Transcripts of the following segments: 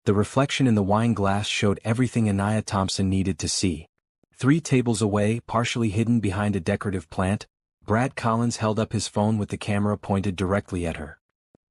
The reflection in the wine glass showed everything Anaya Thompson needed to see. 3 tables away, partially hidden behind a decorative plant, Brad Collins held up his phone with the camera pointed directly at her.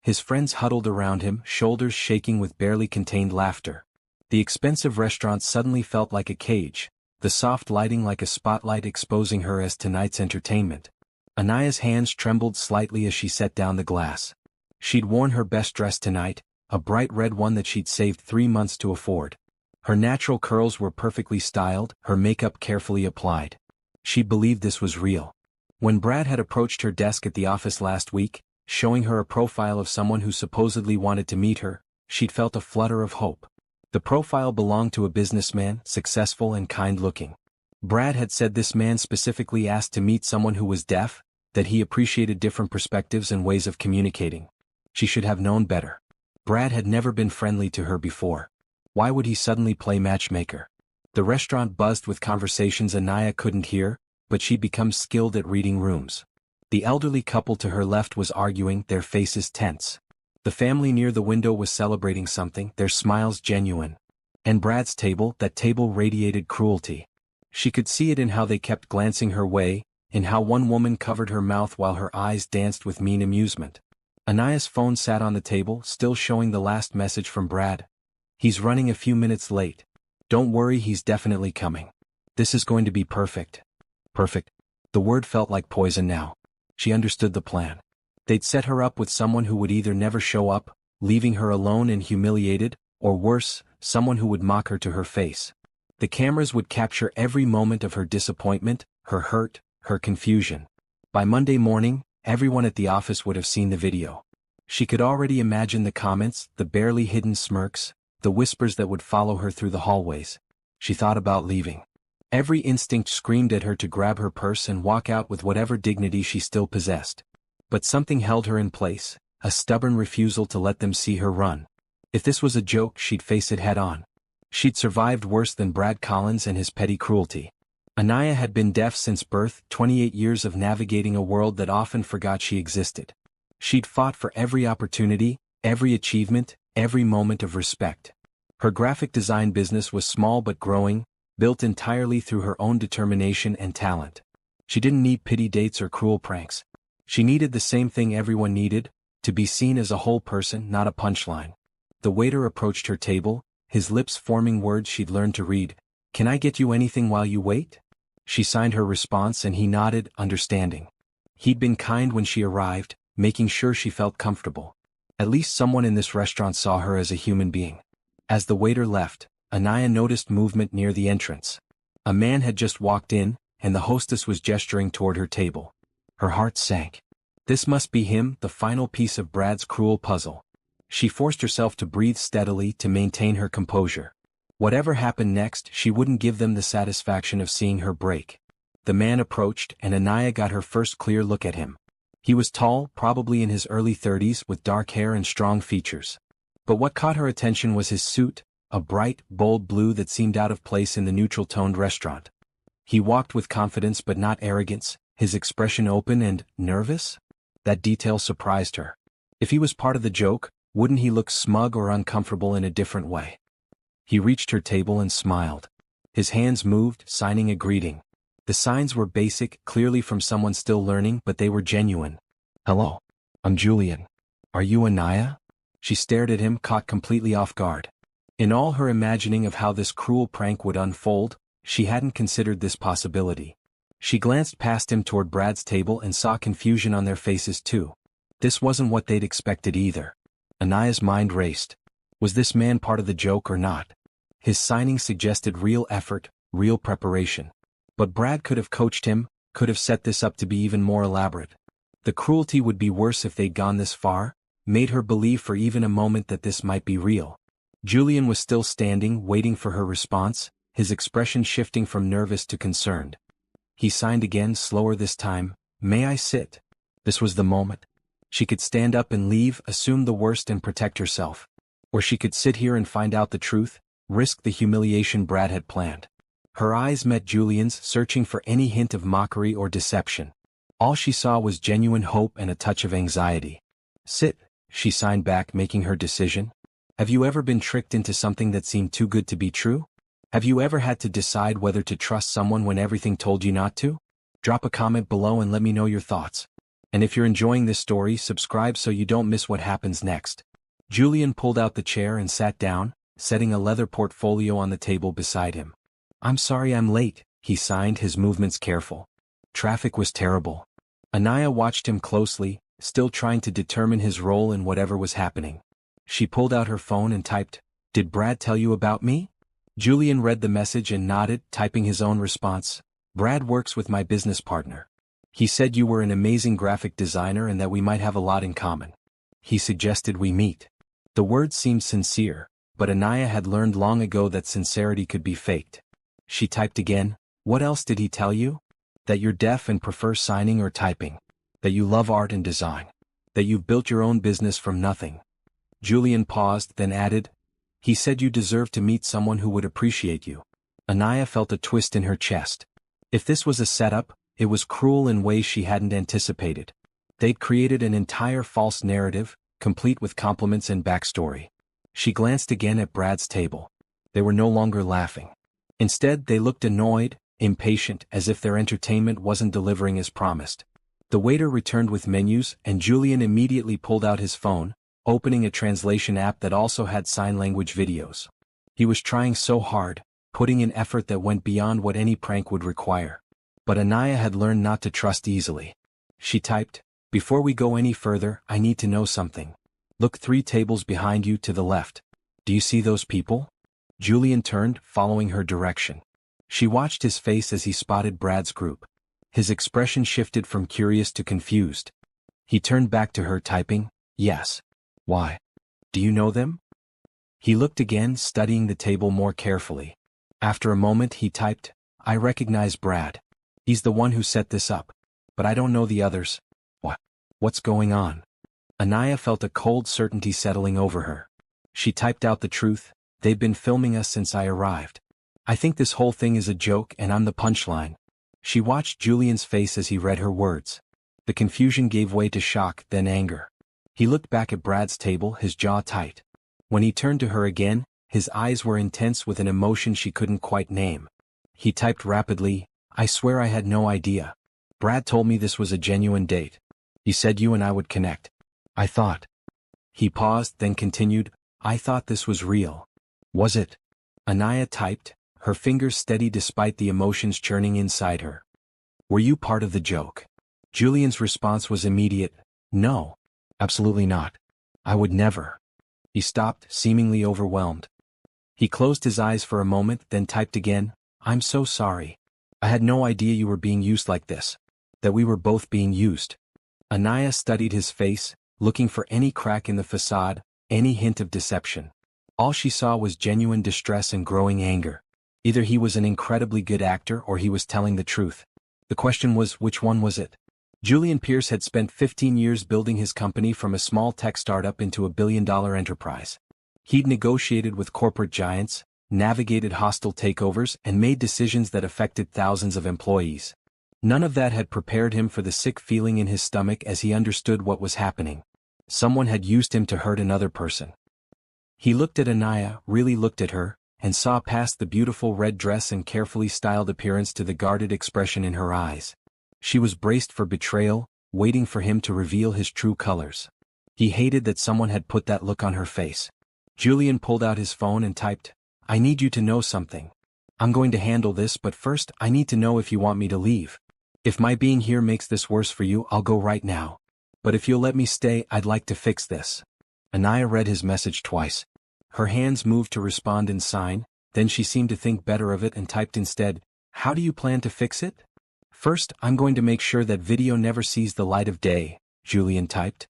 His friends huddled around him, shoulders shaking with barely contained laughter. The expensive restaurant suddenly felt like a cage, the soft lighting like a spotlight exposing her as tonight's entertainment. Anaya's hands trembled slightly as she set down the glass. She'd worn her best dress tonight, a bright red one that she'd saved 3 months to afford. Her natural curls were perfectly styled, her makeup carefully applied. She believed this was real. When Brad had approached her desk at the office last week, showing her a profile of someone who supposedly wanted to meet her, she'd felt a flutter of hope. The profile belonged to a businessman, successful and kind-looking. Brad had said this man specifically asked to meet someone who was deaf, that he appreciated different perspectives and ways of communicating. She should have known better. Brad had never been friendly to her before. Why would he suddenly play matchmaker? The restaurant buzzed with conversations Anaya couldn't hear, but she'd become skilled at reading rooms. The elderly couple to her left was arguing, their faces tense. The family near the window was celebrating something, their smiles genuine. And Brad's table, that table radiated cruelty. She could see it in how they kept glancing her way, in how one woman covered her mouth while her eyes danced with mean amusement. Anaya's phone sat on the table, still showing the last message from Brad. He's running a few minutes late. Don't worry, he's definitely coming. This is going to be perfect. Perfect. The word felt like poison now. She understood the plan. They'd set her up with someone who would either never show up, leaving her alone and humiliated, or worse, someone who would mock her to her face. The cameras would capture every moment of her disappointment, her hurt, her confusion. By Monday morning, everyone at the office would have seen the video. She could already imagine the comments, the barely hidden smirks, the whispers that would follow her through the hallways. She thought about leaving. Every instinct screamed at her to grab her purse and walk out with whatever dignity she still possessed. But something held her in place, a stubborn refusal to let them see her run. If this was a joke, she'd face it head-on. She'd survived worse than Brad Collins and his petty cruelty. Anaya had been deaf since birth, 28 years of navigating a world that often forgot she existed. She'd fought for every opportunity, every achievement, every moment of respect. Her graphic design business was small but growing, built entirely through her own determination and talent. She didn't need pity dates or cruel pranks. She needed the same thing everyone needed, to be seen as a whole person, not a punchline. The waiter approached her table, his lips forming words she'd learned to read. "Can I get you anything while you wait?" She signed her response and he nodded, understanding. He'd been kind when she arrived, making sure she felt comfortable. At least someone in this restaurant saw her as a human being. As the waiter left, Anaya noticed movement near the entrance. A man had just walked in, and the hostess was gesturing toward her table. Her heart sank. This must be him, the final piece of Brad's cruel puzzle. She forced herself to breathe steadily to maintain her composure. Whatever happened next, she wouldn't give them the satisfaction of seeing her break. The man approached, and Anaya got her first clear look at him. He was tall, probably in his early 30s, with dark hair and strong features. But what caught her attention was his suit, a bright, bold blue that seemed out of place in the neutral-toned restaurant. He walked with confidence but not arrogance, his expression open and nervous. That detail surprised her. If he was part of the joke, wouldn't he look smug or uncomfortable in a different way? He reached her table and smiled. His hands moved, signing a greeting. The signs were basic, clearly from someone still learning, but they were genuine. "Hello. I'm Julian. Are you Anaya?" She stared at him, caught completely off guard. In all her imagining of how this cruel prank would unfold, she hadn't considered this possibility. She glanced past him toward Brad's table and saw confusion on their faces too. This wasn't what they'd expected either. Anaya's mind raced. Was this man part of the joke or not? His signing suggested real effort, real preparation. But Brad could have coached him, could have set this up to be even more elaborate. The cruelty would be worse if they'd gone this far, made her believe for even a moment that this might be real. Julian was still standing, waiting for her response, his expression shifting from nervous to concerned. He signed again, slower this time. "May I sit?" This was the moment. She could stand up and leave, assume the worst and protect herself. Or she could sit here and find out the truth, risk the humiliation Brad had planned. Her eyes met Julian's, searching for any hint of mockery or deception. All she saw was genuine hope and a touch of anxiety. "Sit," she signed back, making her decision. Have you ever been tricked into something that seemed too good to be true? Have you ever had to decide whether to trust someone when everything told you not to? Drop a comment below and let me know your thoughts. And if you're enjoying this story, subscribe so you don't miss what happens next. Julian pulled out the chair and sat down, setting a leather portfolio on the table beside him. "I'm sorry I'm late," he signed, his movements careful. Traffic was terrible. Anaya watched him closely, still trying to determine his role in whatever was happening. She pulled out her phone and typed, "Did Brad tell you about me?" Julian read the message and nodded, typing his own response. "Brad works with my business partner. He said you were an amazing graphic designer and that we might have a lot in common. He suggested we meet." The words seemed sincere, but Anaya had learned long ago that sincerity could be faked. She typed again, "What else did he tell you? That you're deaf and prefer signing or typing. That you love art and design. That you've built your own business from nothing." Julian paused, then added, "He said you deserve to meet someone who would appreciate you." Anaya felt a twist in her chest. If this was a setup, it was cruel in ways she hadn't anticipated. They'd created an entire false narrative, complete with compliments and backstory. She glanced again at Brad's table. They were no longer laughing. Instead, they looked annoyed, impatient, as if their entertainment wasn't delivering as promised. The waiter returned with menus, and Julian immediately pulled out his phone, opening a translation app that also had sign language videos. He was trying so hard, putting in effort that went beyond what any prank would require. But Anaya had learned not to trust easily. She typed, "Before we go any further, I need to know something. Look 3 tables behind you to the left. Do you see those people?" Julian turned, following her direction. She watched his face as he spotted Brad's group. His expression shifted from curious to confused. He turned back to her, typing, "Yes. Why? Do you know them?" He looked again, studying the table more carefully. After a moment he typed, "I recognize Brad. He's the one who set this up. But I don't know the others. What's going on?" Anaya felt a cold certainty settling over her. She typed out the truth, "They've been filming us since I arrived. I think this whole thing is a joke and I'm the punchline." She watched Julian's face as he read her words. The confusion gave way to shock, then anger. He looked back at Brad's table, his jaw tight. When he turned to her again, his eyes were intense with an emotion she couldn't quite name. He typed rapidly, "I swear I had no idea. Brad told me this was a genuine date. He said you and I would connect. I thought." He paused, then continued, "I thought this was real." "Was it?" Anaya typed, her fingers steady despite the emotions churning inside her. "Were you part of the joke?" Julian's response was immediate, "No. Absolutely not. I would never." He stopped, seemingly overwhelmed. He closed his eyes for a moment, then typed again, "I'm so sorry. I had no idea you were being used like this. That we were both being used." Anaya studied his face, looking for any crack in the facade, any hint of deception. All she saw was genuine distress and growing anger. Either he was an incredibly good actor or he was telling the truth. The question was, which one was it? Julian Pierce had spent 15 years building his company from a small tech startup into a billion-dollar enterprise. He'd negotiated with corporate giants, navigated hostile takeovers, and made decisions that affected thousands of employees. None of that had prepared him for the sick feeling in his stomach as he understood what was happening. Someone had used him to hurt another person. He looked at Anaya, really looked at her, and saw past the beautiful red dress and carefully styled appearance to the guarded expression in her eyes. She was braced for betrayal, waiting for him to reveal his true colors. He hated that someone had put that look on her face. Julian pulled out his phone and typed, "I need you to know something. I'm going to handle this, but first I need to know if you want me to leave. If my being here makes this worse for you, I'll go right now. But if you'll let me stay, I'd like to fix this." Anaya read his message twice. Her hands moved to respond in sign, then she seemed to think better of it and typed instead, "How do you plan to fix it?" "First, I'm going to make sure that video never sees the light of day," Julian typed.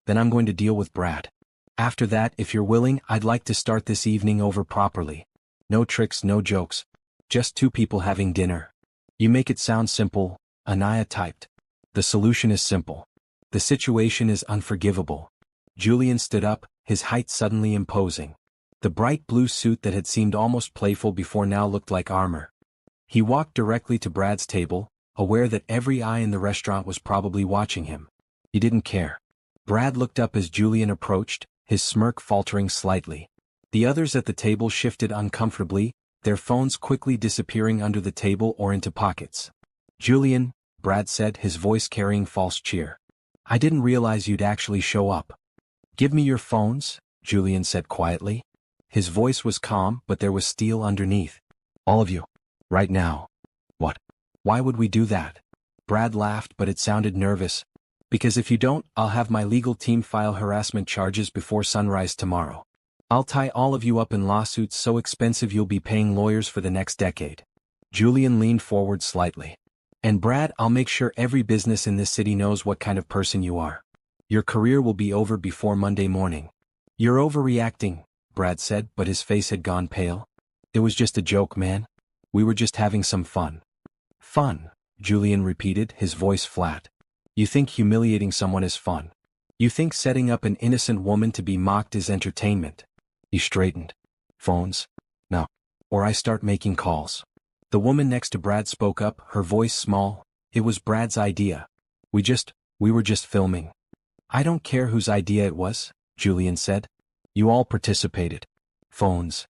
"Then I'm going to deal with Brad. After that, if you're willing, I'd like to start this evening over properly. No tricks, no jokes. Just 2 people having dinner." "You make it sound simple," Anaya typed. "The solution is simple. The situation is unforgivable." Julian stood up, his height suddenly imposing. The bright blue suit that had seemed almost playful before now looked like armor. He walked directly to Brad's table, aware that every eye in the restaurant was probably watching him. He didn't care. Brad looked up as Julian approached, his smirk faltering slightly. The others at the table shifted uncomfortably, their phones quickly disappearing under the table or into pockets. Julian, Brad said, his voice carrying false cheer. I didn't realize you'd actually show up. Give me your phones, Julian said quietly. His voice was calm, but there was steel underneath. All of you. Right now. What? Why would we do that? Brad laughed, but it sounded nervous. Because if you don't, I'll have my legal team file harassment charges before sunrise tomorrow. I'll tie all of you up in lawsuits so expensive you'll be paying lawyers for the next decade. Julian leaned forward slightly. And Brad, I'll make sure every business in this city knows what kind of person you are. Your career will be over before Monday morning. You're overreacting, Brad said, but his face had gone pale. It was just a joke, man. We were just having some fun. Fun, Julian repeated, his voice flat. You think humiliating someone is fun. You think setting up an innocent woman to be mocked is entertainment. He straightened. Phones? No. Or I start making calls. The woman next to Brad spoke up, her voice small. It was Brad's idea. We were just filming. I don't care whose idea it was, Julian said. You all participated. Phones.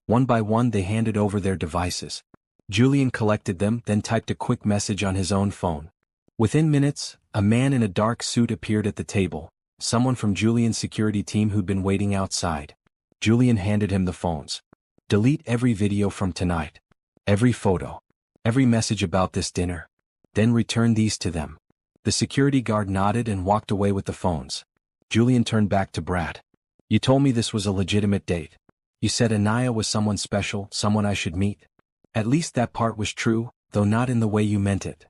One by one they handed over their devices. Julian collected them, then typed a quick message on his own phone. Within minutes, a man in a dark suit appeared at the table, someone from Julian's security team who'd been waiting outside. Julian handed him the phones. Delete every video from tonight. Every photo. Every message about this dinner. Then return these to them. The security guard nodded and walked away with the phones. Julian turned back to Brad. You told me this was a legitimate date. You said Anaya was someone special, someone I should meet. At least that part was true, though not in the way you meant it.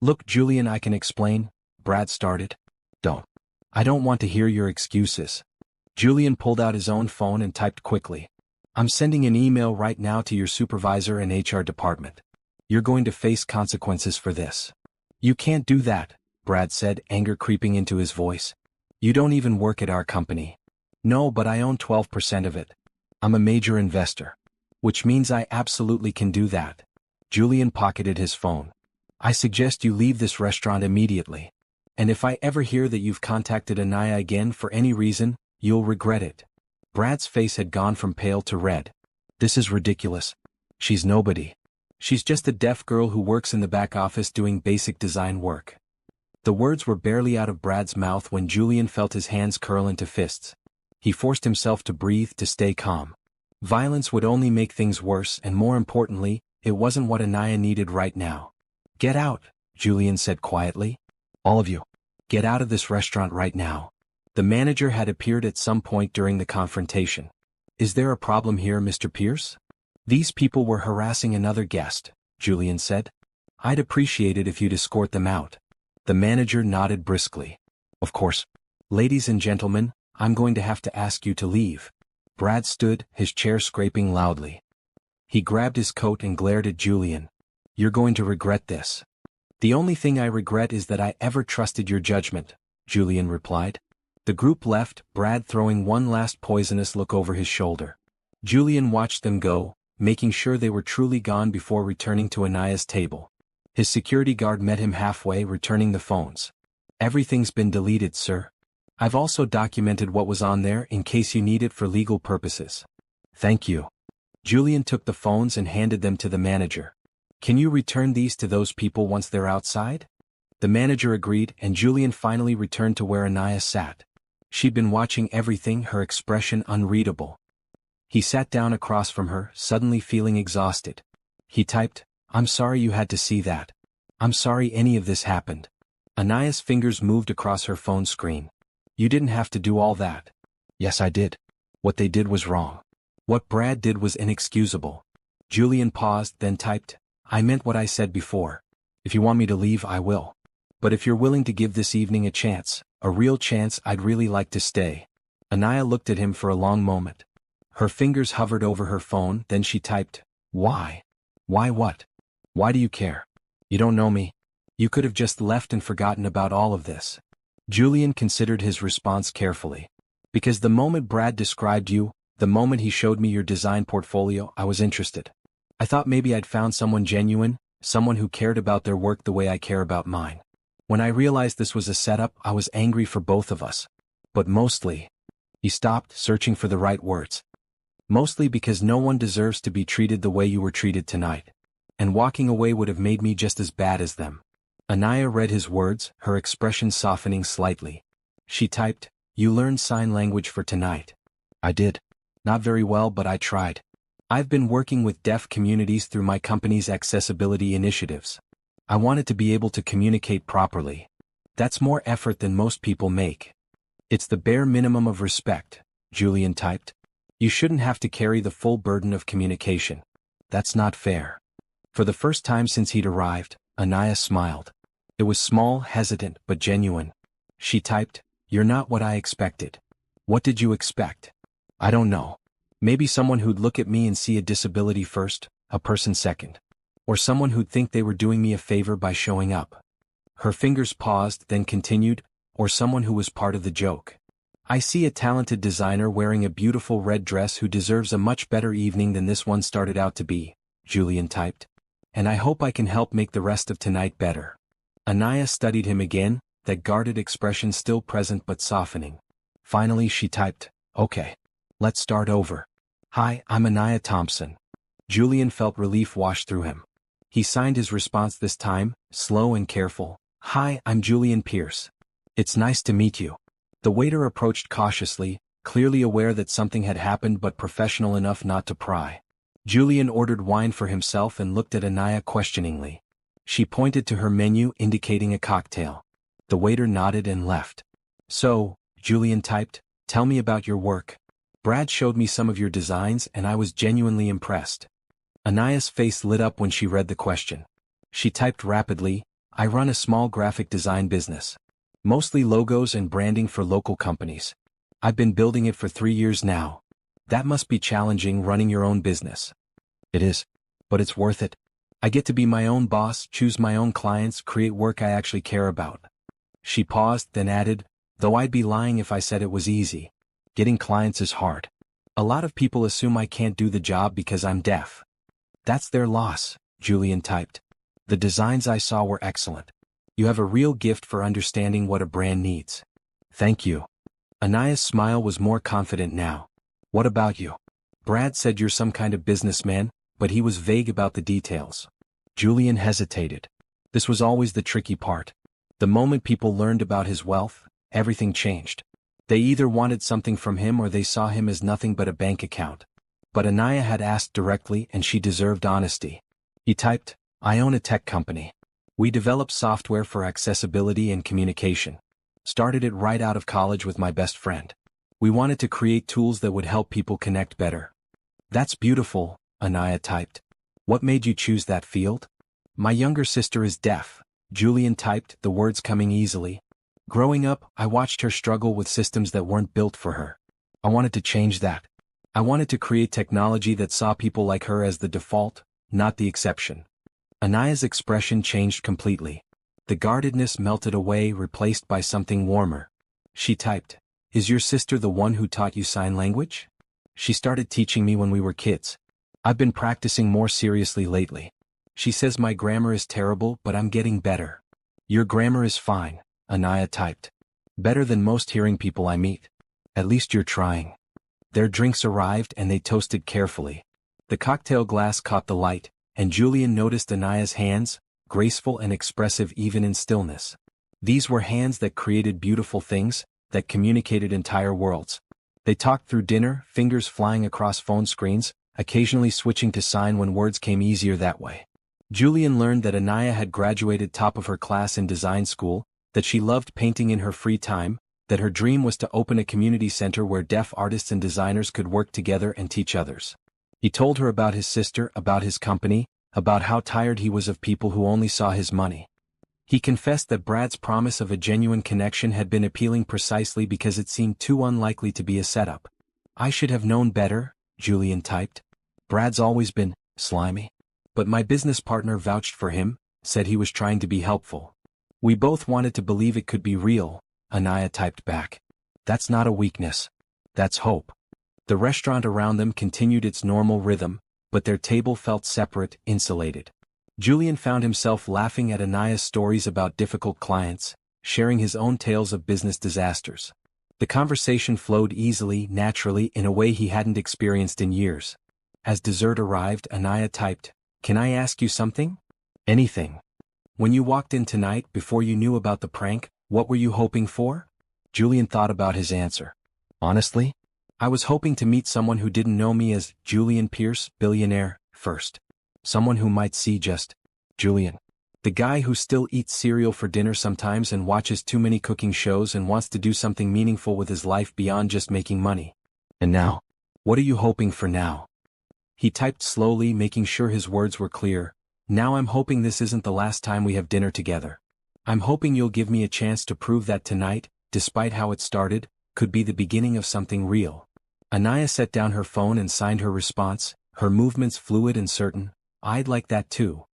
Look, Julian, I can explain, Brad started. Don't. I don't want to hear your excuses. Julian pulled out his own phone and typed quickly. I'm sending an email right now to your supervisor and HR department. You're going to face consequences for this. You can't do that, Brad said, anger creeping into his voice. You don't even work at our company. No, but I own 12% of it. I'm a major investor. Which means I absolutely can do that. Julian pocketed his phone. I suggest you leave this restaurant immediately. And if I ever hear that you've contacted Anaya again for any reason, you'll regret it. Brad's face had gone from pale to red. This is ridiculous. She's nobody. She's just a deaf girl who works in the back office doing basic design work. The words were barely out of Brad's mouth when Julian felt his hands curl into fists. He forced himself to breathe, to stay calm. Violence would only make things worse, and more importantly, it wasn't what Anaya needed right now. Get out, Julian said quietly. All of you. Get out of this restaurant right now. The manager had appeared at some point during the confrontation. Is there a problem here, Mr. Pierce? These people were harassing another guest, Julian said. I'd appreciate it if you'd escort them out. The manager nodded briskly. Of course. Ladies and gentlemen, I'm going to have to ask you to leave. Brad stood, his chair scraping loudly. He grabbed his coat and glared at Julian. You're going to regret this. The only thing I regret is that I ever trusted your judgment, Julian replied. The group left, Brad throwing one last poisonous look over his shoulder. Julian watched them go, making sure they were truly gone before returning to Anaya's table. His security guard met him halfway, returning the phones. Everything's been deleted, sir. I've also documented what was on there in case you need it for legal purposes. Thank you. Julian took the phones and handed them to the manager. Can you return these to those people once they're outside? The manager agreed, and Julian finally returned to where Anaya sat. She'd been watching everything, her expression unreadable. He sat down across from her, suddenly feeling exhausted. He typed, I'm sorry you had to see that. I'm sorry any of this happened. Anaya's fingers moved across her phone screen. You didn't have to do all that. Yes, I did. What they did was wrong. What Brad did was inexcusable. Julian paused, then typed, I meant what I said before. If you want me to leave, I will. But if you're willing to give this evening a chance, a real chance, I'd really like to stay. Anaya looked at him for a long moment. Her fingers hovered over her phone, then she typed, Why? Why what? Why do you care? You don't know me. You could have just left and forgotten about all of this. Julian considered his response carefully. Because the moment Brad described you, the moment he showed me your design portfolio, I was interested. I thought maybe I'd found someone genuine, someone who cared about their work the way I care about mine. When I realized this was a setup, I was angry for both of us. But mostly, He stopped, searching for the right words. Mostly because no one deserves to be treated the way you were treated tonight. And walking away would have made me just as bad as them. Anaya read his words, her expression softening slightly. She typed, "You learned sign language for tonight." "I did. Not very well, but I tried. I've been working with deaf communities through my company's accessibility initiatives. I wanted to be able to communicate properly. That's more effort than most people make." "It's the bare minimum of respect," Julian typed. "You shouldn't have to carry the full burden of communication. That's not fair." For the first time since he'd arrived, Anaya smiled. It was small, hesitant, but genuine. She typed, "You're not what I expected." "What did you expect?" "I don't know. Maybe someone who'd look at me and see a disability first, a person second. Or someone who'd think they were doing me a favor by showing up." Her fingers paused, then continued, "Or someone who was part of the joke. I see a talented designer wearing a beautiful red dress who deserves a much better evening than this one started out to be," Julian typed. "And I hope I can help make the rest of tonight better." Anaya studied him again, that guarded expression still present but softening. Finally she typed, "Okay. Let's start over. Hi, I'm Anaya Thompson." Julian felt relief wash through him. He signed his response this time, slow and careful. "Hi, I'm Julian Pierce. It's nice to meet you." The waiter approached cautiously, clearly aware that something had happened but professional enough not to pry. Julian ordered wine for himself and looked at Anaya questioningly. She pointed to her menu indicating a cocktail. The waiter nodded and left. "So," Julian typed, "tell me about your work. Brad showed me some of your designs and I was genuinely impressed." Anaya's face lit up when she read the question. She typed rapidly, "I run a small graphic design business. Mostly logos and branding for local companies. I've been building it for 3 years now. That must be challenging running your own business." "It is. But it's worth it. I get to be my own boss, choose my own clients, create work I actually care about." She paused, then added, "Though I'd be lying if I said it was easy. Getting clients is hard. A lot of people assume I can't do the job because I'm deaf." "That's their loss," Julian typed. "The designs I saw were excellent. You have a real gift for understanding what a brand needs." "Thank you." Anaya's smile was more confident now. "What about you? Brad said you're some kind of businessman, but he was vague about the details." Julian hesitated. This was always the tricky part. The moment people learned about his wealth, everything changed. They either wanted something from him or they saw him as nothing but a bank account. But Anaya had asked directly and she deserved honesty. He typed, "I own a tech company. We develop software for accessibility and communication. Started it right out of college with my best friend. We wanted to create tools that would help people connect better." "That's beautiful," Anaya typed. "What made you choose that field?" "My younger sister is deaf," Julian typed, the words coming easily. "Growing up, I watched her struggle with systems that weren't built for her. I wanted to change that. I wanted to create technology that saw people like her as the default, not the exception." Anaya's expression changed completely. The guardedness melted away, replaced by something warmer. She typed, "Is your sister the one who taught you sign language?" "She started teaching me when we were kids. I've been practicing more seriously lately. She says my grammar is terrible, but I'm getting better." "Your grammar is fine," Anaya typed. "Better than most hearing people I meet. At least you're trying." Their drinks arrived and they toasted carefully. The cocktail glass caught the light, and Julian noticed Anaya's hands, graceful and expressive even in stillness. These were hands that created beautiful things, that communicated entire worlds. They talked through dinner, fingers flying across phone screens, occasionally switching to sign when words came easier that way. Julian learned that Anaya had graduated top of her class in design school, that she loved painting in her free time, that her dream was to open a community center where deaf artists and designers could work together and teach others. He told her about his sister, about his company, about how tired he was of people who only saw his money. He confessed that Brad's promise of a genuine connection had been appealing precisely because it seemed too unlikely to be a setup. "I should have known better," Julian typed. "Brad's always been slimy. But my business partner vouched for him, said he was trying to be helpful. We both wanted to believe it could be real," Anaya typed back. "That's not a weakness. That's hope." The restaurant around them continued its normal rhythm, but their table felt separate, insulated. Julian found himself laughing at Anaya's stories about difficult clients, sharing his own tales of business disasters. The conversation flowed easily, naturally, in a way he hadn't experienced in years. As dessert arrived, Anaya typed, "Can I ask you something?" "Anything." "When you walked in tonight, before you knew about the prank, what were you hoping for?" Julian thought about his answer. "Honestly, I was hoping to meet someone who didn't know me as Julian Pierce, billionaire, first. Someone who might see just Julian. The guy who still eats cereal for dinner sometimes and watches too many cooking shows and wants to do something meaningful with his life beyond just making money. And now? What are you hoping for now?" He typed slowly, making sure his words were clear. "Now I'm hoping this isn't the last time we have dinner together. I'm hoping you'll give me a chance to prove that tonight, despite how it started, could be the beginning of something real." Anaya set down her phone and signed her response, her movements fluid and certain. "I'd like that too."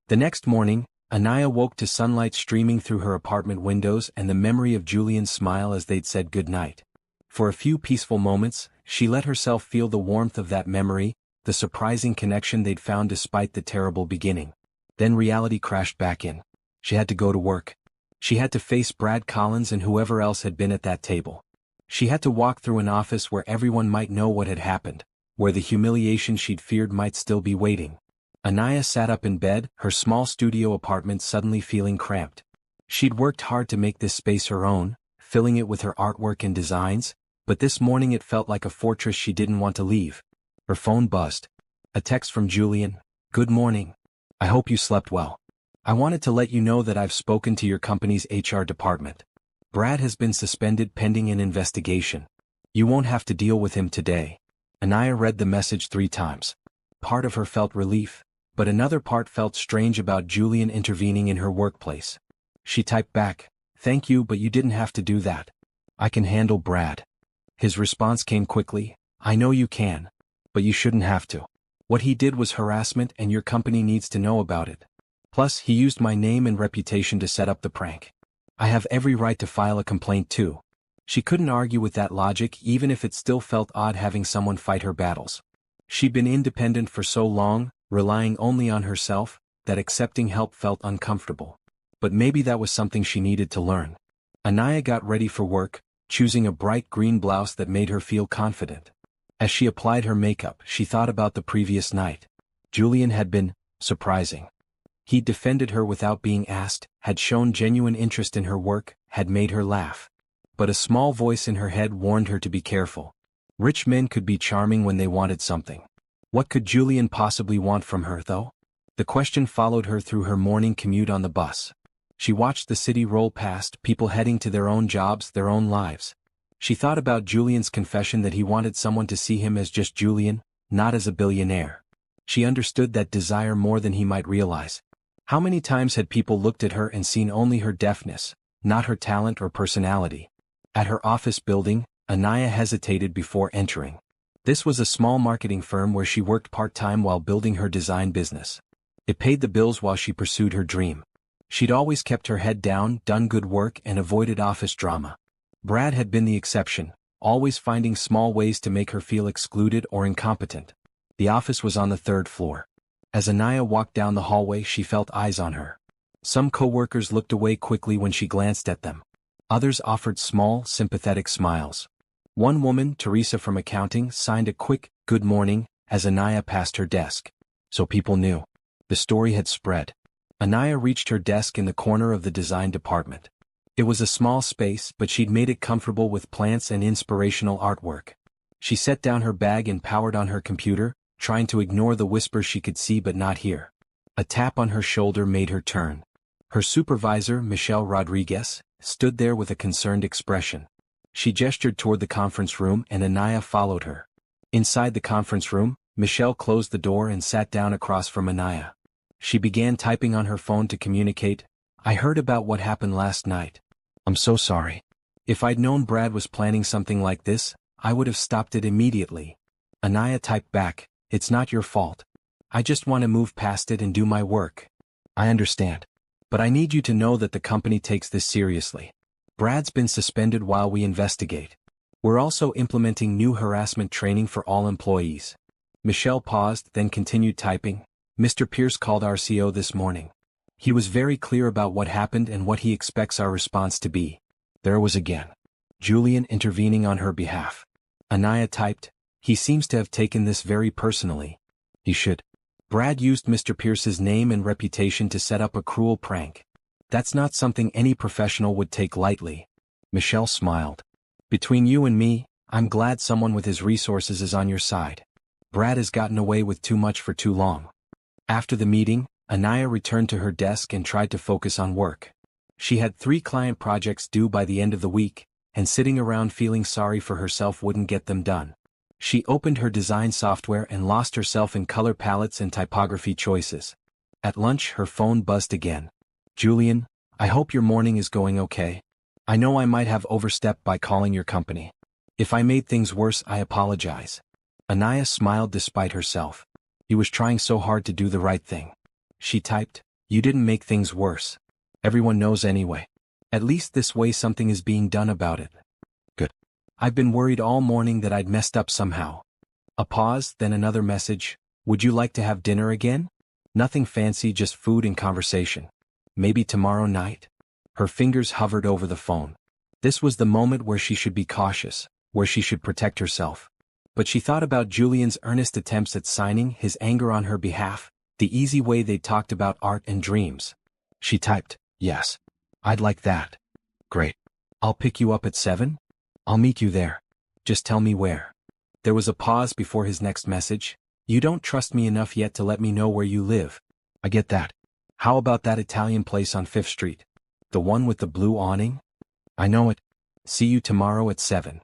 The next morning, Anaya woke to sunlight streaming through her apartment windows and the memory of Julian's smile as they'd said goodnight. For a few peaceful moments, she let herself feel the warmth of that memory, the surprising connection they'd found despite the terrible beginning. Then reality crashed back in. She had to go to work. She had to face Brad Collins and whoever else had been at that table. She had to walk through an office where everyone might know what had happened, where the humiliation she'd feared might still be waiting. Anaya sat up in bed, her small studio apartment suddenly feeling cramped. She'd worked hard to make this space her own, filling it with her artwork and designs, but this morning it felt like a fortress she didn't want to leave. Her phone buzzed. A text from Julian. "Good morning. I hope you slept well. I wanted to let you know that I've spoken to your company's HR department. Brad has been suspended pending an investigation. You won't have to deal with him today." Anaya read the message 3 times. Part of her felt relief, but another part felt strange about Julian intervening in her workplace. She typed back, "Thank you, but you didn't have to do that. I can handle Brad." His response came quickly, "I know you can, but you shouldn't have to. What he did was harassment and your company needs to know about it. Plus, he used my name and reputation to set up the prank. I have every right to file a complaint too." She couldn't argue with that logic even if it still felt odd having someone fight her battles. She'd been independent for so long, relying only on herself, that accepting help felt uncomfortable. But maybe that was something she needed to learn. Anaya got ready for work, choosing a bright green blouse that made her feel confident. As she applied her makeup, she thought about the previous night. Julian had been surprising. He'd defended her without being asked, had shown genuine interest in her work, had made her laugh. But a small voice in her head warned her to be careful. Rich men could be charming when they wanted something. What could Julian possibly want from her, though? The question followed her through her morning commute on the bus. She watched the city roll past, people heading to their own jobs, their own lives. She thought about Julian's confession that he wanted someone to see him as just Julian, not as a billionaire. She understood that desire more than he might realize. How many times had people looked at her and seen only her deafness, not her talent or personality? At her office building, Anaya hesitated before entering. This was a small marketing firm where she worked part-time while building her design business. It paid the bills while she pursued her dream. She'd always kept her head down, done good work, and avoided office drama. Brad had been the exception, always finding small ways to make her feel excluded or incompetent. The office was on the 3rd floor. As Anaya walked down the hallway, she felt eyes on her. Some coworkers looked away quickly when she glanced at them. Others offered small, sympathetic smiles. One woman, Teresa from accounting, signed a quick, "Good morning," as Anaya passed her desk. So people knew. The story had spread. Anaya reached her desk in the corner of the design department. It was a small space, but she'd made it comfortable with plants and inspirational artwork. She set down her bag and powered on her computer, trying to ignore the whispers she could see but not hear. A tap on her shoulder made her turn. Her supervisor, Michelle Rodriguez, stood there with a concerned expression. She gestured toward the conference room and Anaya followed her. Inside the conference room, Michelle closed the door and sat down across from Anaya. She began typing on her phone to communicate, "I heard about what happened last night. I'm so sorry. If I'd known Brad was planning something like this, I would have stopped it immediately." Anaya typed back, "It's not your fault. I just want to move past it and do my work." "I understand. But I need you to know that the company takes this seriously. Brad's been suspended while we investigate. We're also implementing new harassment training for all employees." Michelle paused, then continued typing. "Mr. Pierce called our CO this morning. He was very clear about what happened and what he expects our response to be." There was again. Julian intervening on her behalf. Anaya typed, "He seems to have taken this very personally. He should." Brad used Mr. Pierce's name and reputation to set up a cruel prank. That's not something any professional would take lightly. Michelle smiled. "Between you and me, I'm glad someone with his resources is on your side. Brad has gotten away with too much for too long." After the meeting, Anaya returned to her desk and tried to focus on work. She had 3 client projects due by the end of the week, and sitting around feeling sorry for herself wouldn't get them done. She opened her design software and lost herself in color palettes and typography choices. At lunch, her phone buzzed again. "Julian, I hope your morning is going okay. I know I might have overstepped by calling your company. If I made things worse, I apologize." Anaya smiled despite herself. He was trying so hard to do the right thing. She typed, "You didn't make things worse. Everyone knows anyway. At least this way something is being done about it." "Good. I've been worried all morning that I'd messed up somehow." A pause, then another message. "Would you like to have dinner again? Nothing fancy, just food and conversation. Maybe tomorrow night?" Her fingers hovered over the phone. This was the moment where she should be cautious, where she should protect herself. But she thought about Julian's earnest attempts at signing, his anger on her behalf, the easy way they talked about art and dreams. She typed, "Yes. I'd like that." "Great. I'll pick you up at 7? I'll meet you there. Just tell me where." There was a pause before his next message. "You don't trust me enough yet to let me know where you live. I get that. How about that Italian place on 5th Street? The one with the blue awning? I know it. See you tomorrow at 7.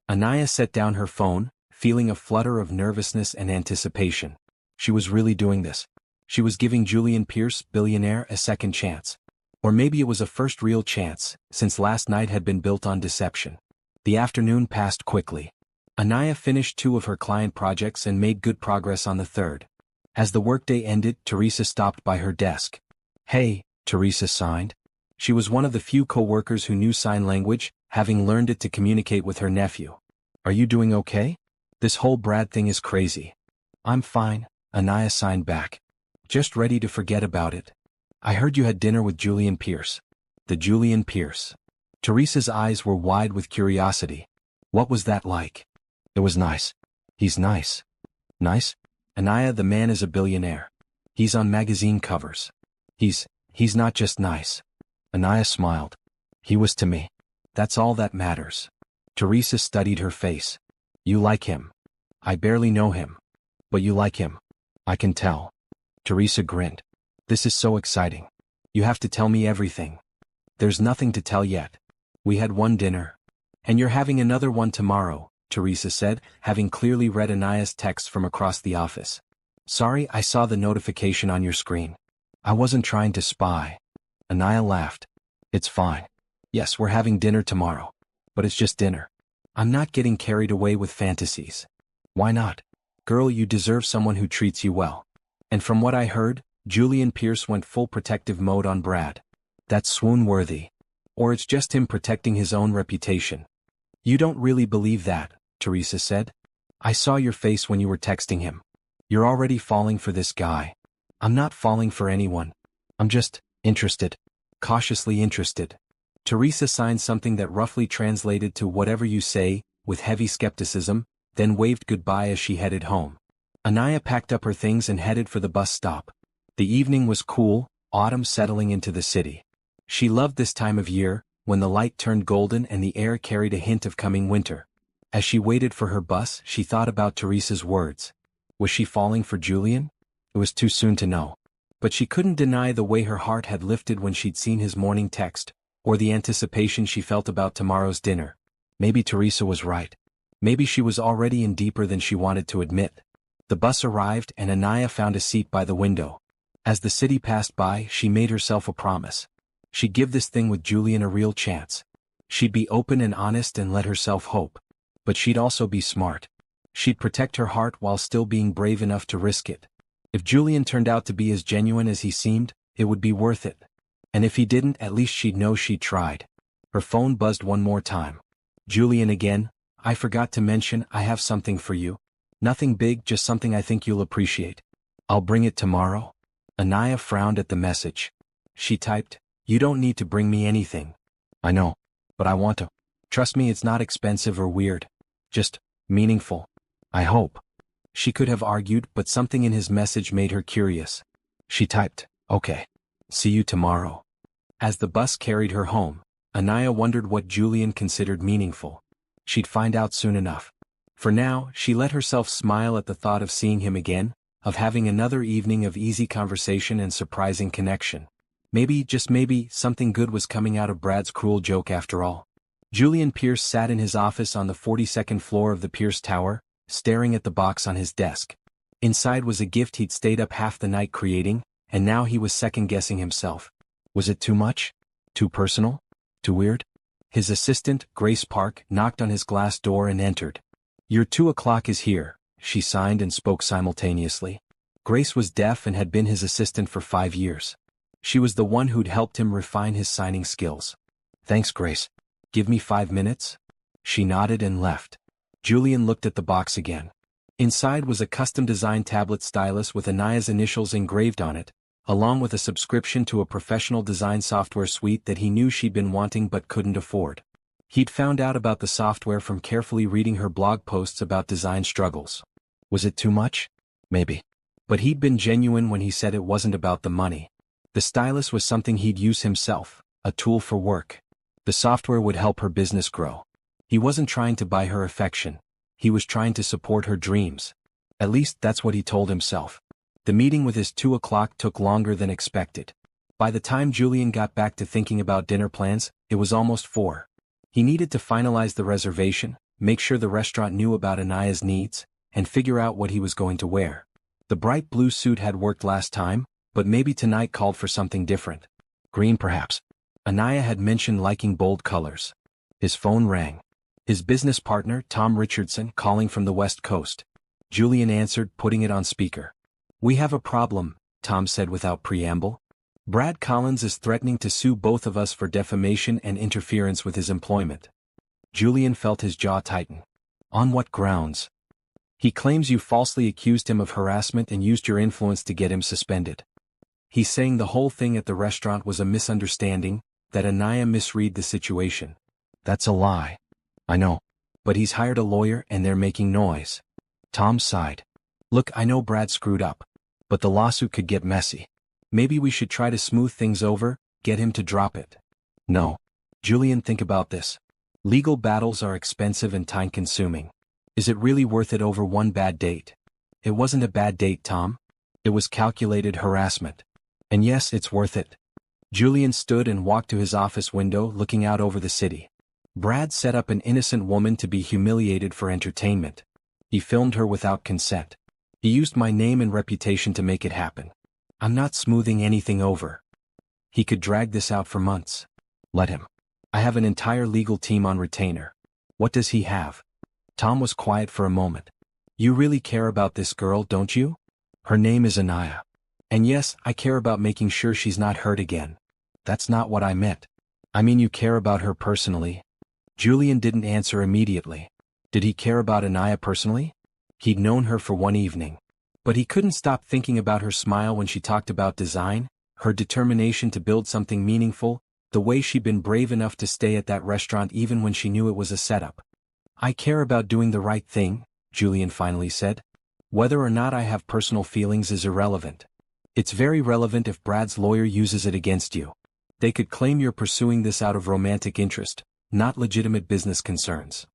Anaya set down her phone, feeling a flutter of nervousness and anticipation. She was really doing this. She was giving Julian Pierce, Billionaire, a second chance. Or maybe it was a first real chance, since last night had been built on deception. The afternoon passed quickly. Anaya finished 2 of her client projects and made good progress on the 3rd. As the workday ended, Teresa stopped by her desk. "Hey," Teresa signed. She was one of the few co-workers who knew sign language, having learned it to communicate with her nephew. "Are you doing okay? This whole Brad thing is crazy." "I'm fine," Anaya signed back. "Just ready to forget about it. I heard you had dinner with Julian Pierce." The Julian Pierce. Teresa's eyes were wide with curiosity. "What was that like?" "It was nice." "He's nice." "Nice?" "Anaya, the man is a billionaire. He's on magazine covers. He's not just nice." Anaya smiled. "He was to me. That's all that matters." Teresa studied her face. "You like him." "I barely know him." "But you like him. I can tell." Teresa grinned. "This is so exciting. You have to tell me everything." "There's nothing to tell yet. We had one dinner. And you're having another one tomorrow," Teresa said, having clearly read Anaya's text from across the office. "Sorry, I saw the notification on your screen. I wasn't trying to spy." Anaya laughed. "It's fine. Yes, we're having dinner tomorrow. But it's just dinner. I'm not getting carried away with fantasies." "Why not? Girl, you deserve someone who treats you well." And from what I heard, Julian Pierce went full protective mode on Brad. That's swoon-worthy. Or it's just him protecting his own reputation. "You don't really believe that," Teresa said. "I saw your face when you were texting him. You're already falling for this guy." "I'm not falling for anyone. I'm just interested. Cautiously interested." Teresa signed something that roughly translated to "whatever you say," with heavy skepticism, then waved goodbye as she headed home. Anaya packed up her things and headed for the bus stop. The evening was cool, autumn settling into the city. She loved this time of year, when the light turned golden and the air carried a hint of coming winter. As she waited for her bus, she thought about Teresa's words. Was she falling for Julian? It was too soon to know. But she couldn't deny the way her heart had lifted when she'd seen his morning text, or the anticipation she felt about tomorrow's dinner. Maybe Teresa was right. Maybe she was already in deeper than she wanted to admit. The bus arrived and Anaya found a seat by the window. As the city passed by, she made herself a promise. She'd give this thing with Julian a real chance. She'd be open and honest and let herself hope. But she'd also be smart. She'd protect her heart while still being brave enough to risk it. If Julian turned out to be as genuine as he seemed, it would be worth it. And if he didn't, at least she'd know she'd tried. Her phone buzzed one more time. "Julian again. I forgot to mention, I have something for you. Nothing big, just something I think you'll appreciate. I'll bring it tomorrow." Anaya frowned at the message. She typed, "You don't need to bring me anything." "I know. But I want to. Trust me, it's not expensive or weird. Just meaningful. I hope. She could have argued, but something in his message made her curious. She typed, "Okay. See you tomorrow." As the bus carried her home, Anaya wondered what Julian considered meaningful. She'd find out soon enough. For now, she let herself smile at the thought of seeing him again, of having another evening of easy conversation and surprising connection. Maybe, just maybe, something good was coming out of Brad's cruel joke after all. Julian Pierce sat in his office on the 42nd floor of the Pierce Tower, staring at the box on his desk. Inside was a gift he'd stayed up half the night creating, and now he was second-guessing himself. Was it too much? Too personal? Too weird? His assistant, Grace Park, knocked on his glass door and entered. "Your 2 o'clock is here," she signed and spoke simultaneously. Grace was deaf and had been his assistant for 5 years. She was the one who'd helped him refine his signing skills. "Thanks, Grace. Give me 5 minutes?" She nodded and left. Julian looked at the box again. Inside was a custom-designed tablet stylus with Anaya's initials engraved on it, along with a subscription to a professional design software suite that he knew she'd been wanting but couldn't afford. He'd found out about the software from carefully reading her blog posts about design struggles. Was it too much? Maybe. But he'd been genuine when he said it wasn't about the money. The stylus was something he'd use himself, a tool for work. The software would help her business grow. He wasn't trying to buy her affection. He was trying to support her dreams. At least that's what he told himself. The meeting with his 2 o'clock took longer than expected. By the time Julian got back to thinking about dinner plans, it was almost 4. He needed to finalize the reservation, make sure the restaurant knew about Anaya's needs, and figure out what he was going to wear. The bright blue suit had worked last time, but maybe tonight called for something different. Green perhaps. Anaya had mentioned liking bold colors. His phone rang. His business partner, Tom Richardson, calling from the West Coast. Julian answered, putting it on speaker. "We have a problem," Tom said without preamble. "Brad Collins is threatening to sue both of us for defamation and interference with his employment." Julian felt his jaw tighten. "On what grounds?" "He claims you falsely accused him of harassment and used your influence to get him suspended. He's saying the whole thing at the restaurant was a misunderstanding, that Anaya misread the situation." "That's a lie." "I know. But he's hired a lawyer and they're making noise." Tom sighed. "Look, I know Brad screwed up. But the lawsuit could get messy. Maybe we should try to smooth things over, get him to drop it." "No. Julian, think about this. Legal battles are expensive and time-consuming. Is it really worth it over one bad date?" "It wasn't a bad date, Tom. It was calculated harassment. And yes, it's worth it." Julian stood and walked to his office window, looking out over the city. Brad set up an innocent woman to be humiliated for entertainment. He filmed her without consent. He used my name and reputation to make it happen. I'm not smoothing anything over. He could drag this out for months. Let him. I have an entire legal team on retainer. What does he have? Tom was quiet for a moment. "You really care about this girl, don't you? Her name is Anaya. And yes, I care about making sure she's not hurt again." "That's not what I meant. I mean, you care about her personally." Julian didn't answer immediately. Did he care about Anaya personally? He'd known her for one evening. But he couldn't stop thinking about her smile when she talked about design, her determination to build something meaningful, the way she'd been brave enough to stay at that restaurant even when she knew it was a setup. "I care about doing the right thing," Julian finally said. "Whether or not I have personal feelings is irrelevant. It's very relevant if Brad's lawyer uses it against you. They could claim you're pursuing this out of romantic interest, not legitimate business concerns."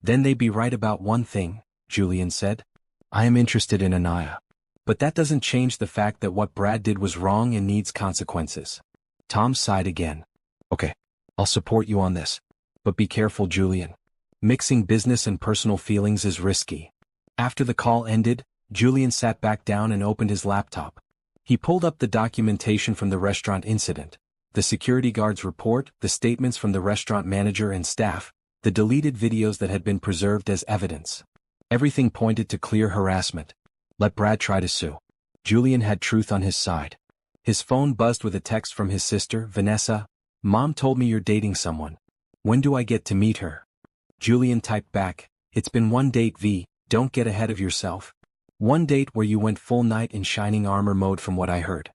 "Then they'd be right about one thing," Julian said. "I am interested in Anaya. But that doesn't change the fact that what Brad did was wrong and needs consequences." Tom sighed again. "Okay, I'll support you on this. But be careful, Julian. Mixing business and personal feelings is risky." After the call ended, Julian sat back down and opened his laptop. He pulled up the documentation from the restaurant incident, the security guard's report, the statements from the restaurant manager and staff, the deleted videos that had been preserved as evidence. Everything pointed to clear harassment. Let Brad try to sue. Julian had truth on his side. His phone buzzed with a text from his sister, Vanessa. "Mom told me you're dating someone. When do I get to meet her?" Julian typed back, "It's been one date, V, don't get ahead of yourself. One date where you went full night in shining armor mode from what I heard.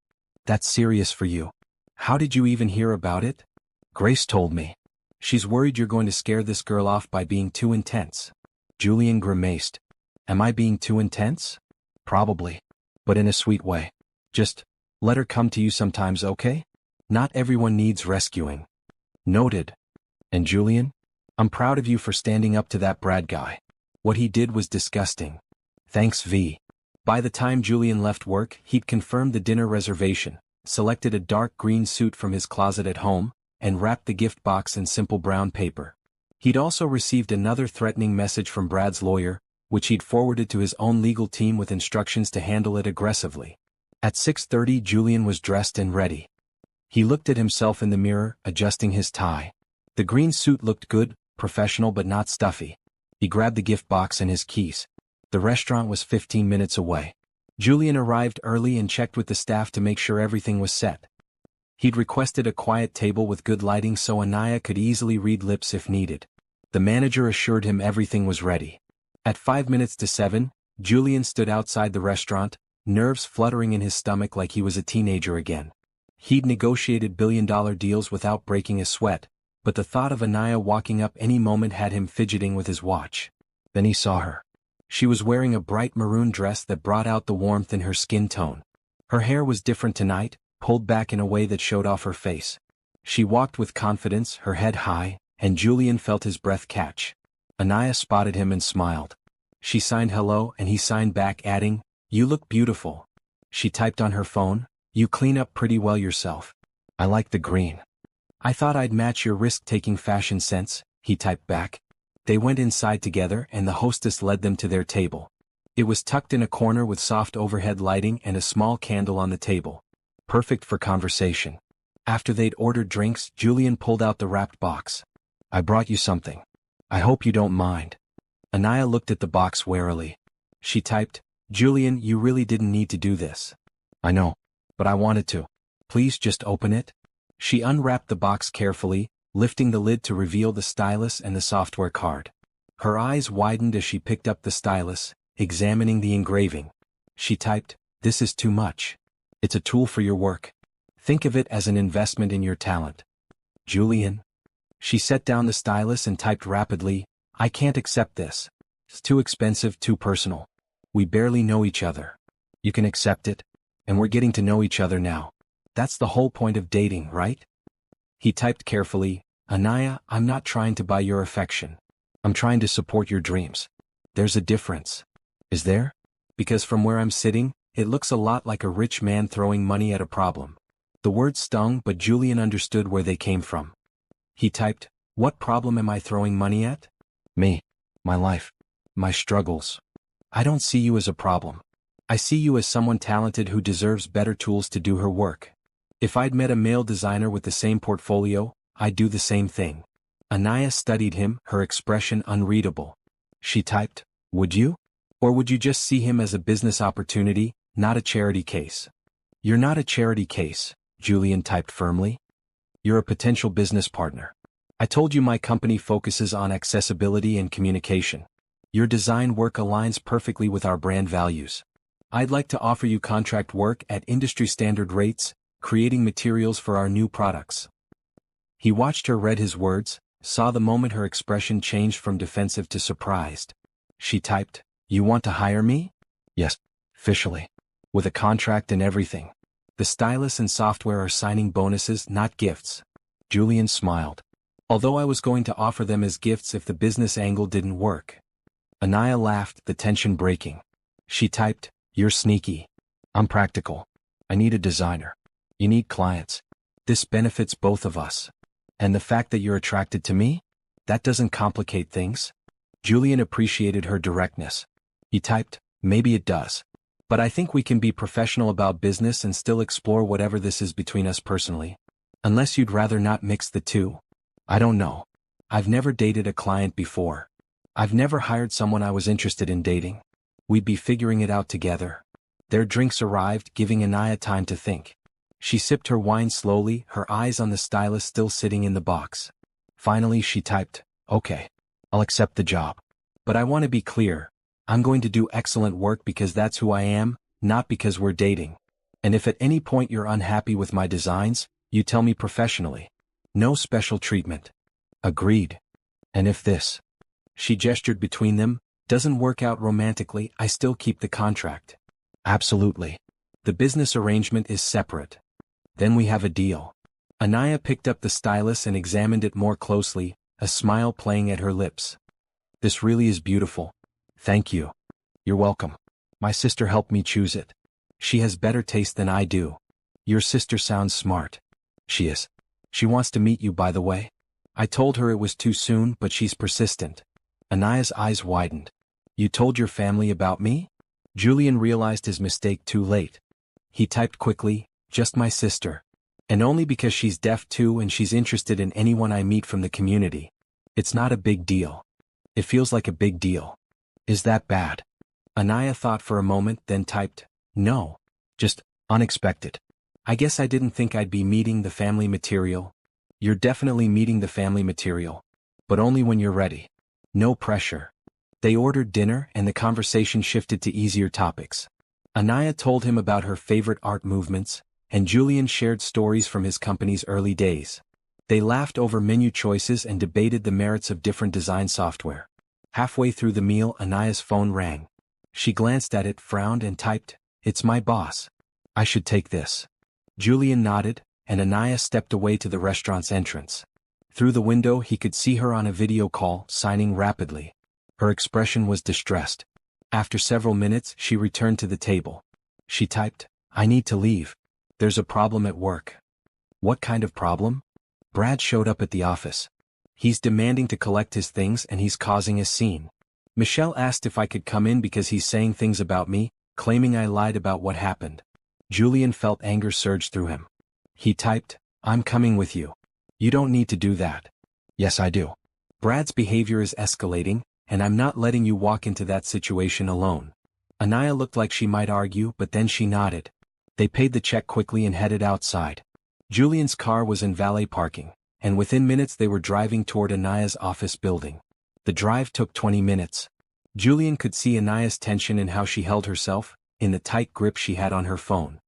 That's serious for you. How did you even hear about it?" "Grace told me." She's worried you're going to scare this girl off by being too intense. Julian grimaced. Am I being too intense? Probably. But in a sweet way. Just let her come to you sometimes, okay? Not everyone needs rescuing. Noted. And Julian? I'm proud of you for standing up to that Brad guy. What he did was disgusting. Thanks, V. By the time Julian left work, he'd confirmed the dinner reservation, selected a dark green suit from his closet at home, and wrapped the gift box in simple brown paper. He'd also received another threatening message from Brad's lawyer, which he'd forwarded to his own legal team with instructions to handle it aggressively. At 6:30, Julian was dressed and ready. He looked at himself in the mirror, adjusting his tie. The green suit looked good, professional but not stuffy. He grabbed the gift box and his keys. The restaurant was 15 minutes away. Julian arrived early and checked with the staff to make sure everything was set. He'd requested a quiet table with good lighting so Anaya could easily read lips if needed. The manager assured him everything was ready. At 5 minutes to 7, Julian stood outside the restaurant, nerves fluttering in his stomach like he was a teenager again. He'd negotiated billion-dollar deals without breaking a sweat, but the thought of Anaya walking up any moment had him fidgeting with his watch. Then he saw her. She was wearing a bright maroon dress that brought out the warmth in her skin tone. Her hair was different tonight, pulled back in a way that showed off her face. She walked with confidence, her head high, and Julian felt his breath catch. Anaya spotted him and smiled. She signed hello and he signed back adding, "You look beautiful." She typed on her phone, "You clean up pretty well yourself. I like the green." "I thought I'd match your risk-taking fashion sense," he typed back. They went inside together and the hostess led them to their table. It was tucked in a corner with soft overhead lighting and a small candle on the table. Perfect for conversation. After they'd ordered drinks, Julian pulled out the wrapped box. "I brought you something. I hope you don't mind." Anaya looked at the box warily. She typed, "Julian, you really didn't need to do this." "I know. But I wanted to. Please just open it." She unwrapped the box carefully, lifting the lid to reveal the stylus and the software card. Her eyes widened as she picked up the stylus, examining the engraving. She typed, "This is too much. It's a tool for your work. Think of it as an investment in your talent." "Julian?" She set down the stylus and typed rapidly, "I can't accept this. It's too expensive, too personal. We barely know each other. You can accept it, and we're getting to know each other now. That's the whole point of dating, right?" He typed carefully, "Anaya, I'm not trying to buy your affection. I'm trying to support your dreams. There's a difference." "Is there?" "Because from where I'm sitting, it looks a lot like a rich man throwing money at a problem." The words stung, but Julian understood where they came from. He typed, "What problem am I throwing money at?" "Me. My life. My struggles. I don't see you as a problem. I see you as someone talented who deserves better tools to do her work. If I'd met a male designer with the same portfolio, I'd do the same thing." Anaya studied him, her expression unreadable. She typed, "Would you? Or would you just see him as a business opportunity, not a charity case?" "You're not a charity case," Julian typed firmly. "You're a potential business partner. I told you my company focuses on accessibility and communication. Your design work aligns perfectly with our brand values. I'd like to offer you contract work at industry standard rates, creating materials for our new products." He watched her read his words, saw the moment her expression changed from defensive to surprised. She typed, "You want to hire me?" "Yes, officially. With a contract and everything. The stylus and software are signing bonuses, not gifts." Julian smiled. "Although I was going to offer them as gifts if the business angle didn't work." Anaya laughed, the tension breaking. She typed, "You're sneaky. I'm practical. I need a designer. You need clients. This benefits both of us. And the fact that you're attracted to me? That doesn't complicate things." Julian appreciated her directness. He typed, "Maybe it does. But I think we can be professional about business and still explore whatever this is between us personally. Unless you'd rather not mix the two." "I don't know. I've never dated a client before. I've never hired someone I was interested in dating. We'd be figuring it out together." Their drinks arrived, giving Anaya time to think. She sipped her wine slowly, her eyes on the stylus still sitting in the box. Finally she typed, "Okay. I'll accept the job. But I want to be clear. I'm going to do excellent work because that's who I am, not because we're dating. And if at any point you're unhappy with my designs, you tell me professionally. No special treatment." Agreed. And if this, she gestured between them, doesn't work out romantically, I still keep the contract. Absolutely. The business arrangement is separate. Then we have a deal. Anaya picked up the stylus and examined it more closely, a smile playing at her lips. This really is beautiful. Thank you. You're welcome. My sister helped me choose it. She has better taste than I do. Your sister sounds smart. She is. She wants to meet you, by the way. I told her it was too soon, but she's persistent. Anaya's eyes widened. You told your family about me? Julian realized his mistake too late. He typed quickly, just my sister. And only because she's deaf too and she's interested in anyone I meet from the community. It's not a big deal. It feels like a big deal. Is that bad? Anaya thought for a moment, then typed, no. Just unexpected. I guess I didn't think I'd be meeting the family material. You're definitely meeting the family material. But only when you're ready. No pressure. They ordered dinner and the conversation shifted to easier topics. Anaya told him about her favorite art movements, and Julian shared stories from his company's early days. They laughed over menu choices and debated the merits of different design software. Halfway through the meal, Anaya's phone rang. She glanced at it, frowned and typed, "It's my boss. I should take this." Julian nodded, and Anaya stepped away to the restaurant's entrance. Through the window he could see her on a video call, signing rapidly. Her expression was distressed. After several minutes she returned to the table. She typed, "I need to leave. There's a problem at work." What kind of problem? Brad showed up at the office. He's demanding to collect his things and he's causing a scene. Michelle asked if I could come in because he's saying things about me, claiming I lied about what happened. Julian felt anger surge through him. He typed, "I'm coming with you. You don't need to do that." "Yes, I do. Brad's behavior is escalating, and I'm not letting you walk into that situation alone." Anaya looked like she might argue, but then she nodded. They paid the check quickly and headed outside. Julian's car was in valet parking, and within minutes they were driving toward Anaya's office building. The drive took 20 minutes. Julian could see Anaya's tension in how she held herself, in the tight grip she had on her phone.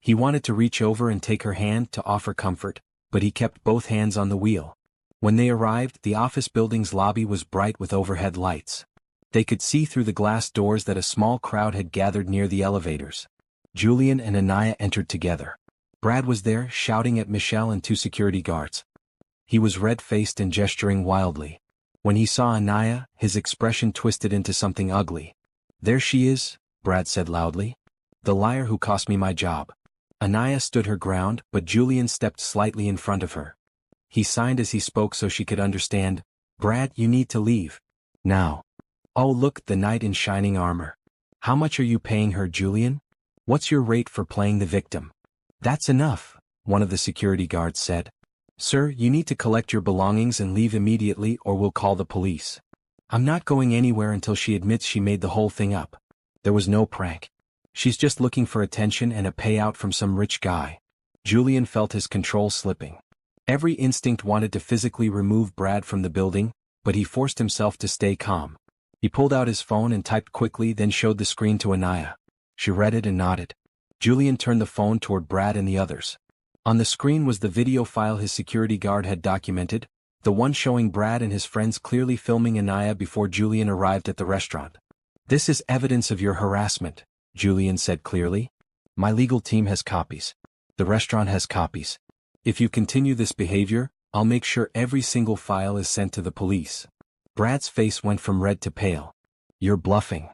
He wanted to reach over and take her hand to offer comfort, but he kept both hands on the wheel. When they arrived, the office building's lobby was bright with overhead lights. They could see through the glass doors that a small crowd had gathered near the elevators. Julian and Anaya entered together. Brad was there, shouting at Michelle and two security guards. He was red-faced and gesturing wildly. When he saw Anaya, his expression twisted into something ugly. "There she is," Brad said loudly. "The liar who cost me my job." Anaya stood her ground, but Julian stepped slightly in front of her. He signed as he spoke so she could understand. "Brad, you need to leave. Now." "Oh look, the knight in shining armor. How much are you paying her, Julian? What's your rate for playing the victim?" "That's enough," one of the security guards said. "Sir, you need to collect your belongings and leave immediately or we'll call the police." "I'm not going anywhere until she admits she made the whole thing up. There was no prank. She's just looking for attention and a payout from some rich guy." Julian felt his control slipping. Every instinct wanted to physically remove Brad from the building, but he forced himself to stay calm. He pulled out his phone and typed quickly, then showed the screen to Anaya. She read it and nodded. Julian turned the phone toward Brad and the others. On the screen was the video file his security guard had documented, the one showing Brad and his friends clearly filming Anaya before Julian arrived at the restaurant. "This is evidence of your harassment," Julian said clearly. "My legal team has copies. The restaurant has copies. If you continue this behavior, I'll make sure every single file is sent to the police." Brad's face went from red to pale. "You're bluffing.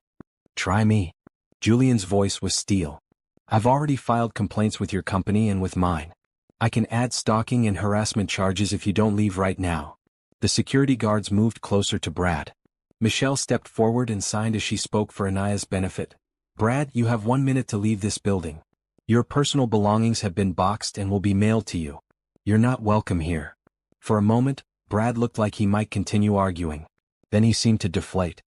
Try me." Julian's voice was steel. "I've already filed complaints with your company and with mine. I can add stalking and harassment charges if you don't leave right now." The security guards moved closer to Brad. Michelle stepped forward and signed as she spoke for Anaya's benefit. "Brad, you have 1 minute to leave this building. Your personal belongings have been boxed and will be mailed to you. You're not welcome here." For a moment, Brad looked like he might continue arguing. Then he seemed to deflate.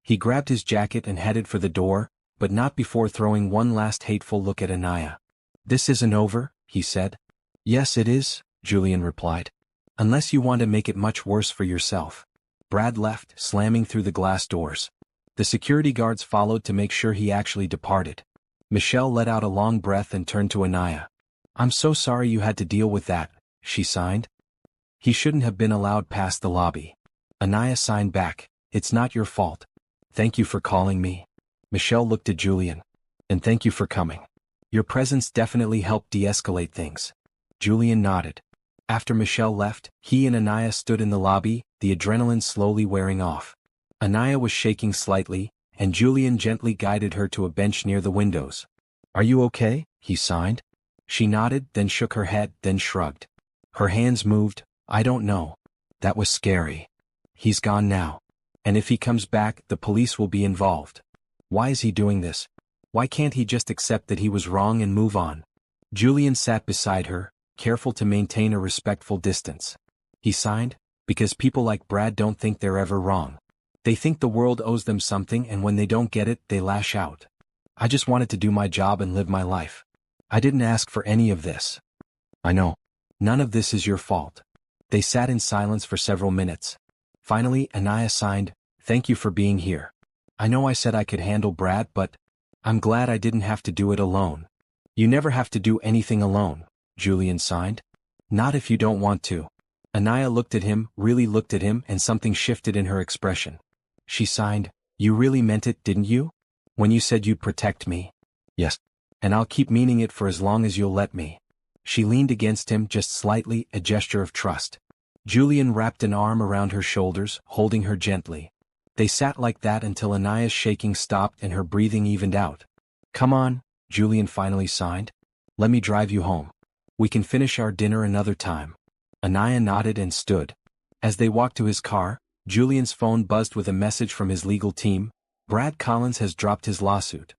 He grabbed his jacket and headed for the door, but not before throwing one last hateful look at Anaya. "This isn't over," he said. "Yes, it is," Julian replied. "Unless you want to make it much worse for yourself." Brad left, slamming through the glass doors. The security guards followed to make sure he actually departed. Michelle let out a long breath and turned to Anaya. "I'm so sorry you had to deal with that," she signed. He shouldn't have been allowed past the lobby. Anaya signed back, "It's not your fault. Thank you for calling me." Michelle looked at Julian. "And thank you for coming. Your presence definitely helped de-escalate things." Julian nodded. After Michelle left, he and Anaya stood in the lobby, the adrenaline slowly wearing off. Anaya was shaking slightly, and Julian gently guided her to a bench near the windows. "Are you okay?" he signed. She nodded, then shook her head, then shrugged. Her hands moved. "I don't know. That was scary. He's gone now. And if he comes back, the police will be involved. Why is he doing this? Why can't he just accept that he was wrong and move on?" Julian sat beside her, careful to maintain a respectful distance. He signed, "Because people like Brad don't think they're ever wrong. They think the world owes them something, and when they don't get it, they lash out. I just wanted to do my job and live my life. I didn't ask for any of this." "I know. None of this is your fault." They sat in silence for several minutes. Finally, Anaya signed, "Thank you for being here. I know I said I could handle Brad, but I'm glad I didn't have to do it alone." "You never have to do anything alone," Julian signed. "Not if you don't want to." Anaya looked at him, really looked at him, and something shifted in her expression. She signed, "You really meant it, didn't you? When you said you'd protect me?" "Yes. And I'll keep meaning it for as long as you'll let me." She leaned against him just slightly, a gesture of trust. Julian wrapped an arm around her shoulders, holding her gently. They sat like that until Anaya's shaking stopped and her breathing evened out. "Come on," Julian finally signed. "Let me drive you home. We can finish our dinner another time." Anaya nodded and stood. As they walked to his car, Julian's phone buzzed with a message from his legal team. "Brad Collins has dropped his lawsuit.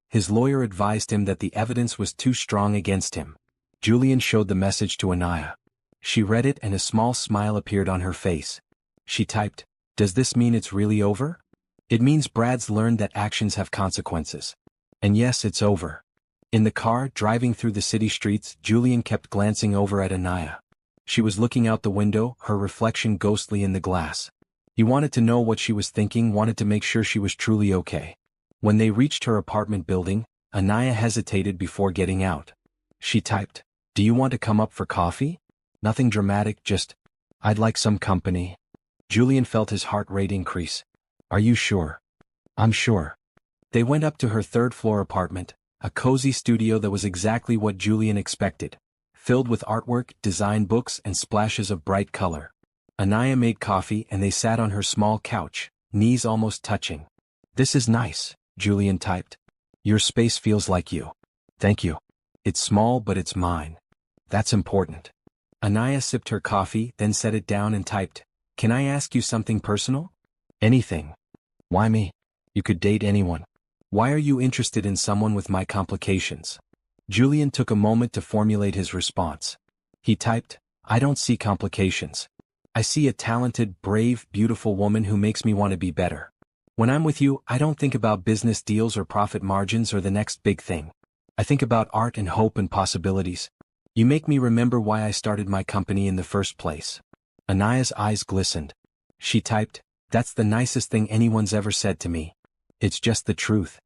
His lawyer advised him that the evidence was too strong against him." Julian showed the message to Anaya. She read it and a small smile appeared on her face. She typed, "Does this mean it's really over?" "It means Brad's learned that actions have consequences. And yes, it's over." In the car, driving through the city streets, Julian kept glancing over at Anaya. She was looking out the window, her reflection ghostly in the glass. He wanted to know what she was thinking, wanted to make sure she was truly okay. When they reached her apartment building, Anaya hesitated before getting out. She typed, "Do you want to come up for coffee? Nothing dramatic, just, I'd like some company." Julian felt his heart rate increase. "Are you sure?" "I'm sure." They went up to her third-floor apartment, a cozy studio that was exactly what Julian expected, filled with artwork, design books, and splashes of bright color. Anaya made coffee and they sat on her small couch, knees almost touching. "This is nice," Julian typed. "Your space feels like you." "Thank you. It's small but it's mine. That's important." Anaya sipped her coffee, then set it down and typed, "Can I ask you something personal?" "Anything." "Why me? You could date anyone. Why are you interested in someone with my complications?" Julian took a moment to formulate his response. He typed, "I don't see complications. I see a talented, brave, beautiful woman who makes me want to be better. When I'm with you, I don't think about business deals or profit margins or the next big thing. I think about art and hope and possibilities. You make me remember why I started my company in the first place." Anaya's eyes glistened. She typed, "That's the nicest thing anyone's ever said to me. It's just the truth."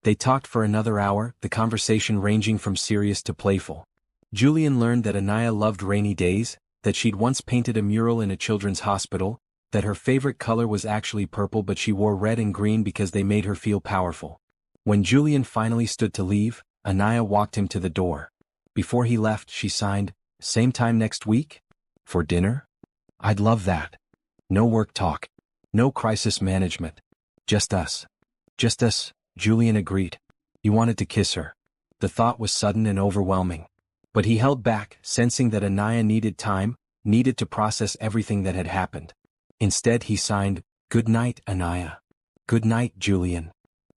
They talked for another hour, the conversation ranging from serious to playful. Julian learned that Anaya loved rainy days, that she'd once painted a mural in a children's hospital, that her favorite color was actually purple but she wore red and green because they made her feel powerful. When Julian finally stood to leave, Anaya walked him to the door. Before he left, she signed, "Same time next week? For dinner? I'd love that. No work talk. No crisis management. Just us." "Just us," Julian agreed. He wanted to kiss her. The thought was sudden and overwhelming. But he held back, sensing that Anaya needed time, needed to process everything that had happened. Instead he signed, "Good night, Anaya." "Good night, Julian."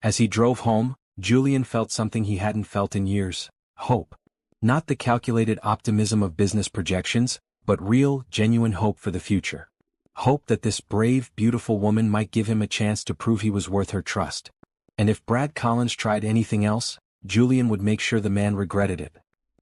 As he drove home, Julian felt something he hadn't felt in years: hope. Not the calculated optimism of business projections, but real, genuine hope for the future. Hope that this brave, beautiful woman might give him a chance to prove he was worth her trust. And if Brad Collins tried anything else, Julian would make sure the man regretted it.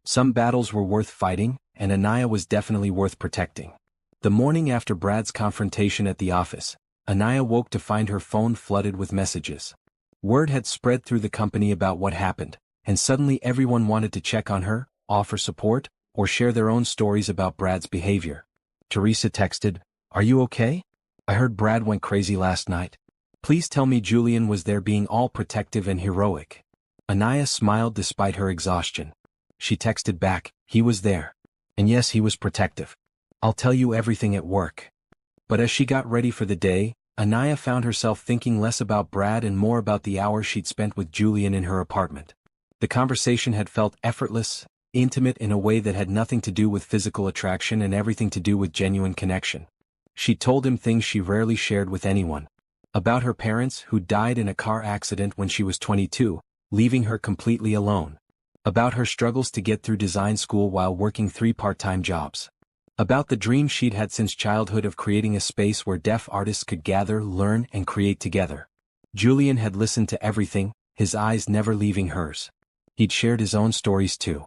Some battles were worth fighting, and Anaya was definitely worth protecting. The morning after Brad's confrontation at the office, Anaya woke to find her phone flooded with messages. Word had spread through the company about what happened, and suddenly everyone wanted to check on her, offer support, or share their own stories about Brad's behavior. Teresa texted, "Are you okay? I heard Brad went crazy last night. Please tell me Julian was there being all protective and heroic." Anaya smiled despite her exhaustion. She texted back, "He was there. And yes, he was protective. I'll tell you everything at work." But as she got ready for the day, Anaya found herself thinking less about Brad and more about the hours she'd spent with Julian in her apartment. The conversation had felt effortless, intimate in a way that had nothing to do with physical attraction and everything to do with genuine connection. She told him things she rarely shared with anyone. About her parents who died in a car accident when she was 22, leaving her completely alone. About her struggles to get through design school while working 3 part-time jobs. About the dream she'd had since childhood of creating a space where deaf artists could gather, learn, and create together. Julian had listened to everything, his eyes never leaving hers. He'd shared his own stories too.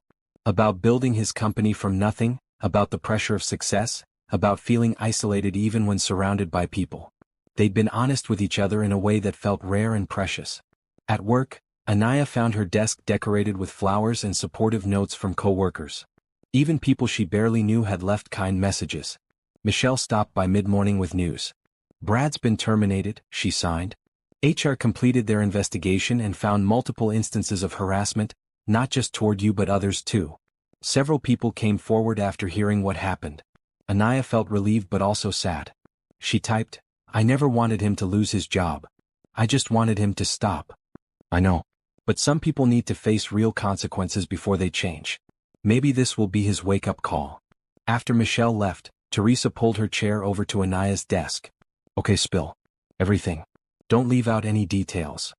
About building his company from nothing, about the pressure of success, about feeling isolated even when surrounded by people. They'd been honest with each other in a way that felt rare and precious. At work, Anaya found her desk decorated with flowers and supportive notes from co-workers. Even people she barely knew had left kind messages. Michelle stopped by mid-morning with news. "Brad's been terminated," she signed. HR completed their investigation and found multiple instances of harassment, not just toward you but others too. Several people came forward after hearing what happened. Anaya felt relieved but also sad. She typed, "I never wanted him to lose his job. I just wanted him to stop." "I know. But some people need to face real consequences before they change. Maybe this will be his wake-up call." After Michelle left, Teresa pulled her chair over to Anaya's desk. "Okay, spill everything. Don't leave out any details."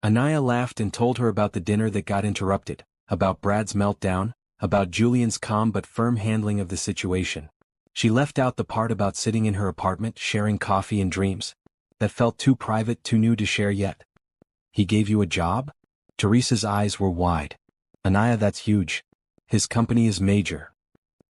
Anaya laughed and told her about the dinner that got interrupted, about Brad's meltdown, about Julian's calm but firm handling of the situation. She left out the part about sitting in her apartment sharing coffee and dreams. That felt too private, too new to share yet. "He gave you a job?" Teresa's eyes were wide. "Anaya, that's huge. His company is major."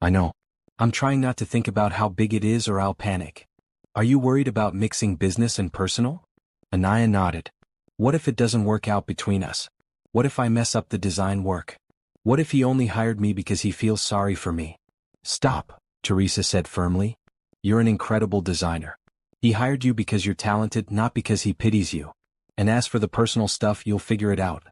"I know. I'm trying not to think about how big it is or I'll panic." "Are you worried about mixing business and personal?" Anaya nodded. "What if it doesn't work out between us? What if I mess up the design work? What if he only hired me because he feels sorry for me?" "Stop," Teresa said firmly. "You're an incredible designer. He hired you because you're talented, not because he pities you. And as for the personal stuff, you'll figure it out.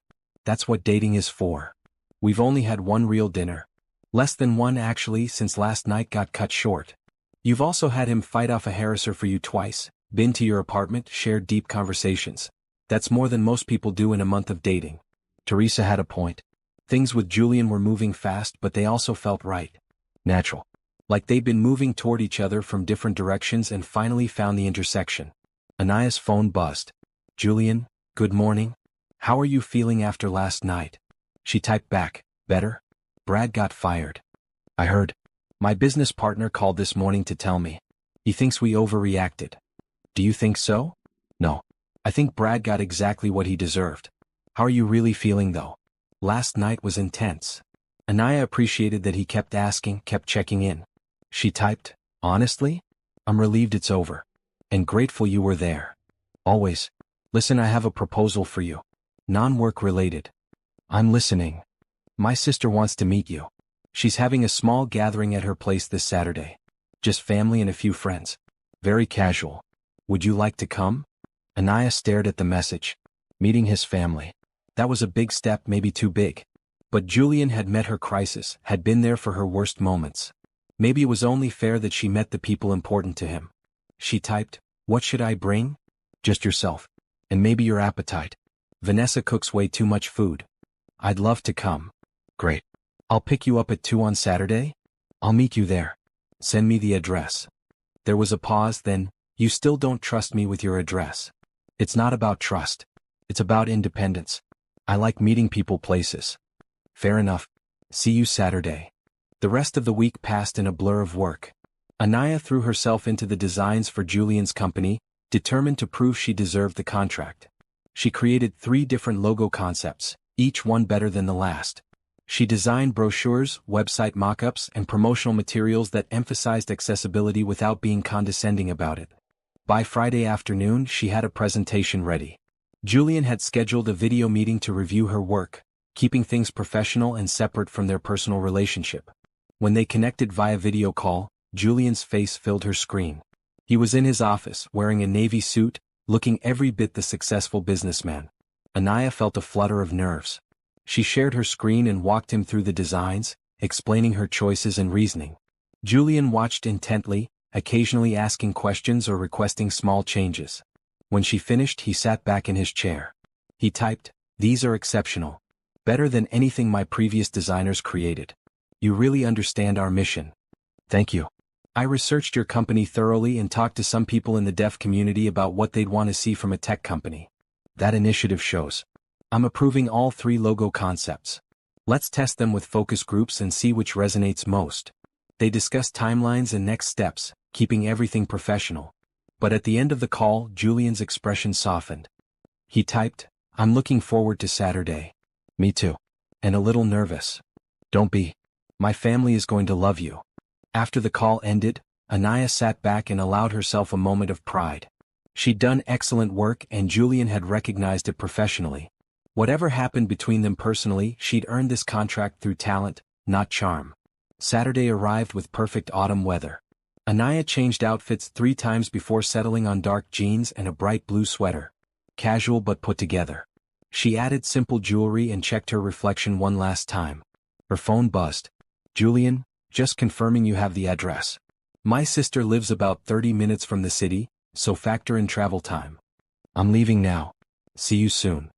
That's what dating is for. We've only had one real dinner. Less than one actually, since last night got cut short. You've also had him fight off a harasser for you twice, been to your apartment, shared deep conversations. That's more than most people do in a month of dating." Teresa had a point. Things with Julian were moving fast, but they also felt right. Natural. Like they'd been moving toward each other from different directions and finally found the intersection. Anaya's phone buzzed. "Julian, good morning. How are you feeling after last night?" She typed back, "Better? Brad got fired. I heard. My business partner called this morning to tell me. He thinks we overreacted." "Do you think so?" "No. I think Brad got exactly what he deserved." "How are you really feeling though?" "Last night was intense." Anaya appreciated that he kept asking, kept checking in. She typed, "Honestly? I'm relieved it's over. And grateful you were there. Always. Listen, I have a proposal for you. Non-work related." "I'm listening." "My sister wants to meet you. She's having a small gathering at her place this Saturday. Just family and a few friends. Very casual. Would you like to come?" Anaya stared at the message. Meeting his family. That was a big step, maybe too big. But Julian had met her crisis, had been there for her worst moments. Maybe it was only fair that she met the people important to him. She typed, "What should I bring?" "Just yourself. And maybe your appetite. Vanessa cooks way too much food." "I'd love to come." "Great. I'll pick you up at 2 on Saturday? I'll meet you there. Send me the address." There was a pause, then, "You still don't trust me with your address." "It's not about trust. It's about independence. I like meeting people places." "Fair enough. See you Saturday." The rest of the week passed in a blur of work. Anaya threw herself into the designs for Julian's company, determined to prove she deserved the contract. She created 3 different logo concepts, each one better than the last. She designed brochures, website mock-ups, and promotional materials that emphasized accessibility without being condescending about it. By Friday afternoon, she had a presentation ready. Julian had scheduled a video meeting to review her work, keeping things professional and separate from their personal relationship. When they connected via video call, Julian's face filled her screen. He was in his office, wearing a navy suit, looking every bit the successful businessman. Anaya felt a flutter of nerves. She shared her screen and walked him through the designs, explaining her choices and reasoning. Julian watched intently, occasionally asking questions or requesting small changes. When she finished, he sat back in his chair. He typed, "These are exceptional. Better than anything my previous designers created. You really understand our mission. Thank you. I researched your company thoroughly and talked to some people in the deaf community about what they'd want to see from a tech company. That initiative shows. I'm approving all 3 logo concepts. Let's test them with focus groups and see which resonates most." They discussed timelines and next steps, keeping everything professional. But at the end of the call, Julian's expression softened. He typed, "I'm looking forward to Saturday." "Me too. And a little nervous." "Don't be. My family is going to love you." After the call ended, Anaya sat back and allowed herself a moment of pride. She'd done excellent work and Julian had recognized it professionally. Whatever happened between them personally, she'd earned this contract through talent, not charm. Saturday arrived with perfect autumn weather. Anaya changed outfits 3 times before settling on dark jeans and a bright blue sweater. Casual but put together. She added simple jewelry and checked her reflection one last time. Her phone buzzed. "Julian, just confirming you have the address. My sister lives about 30 minutes from the city, so factor in travel time. I'm leaving now. See you soon."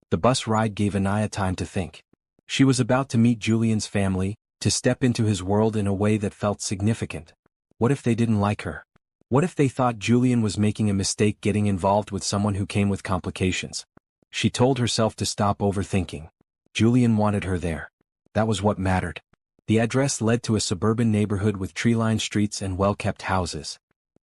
The bus ride gave Anaya time to think. She was about to meet Julian's family, to step into his world in a way that felt significant. What if they didn't like her? What if they thought Julian was making a mistake getting involved with someone who came with complications? She told herself to stop overthinking. Julian wanted her there. That was what mattered. The address led to a suburban neighborhood with tree-lined streets and well-kept houses.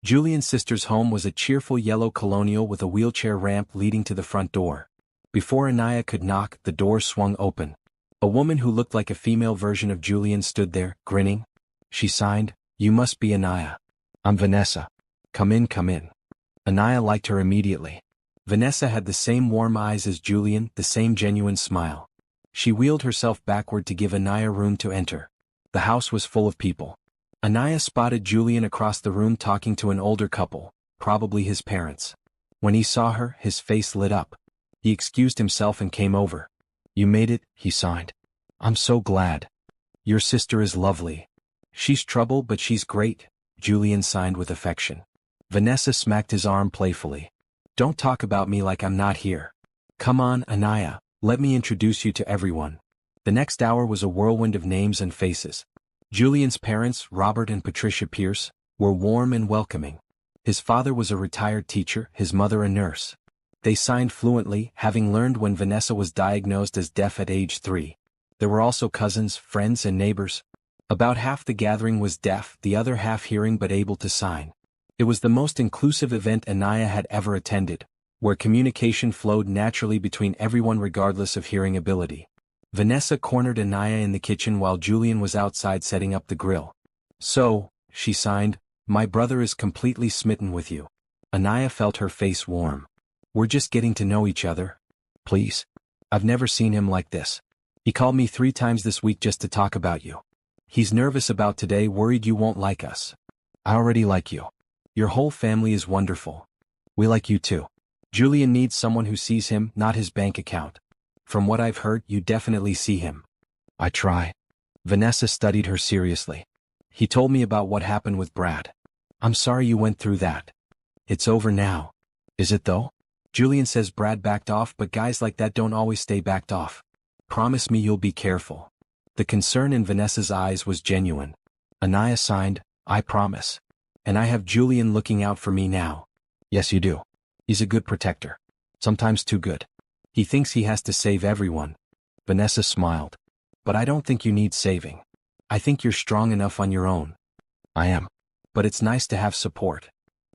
Julian's sister's home was a cheerful yellow colonial with a wheelchair ramp leading to the front door. Before Anaya could knock, the door swung open. A woman who looked like a female version of Julian stood there, grinning. She signed, "You must be Anaya. I'm Vanessa. Come in, come in." Anaya liked her immediately. Vanessa had the same warm eyes as Julian, the same genuine smile. She wheeled herself backward to give Anaya room to enter. The house was full of people. Anaya spotted Julian across the room talking to an older couple, probably his parents. When he saw her, his face lit up. He excused himself and came over. "You made it," he signed. "I'm so glad. Your sister is lovely." "She's trouble but she's great," Julian signed with affection. Vanessa smacked his arm playfully. "Don't talk about me like I'm not here. Come on, Anaya, let me introduce you to everyone." The next hour was a whirlwind of names and faces. Julian's parents, Robert and Patricia Pierce, were warm and welcoming. His father was a retired teacher, his mother a nurse. They signed fluently, having learned when Vanessa was diagnosed as deaf at age 3. There were also cousins, friends and neighbors. About half the gathering was deaf, the other half hearing but able to sign. It was the most inclusive event Anaya had ever attended, where communication flowed naturally between everyone regardless of hearing ability. Vanessa cornered Anaya in the kitchen while Julian was outside setting up the grill. "So," she signed, "my brother is completely smitten with you." Anaya felt her face warm. "We're just getting to know each other. Please. I've never seen him like this. He called me 3 times this week just to talk about you. He's nervous about today, worried you won't like us. I already like you. Your whole family is wonderful. We like you too. Julian needs someone who sees him, not his bank account. From what I've heard, you definitely see him." "I try." Vanessa studied her seriously. "He told me about what happened with Brad. I'm sorry you went through that. It's over now." "Is it though?" "Julian says Brad backed off, but guys like that don't always stay backed off. Promise me you'll be careful." The concern in Vanessa's eyes was genuine. Anaya signed, "I promise. And I have Julian looking out for me now." "Yes you do. He's a good protector. Sometimes too good. He thinks he has to save everyone." Vanessa smiled. "But I don't think you need saving. I think you're strong enough on your own." "I am. But it's nice to have support.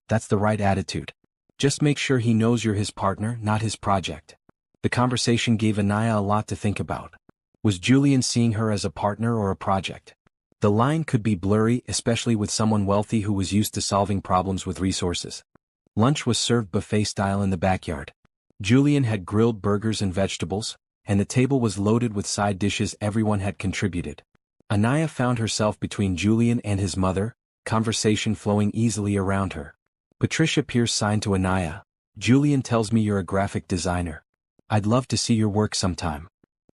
That's the right attitude. Just make sure he knows you're his partner, not his project." The conversation gave Anaya a lot to think about. Was Julian seeing her as a partner or a project? The line could be blurry, especially with someone wealthy who was used to solving problems with resources. Lunch was served buffet style in the backyard. Julian had grilled burgers and vegetables, and the table was loaded with side dishes everyone had contributed. Anaya found herself between Julian and his mother, conversation flowing easily around her. Patricia Pierce signed to Anaya. Julian tells me you're a graphic designer. I'd love to see your work sometime.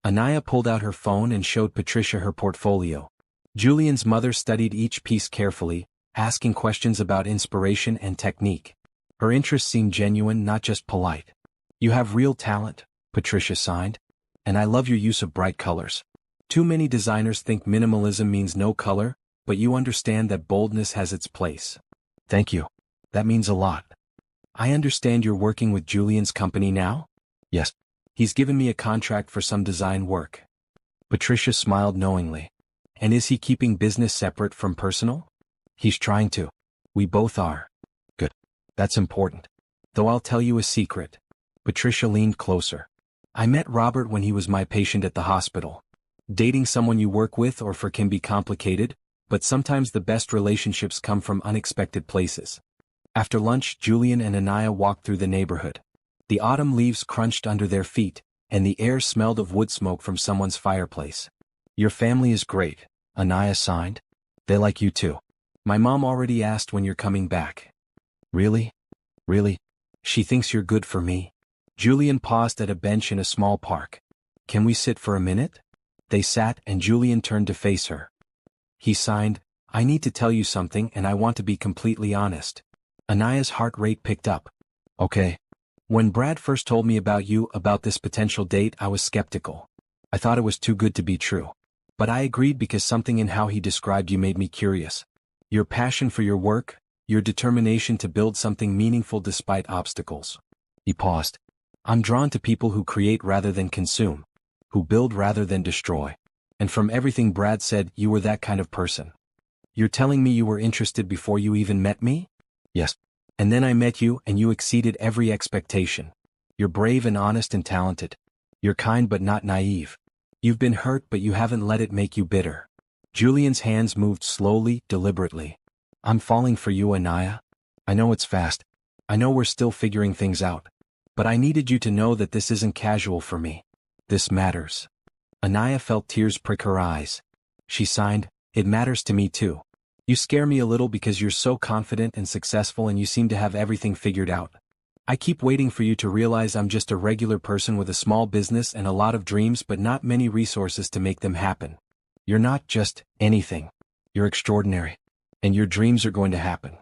Anaya pulled out her phone and showed Patricia her portfolio. Julian's mother studied each piece carefully, asking questions about inspiration and technique. Her interest seemed genuine, not just polite. You have real talent, Patricia signed. And I love your use of bright colors. Too many designers think minimalism means no color, but you understand that boldness has its place. Thank you. That means a lot. I understand you're working with Julian's company now? Yes. He's given me a contract for some design work. Patricia smiled knowingly. And is he keeping business separate from personal? He's trying to. We both are. Good. That's important. Though I'll tell you a secret. Patricia leaned closer. I met Robert when he was my patient at the hospital. Dating someone you work with or for can be complicated, but sometimes the best relationships come from unexpected places. After lunch, Julian and Anaya walked through the neighborhood. The autumn leaves crunched under their feet, and the air smelled of wood smoke from someone's fireplace. Your family is great, Anaya signed. They like you too. My mom already asked when you're coming back. Really? Really? She thinks you're good for me. Julian paused at a bench in a small park. Can we sit for a minute? They sat and Julian turned to face her. He signed, I need to tell you something and I want to be completely honest. Anaya's heart rate picked up. Okay. When Brad first told me about this potential date, I was skeptical. I thought it was too good to be true. But I agreed because something in how he described you made me curious. Your passion for your work, your determination to build something meaningful despite obstacles. He paused. I'm drawn to people who create rather than consume, who build rather than destroy. And from everything Brad said, you were that kind of person. You're telling me you were interested before you even met me? Yes. And then I met you and you exceeded every expectation. You're brave and honest and talented. You're kind but not naive. You've been hurt but you haven't let it make you bitter. Julian's hands moved slowly, deliberately. I'm falling for you, Anaya. I know it's fast. I know we're still figuring things out. But I needed you to know that this isn't casual for me. This matters. Anaya felt tears prick her eyes. She signed, It matters to me too. You scare me a little because you're so confident and successful and you seem to have everything figured out. I keep waiting for you to realize I'm just a regular person with a small business and a lot of dreams but not many resources to make them happen. You're not just anything. You're extraordinary. And your dreams are going to happen.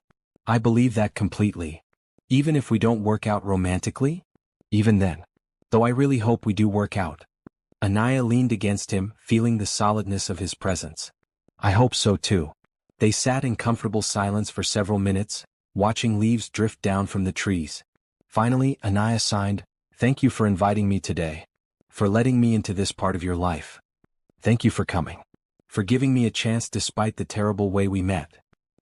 I believe that completely. Even if we don't work out romantically? Even then. Though I really hope we do work out. Anaya leaned against him, feeling the solidness of his presence. I hope so too. They sat in comfortable silence for several minutes, watching leaves drift down from the trees. Finally, Anaya signed, Thank you for inviting me today. For letting me into this part of your life. Thank you for coming. For giving me a chance despite the terrible way we met.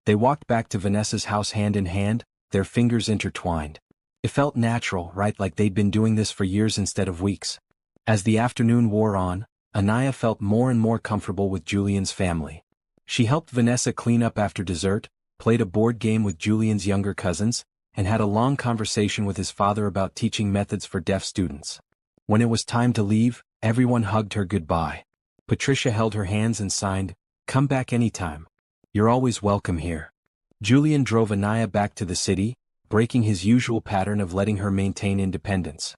They walked back to Vanessa's house hand in hand, their fingers intertwined. It felt natural, right, like they'd been doing this for years instead of weeks. As the afternoon wore on, Anaya felt more and more comfortable with Julian's family. She helped Vanessa clean up after dessert, played a board game with Julian's younger cousins, and had a long conversation with his father about teaching methods for deaf students. When it was time to leave, everyone hugged her goodbye. Patricia held her hands and signed, Come back anytime. You're always welcome here. Julian drove Anaya back to the city, breaking his usual pattern of letting her maintain independence.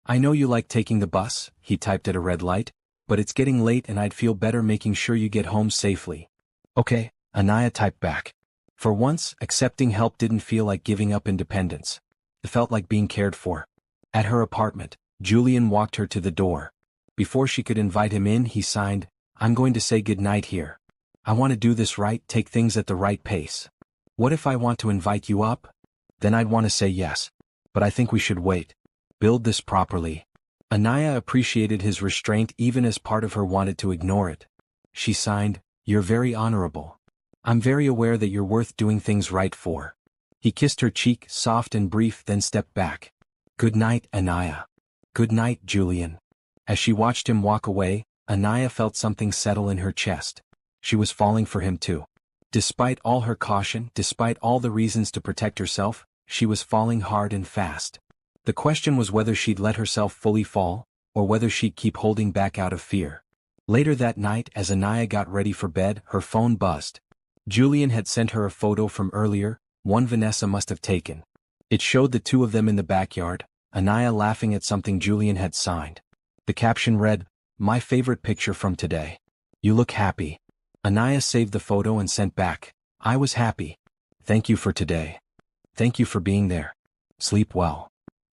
I know you like taking the bus, he typed at a red light, but it's getting late and I'd feel better making sure you get home safely. Okay, Anaya typed back. For once, accepting help didn't feel like giving up independence. It felt like being cared for. At her apartment, Julian walked her to the door. Before she could invite him in, he signed, I'm going to say goodnight here. I want to do this right, take things at the right pace. What if I want to invite you up? Then I'd want to say yes. But I think we should wait. Build this properly. Anaya appreciated his restraint even as part of her wanted to ignore it. She signed, You're very honorable. I'm very aware that you're worth doing things right for. He kissed her cheek, soft and brief, then stepped back. Good night, Anaya. Good night, Julian. As she watched him walk away, Anaya felt something settle in her chest. She was falling for him too. Despite all her caution, despite all the reasons to protect herself, she was falling hard and fast. The question was whether she'd let herself fully fall, or whether she'd keep holding back out of fear. Later that night, as Anaya got ready for bed, her phone buzzed. Julian had sent her a photo from earlier, one Vanessa must have taken. It showed the two of them in the backyard, Anaya laughing at something Julian had signed. The caption read, "My favorite picture from today. You look happy." Anaya saved the photo and sent back, "I was happy. Thank you for today. Thank you for being there. Sleep well.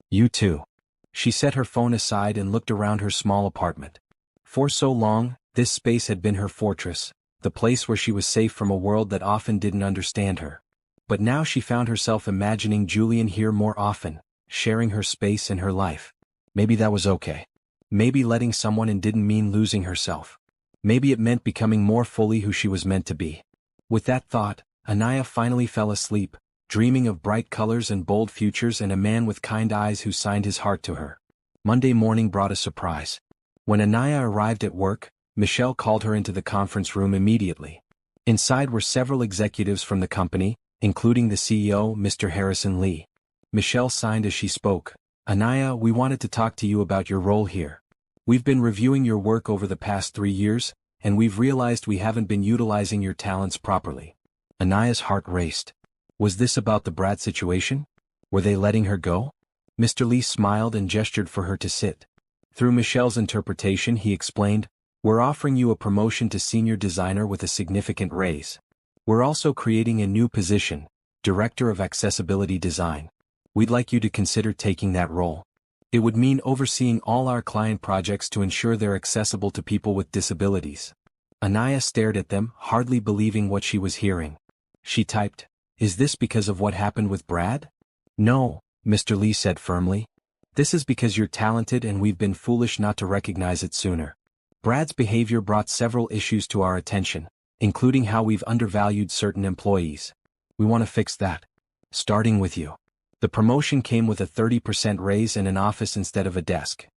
You too." She set her phone aside and looked around her small apartment. For so long, this space had been her fortress, the place where she was safe from a world that often didn't understand her. But now she found herself imagining Julian here more often, sharing her space and her life. Maybe that was okay. Maybe letting someone in didn't mean losing herself. Maybe it meant becoming more fully who she was meant to be. With that thought, Anaya finally fell asleep, dreaming of bright colors and bold futures and a man with kind eyes who signed his heart to her. Monday morning brought a surprise. When Anaya arrived at work, Michelle called her into the conference room immediately. Inside were several executives from the company, including the CEO, Mr. Harrison Lee. Michelle signed as she spoke, "Anaya, we wanted to talk to you about your role here. We've been reviewing your work over the past 3 years, and we've realized we haven't been utilizing your talents properly." Anaya's heart raced. Was this about the Brad situation? Were they letting her go? Mr. Lee smiled and gestured for her to sit. Through Michelle's interpretation, he explained, "We're offering you a promotion to senior designer with a significant raise. We're also creating a new position, Director of Accessibility Design. We'd like you to consider taking that role. It would mean overseeing all our client projects to ensure they're accessible to people with disabilities." Anaya stared at them, hardly believing what she was hearing. She typed, "Is this because of what happened with Brad?" "No," Mr. Lee said firmly. "This is because you're talented and we've been foolish not to recognize it sooner. Brad's behavior brought several issues to our attention, including how we've undervalued certain employees. We want to fix that. Starting with you." The promotion came with a 30% raise and an office instead of a desk.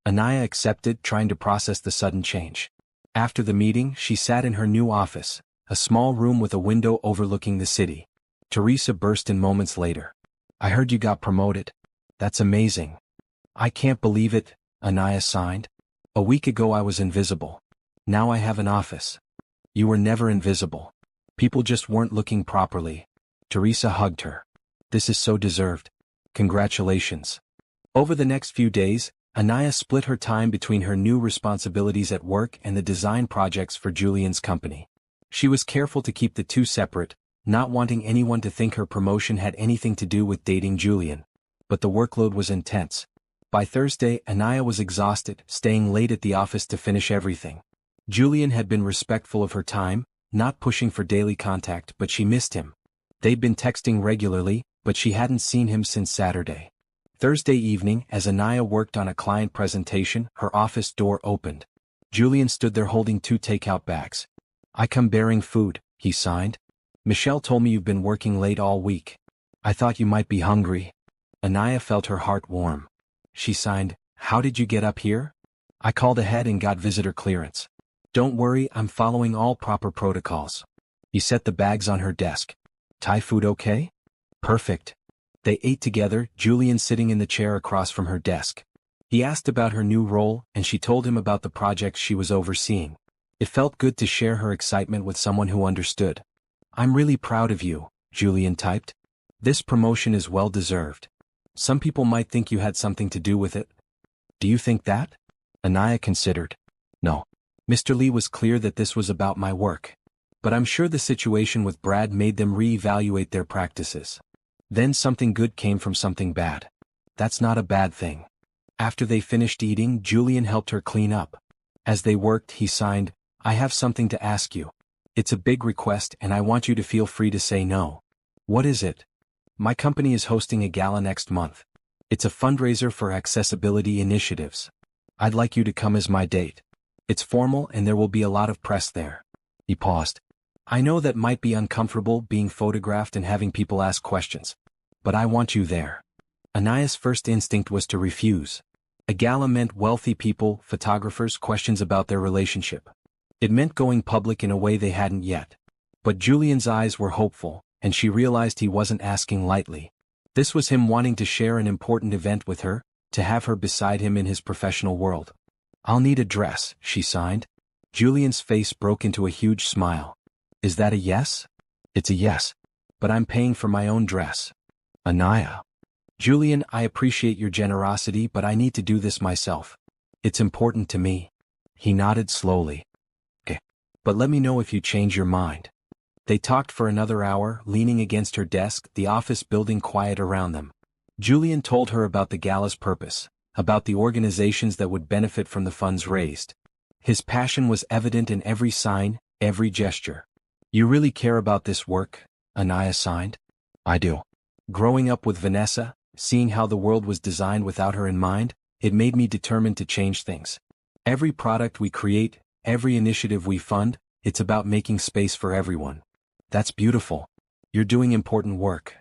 Anaya accepted, trying to process the sudden change. After the meeting, she sat in her new office, a small room with a window overlooking the city. Teresa burst in moments later. "I heard you got promoted. That's amazing." "I can't believe it," Anaya signed. "A week ago I was invisible. Now I have an office." "You were never invisible. People just weren't looking properly." Teresa hugged her. "This is so deserved. Congratulations." Over the next few days, Anaya split her time between her new responsibilities at work and the design projects for Julian's company. She was careful to keep the two separate, not wanting anyone to think her promotion had anything to do with dating Julian. But the workload was intense. By Thursday, Anaya was exhausted, staying late at the office to finish everything. Julian had been respectful of her time, not pushing for daily contact, but she missed him. They'd been texting regularly, but she hadn't seen him since Saturday. Thursday evening, as Anaya worked on a client presentation, her office door opened. Julian stood there holding 2 takeout bags. "I come bearing food," he signed. "Michelle told me you've been working late all week. I thought you might be hungry." Anaya felt her heart warm. She signed, "How did you get up here?" "I called ahead and got visitor clearance." "Don't worry, I'm following all proper protocols." He set the bags on her desk. "Thai food okay?" "Perfect." They ate together, Julian sitting in the chair across from her desk. He asked about her new role, and she told him about the projects she was overseeing. It felt good to share her excitement with someone who understood. "I'm really proud of you," Julian typed. "This promotion is well deserved. Some people might think you had something to do with it." "Do you think that?" Anaya considered. "No. Mr. Lee was clear that this was about my work. But I'm sure the situation with Brad made them re-evaluate their practices. Then something good came from something bad. That's not a bad thing." After they finished eating, Julian helped her clean up. As they worked, he signed, "I have something to ask you. It's a big request and I want you to feel free to say no." "What is it?" "My company is hosting a gala next month. It's a fundraiser for accessibility initiatives. I'd like you to come as my date. It's formal and there will be a lot of press there." He paused. "I know that might be uncomfortable being photographed and having people ask questions. But I want you there." Anaya's first instinct was to refuse. A gala meant wealthy people, photographers, questions about their relationship. It meant going public in a way they hadn't yet. But Julian's eyes were hopeful, and she realized he wasn't asking lightly. This was him wanting to share an important event with her, to have her beside him in his professional world. "I'll need a dress," she signed. Julian's face broke into a huge smile. "Is that a yes?" It's a yes. But I'm paying for my own dress. Anaya. Julian, I appreciate your generosity, but I need to do this myself. It's important to me. He nodded slowly. Okay. But let me know if you change your mind. They talked for another hour, leaning against her desk, the office building quiet around them. Julian told her about the gala's purpose, about the organizations that would benefit from the funds raised. His passion was evident in every sign, every gesture. You really care about this work? Anaya signed. I do. Growing up with Vanessa, seeing how the world was designed without her in mind, it made me determined to change things. Every product we create, every initiative we fund, it's about making space for everyone. That's beautiful. You're doing important work.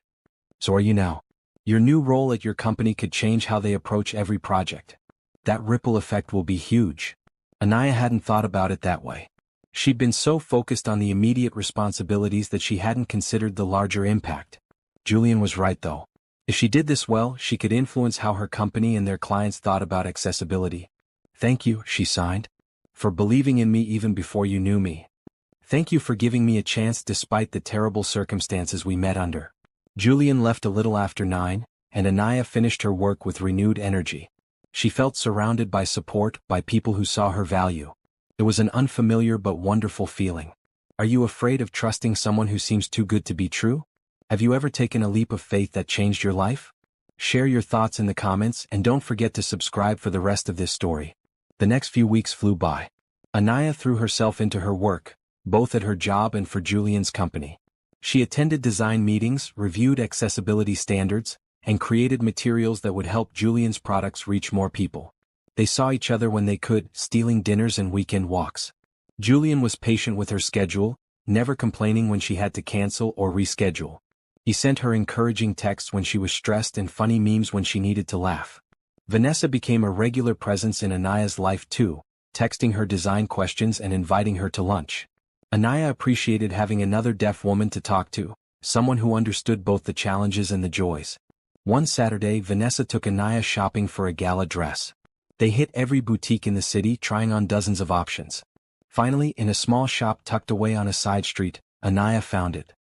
So are you now. Your new role at your company could change how they approach every project. That ripple effect will be huge. Anaya hadn't thought about it that way. She'd been so focused on the immediate responsibilities that she hadn't considered the larger impact. Julian was right though. If she did this well, she could influence how her company and their clients thought about accessibility. Thank you, she signed, for believing in me even before you knew me. Thank you for giving me a chance despite the terrible circumstances we met under. Julian left a little after 9, and Anaya finished her work with renewed energy. She felt surrounded by support, by people who saw her value. It was an unfamiliar but wonderful feeling. Are you afraid of trusting someone who seems too good to be true? Have you ever taken a leap of faith that changed your life? Share your thoughts in the comments and don't forget to subscribe for the rest of this story. The next few weeks flew by. Anaya threw herself into her work, both at her job and for Julian's company. She attended design meetings, reviewed accessibility standards, and created materials that would help Julian's products reach more people. They saw each other when they could, stealing dinners and weekend walks. Julian was patient with her schedule, never complaining when she had to cancel or reschedule. He sent her encouraging texts when she was stressed and funny memes when she needed to laugh. Vanessa became a regular presence in Anaya's life too, texting her design questions and inviting her to lunch. Anaya appreciated having another deaf woman to talk to, someone who understood both the challenges and the joys. One Saturday, Vanessa took Anaya shopping for a gala dress. They hit every boutique in the city, trying on dozens of options. Finally, in a small shop tucked away on a side street, Anaya found it.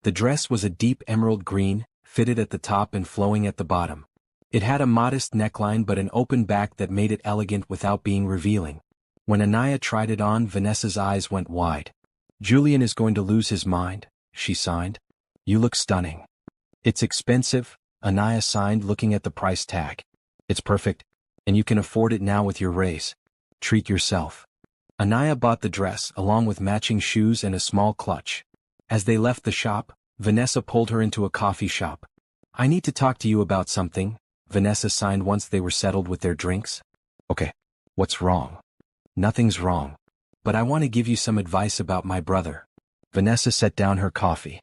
The dress was a deep emerald green, fitted at the top and flowing at the bottom. It had a modest neckline but an open back that made it elegant without being revealing. When Anaya tried it on, Vanessa's eyes went wide. Julian is going to lose his mind, she signed. You look stunning. It's expensive, Anaya signed, looking at the price tag. It's perfect, and you can afford it now with your raise. Treat yourself. Anaya bought the dress along with matching shoes and a small clutch. As they left the shop, Vanessa pulled her into a coffee shop. I need to talk to you about something, Vanessa signed once they were settled with their drinks. Okay. What's wrong? Nothing's wrong. But I want to give you some advice about my brother. Vanessa set down her coffee.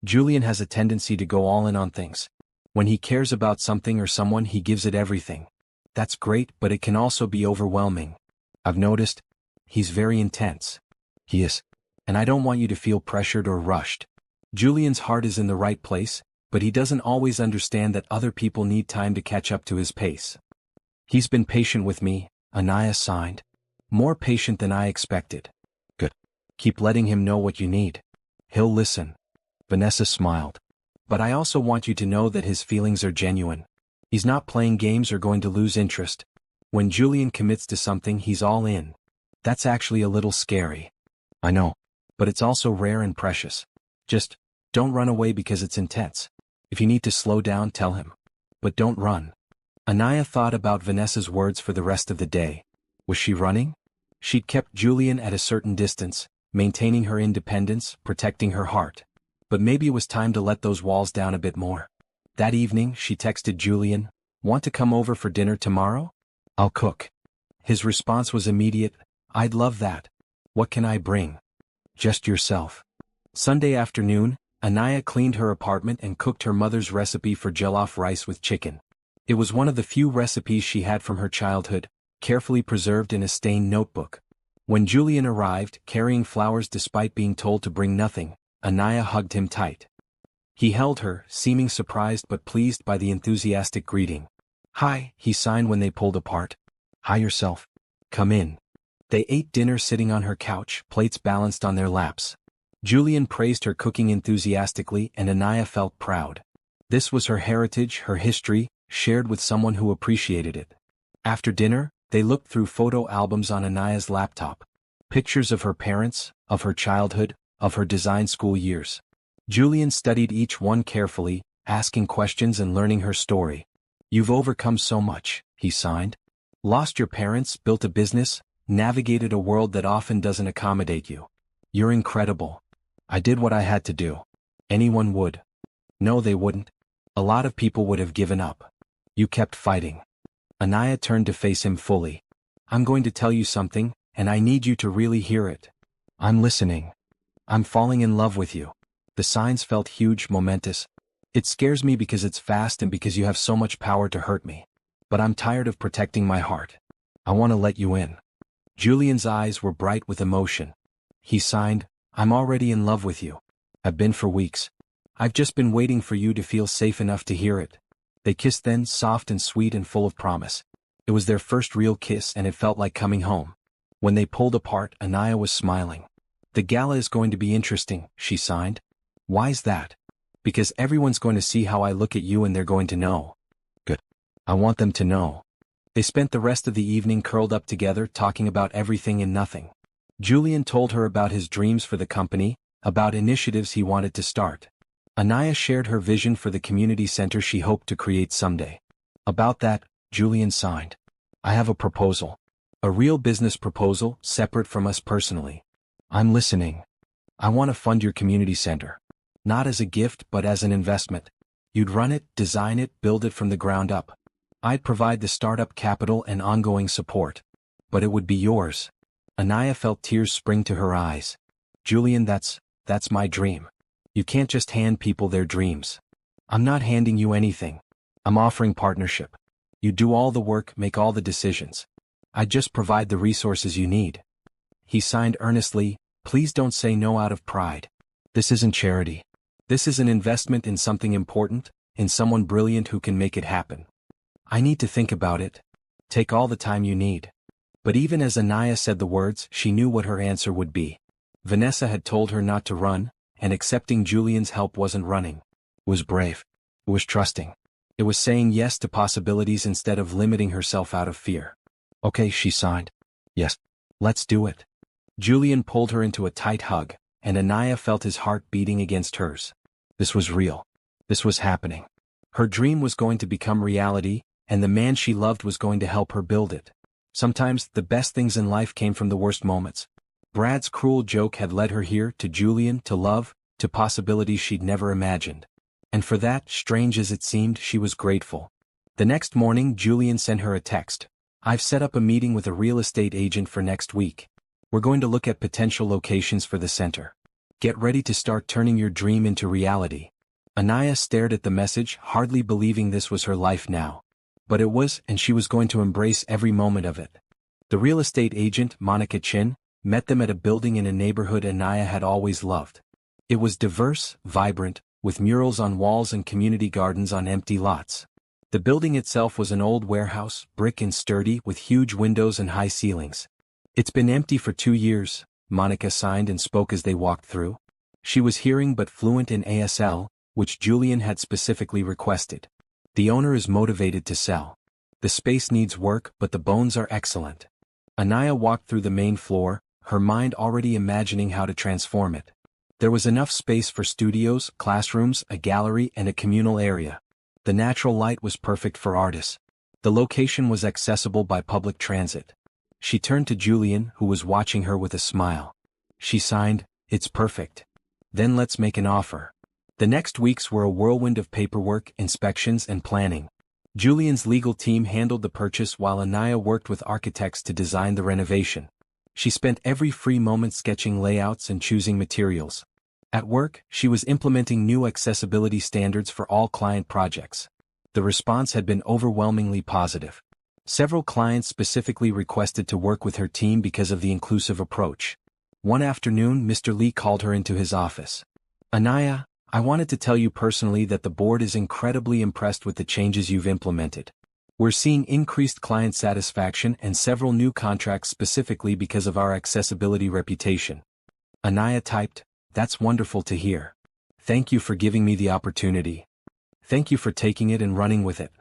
Julian has a tendency to go all in on things. When he cares about something or someone, he gives it everything. That's great, but it can also be overwhelming. I've noticed. He's very intense. He is. And I don't want you to feel pressured or rushed. Julian's heart is in the right place, but he doesn't always understand that other people need time to catch up to his pace. He's been patient with me, Anaya signed. More patient than I expected. Good. Keep letting him know what you need. He'll listen. Vanessa smiled. But I also want you to know that his feelings are genuine. He's not playing games or going to lose interest. When Julian commits to something, he's all in. That's actually a little scary. I know. But it's also rare and precious. Just, don't run away because it's intense. If you need to slow down, tell him. But don't run. Anaya thought about Vanessa's words for the rest of the day. Was she running? She'd kept Julian at a certain distance, maintaining her independence, protecting her heart. But maybe it was time to let those walls down a bit more. That evening, she texted Julian, "Want to come over for dinner tomorrow? I'll cook." His response was immediate, "I'd love that. What can I bring?" "Just yourself." Sunday afternoon, Anaya cleaned her apartment and cooked her mother's recipe for jollof rice with chicken. It was one of the few recipes she had from her childhood, carefully preserved in a stained notebook. When Julian arrived, carrying flowers despite being told to bring nothing, Anaya hugged him tight. He held her, seeming surprised but pleased by the enthusiastic greeting. "Hi," he signed when they pulled apart. "Hi yourself. Come in." They ate dinner sitting on her couch, plates balanced on their laps. Julian praised her cooking enthusiastically and Anaya felt proud. This was her heritage, her history, shared with someone who appreciated it. After dinner, they looked through photo albums on Anaya's laptop. Pictures of her parents, of her childhood, of her design school years. Julian studied each one carefully, asking questions and learning her story. "You've overcome so much," he signed. "Lost your parents, built a business, navigated a world that often doesn't accommodate you. You're incredible." "I did what I had to do." "Anyone would." "No, they wouldn't. A lot of people would have given up. You kept fighting." Anaya turned to face him fully. "I'm going to tell you something, and I need you to really hear it." "I'm listening." "I'm falling in love with you." The signs felt huge, momentous. "It scares me because it's fast and because you have so much power to hurt me. But I'm tired of protecting my heart. I want to let you in." Julian's eyes were bright with emotion. He signed, "I'm already in love with you. I've been for weeks. I've just been waiting for you to feel safe enough to hear it." They kissed then, soft and sweet and full of promise. It was their first real kiss and it felt like coming home. When they pulled apart, Anaya was smiling. "The gala is going to be interesting," she signed. "Why's that?" "Because everyone's going to see how I look at you and they're going to know." "Good. I want them to know." They spent the rest of the evening curled up together talking about everything and nothing. Julian told her about his dreams for the company, about initiatives he wanted to start. Anaya shared her vision for the community center she hoped to create someday. About that, Julian signed. "I have a proposal. A real business proposal, separate from us personally." "I'm listening." "I want to fund your community center. Not as a gift but as an investment. You'd run it, design it, build it from the ground up. I'd provide the startup capital and ongoing support. But it would be yours." Anaya felt tears spring to her eyes. "Julian, that's my dream. You can't just hand people their dreams." "I'm not handing you anything. I'm offering partnership. You do all the work, make all the decisions. I just provide the resources you need." He signed earnestly, "Please don't say no out of pride. This isn't charity. This is an investment in something important, in someone brilliant who can make it happen. I need to think about it. Take all the time you need." But even as Anaya said the words, she knew what her answer would be. Vanessa had told her not to run, and accepting Julian's help wasn't running. It was brave. It was trusting. It was saying yes to possibilities instead of limiting herself out of fear. "Okay," she signed. "Yes. Let's do it." Julian pulled her into a tight hug, and Anaya felt his heart beating against hers. This was real. This was happening. Her dream was going to become reality, and the man she loved was going to help her build it. Sometimes, the best things in life came from the worst moments. Brad's cruel joke had led her here, to Julian, to love, to possibilities she'd never imagined. And for that, strange as it seemed, she was grateful. The next morning, Julian sent her a text. "I've set up a meeting with a real estate agent for next week. We're going to look at potential locations for the center. Get ready to start turning your dream into reality." Anaya stared at the message, hardly believing this was her life now. But it was, and she was going to embrace every moment of it. The real estate agent, Monica Chin, met them at a building in a neighborhood Anaya had always loved. It was diverse, vibrant, with murals on walls and community gardens on empty lots. The building itself was an old warehouse, brick and sturdy, with huge windows and high ceilings. "It's been empty for 2 years, Monica signed and spoke as they walked through. She was hearing but fluent in ASL, which Julian had specifically requested. "The owner is motivated to sell. The space needs work, but the bones are excellent." Anaya walked through the main floor, her mind already imagining how to transform it. There was enough space for studios, classrooms, a gallery, and a communal area. The natural light was perfect for artists. The location was accessible by public transit. She turned to Julian, who was watching her with a smile. She signed, "It's perfect. Then let's make an offer." The next weeks were a whirlwind of paperwork, inspections, and planning. Julian's legal team handled the purchase while Anaya worked with architects to design the renovation. She spent every free moment sketching layouts and choosing materials. At work, she was implementing new accessibility standards for all client projects. The response had been overwhelmingly positive. Several clients specifically requested to work with her team because of the inclusive approach. One afternoon, Mr. Lee called her into his office. "Anaya, I wanted to tell you personally that the board is incredibly impressed with the changes you've implemented. We're seeing increased client satisfaction and several new contracts specifically because of our accessibility reputation." Anaya typed, That's wonderful to hear. Thank you for giving me the opportunity. Thank you for taking it and running with it.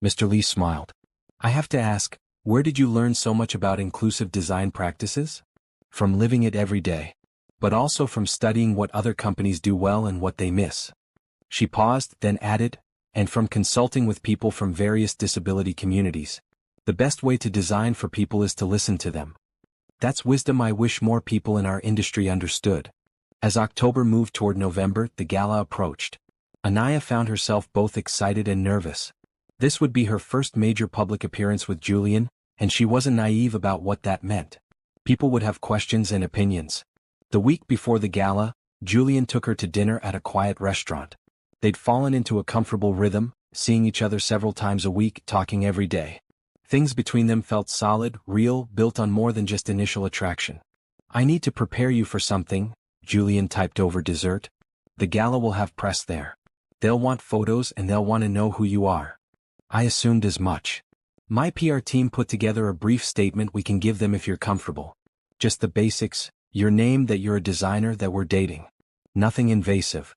Mr. Lee smiled. I have to ask, where did you learn so much about inclusive design practices? From living it every day. But also from studying what other companies do well and what they miss. She paused, then added, and from consulting with people from various disability communities. The best way to design for people is to listen to them. That's wisdom I wish more people in our industry understood. As October moved toward November, the gala approached. Anaya found herself both excited and nervous. This would be her first major public appearance with Julian, and she wasn't naive about what that meant. People would have questions and opinions. The week before the gala, Julian took her to dinner at a quiet restaurant. They'd fallen into a comfortable rhythm, seeing each other several times a week, talking every day. Things between them felt solid, real, built on more than just initial attraction. I need to prepare you for something, Julian typed over dessert. The gala will have press there. They'll want photos and they'll want to know who you are. I assumed as much. My PR team put together a brief statement we can give them if you're comfortable. Just the basics, your name, that you're a designer, that we're dating. Nothing invasive.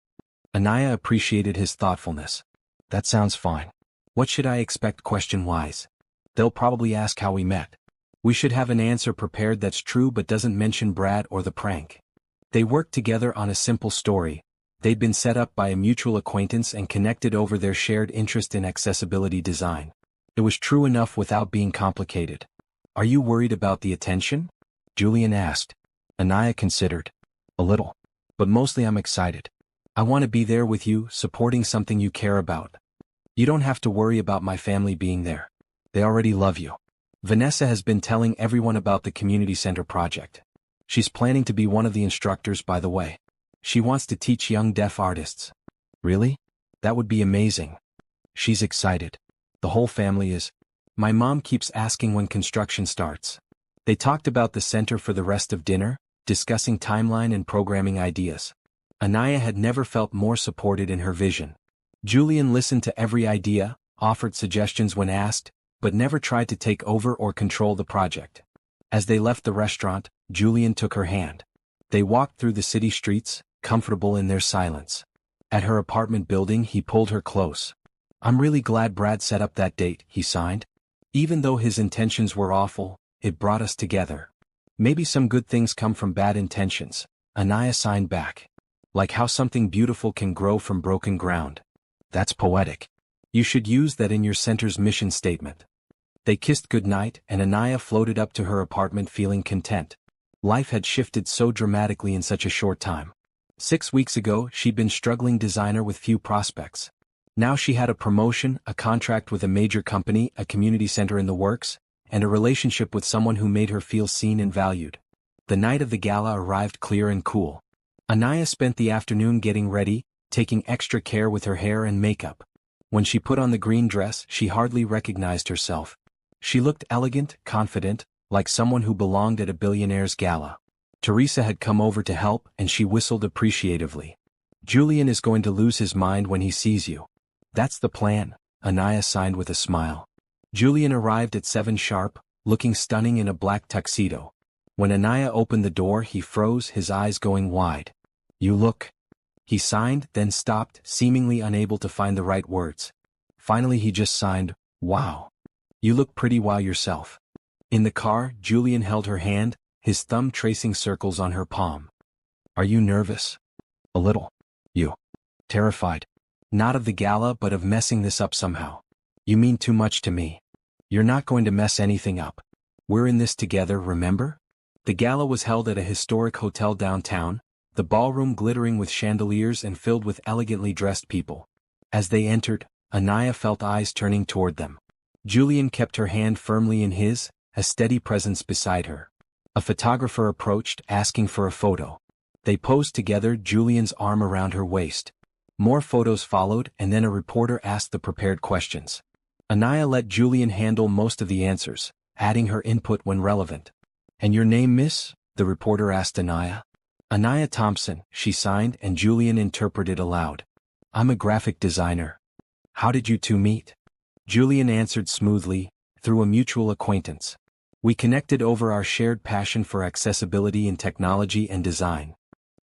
Anaya appreciated his thoughtfulness. That sounds fine. What should I expect question-wise? They'll probably ask how we met. We should have an answer prepared that's true but doesn't mention Brad or the prank. They worked together on a simple story. They'd been set up by a mutual acquaintance and connected over their shared interest in accessibility design. It was true enough without being complicated. Are you worried about the attention? Julian asked. Anaya considered. A little. But mostly I'm excited. I want to be there with you, supporting something you care about. You don't have to worry about my family being there. They already love you. Vanessa has been telling everyone about the community center project. She's planning to be one of the instructors, by the way. She wants to teach young deaf artists. Really? That would be amazing. She's excited. The whole family is. My mom keeps asking when construction starts. They talked about the center for the rest of dinner, discussing timeline and programming ideas. Anaya had never felt more supported in her vision. Julian listened to every idea, offered suggestions when asked, but never tried to take over or control the project. As they left the restaurant, Julian took her hand. They walked through the city streets, comfortable in their silence. At her apartment building, he pulled her close. I'm really glad Brad set up that date, he signed. Even though his intentions were awful, it brought us together. Maybe some good things come from bad intentions, Anaya signed back. Like how something beautiful can grow from broken ground. That's poetic. You should use that in your center's mission statement. They kissed goodnight, and Anaya floated up to her apartment feeling content. Life had shifted so dramatically in such a short time. 6 weeks ago, she'd been struggling designer with few prospects. Now she had a promotion, a contract with a major company, a community center in the works, and a relationship with someone who made her feel seen and valued. The night of the gala arrived clear and cool. Anaya spent the afternoon getting ready, taking extra care with her hair and makeup. When she put on the green dress, she hardly recognized herself. She looked elegant, confident, like someone who belonged at a Billionaire's gala. Teresa had come over to help, and she whistled appreciatively. Julian is going to lose his mind when he sees you. That's the plan, Anaya signed with a smile. Julian arrived at 7 sharp, looking stunning in a black tuxedo. When Anaya opened the door, he froze, his eyes going wide. You look. He signed, then stopped, seemingly unable to find the right words. Finally he just signed, wow. You look pretty wow yourself. In the car, Julian held her hand, his thumb tracing circles on her palm. Are you nervous? A little. You. Terrified. Not of the gala but of messing this up somehow. You mean too much to me. You're not going to mess anything up. We're in this together, remember? The gala was held at a historic hotel downtown, the ballroom glittering with chandeliers and filled with elegantly dressed people. As they entered, Anaya felt eyes turning toward them. Julian kept her hand firmly in his, a steady presence beside her. A photographer approached, asking for a photo. They posed together, Julian's arm around her waist. More photos followed, and then a reporter asked the prepared questions. Anaya let Julian handle most of the answers, adding her input when relevant. And your name, miss? The reporter asked Anaya. Anaya Thompson, she signed, and Julian interpreted aloud. I'm a graphic designer. How did you two meet? Julian answered smoothly, through a mutual acquaintance. We connected over our shared passion for accessibility in technology and design.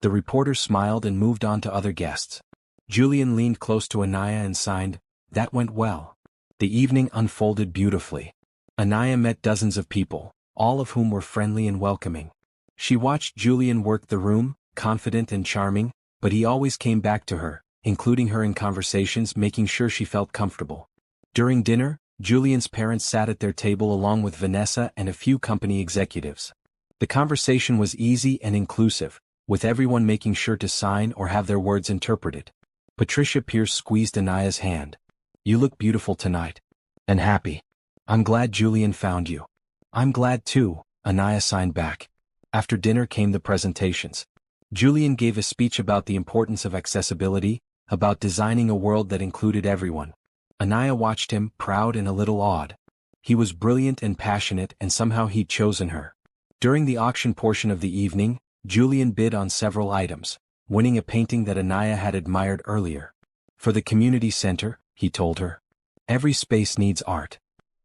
The reporter smiled and moved on to other guests. Julian leaned close to Anaya and signed, "That went well." The evening unfolded beautifully. Anaya met dozens of people, all of whom were friendly and welcoming. She watched Julian work the room, confident and charming, but he always came back to her, including her in conversations, making sure she felt comfortable. During dinner, Julian's parents sat at their table along with Vanessa and a few company executives. The conversation was easy and inclusive, with everyone making sure to sign or have their words interpreted. Patricia Pierce squeezed Anaya's hand. "You look beautiful tonight. And happy. I'm glad Julian found you." "I'm glad too," Anaya signed back. After dinner came the presentations. Julian gave a speech about the importance of accessibility, about designing a world that included everyone. Anaya watched him, proud and a little awed. He was brilliant and passionate, and somehow he'd chosen her. During the auction portion of the evening, Julian bid on several items, winning a painting that Anaya had admired earlier. "For the community center," he told her. "Every space needs art."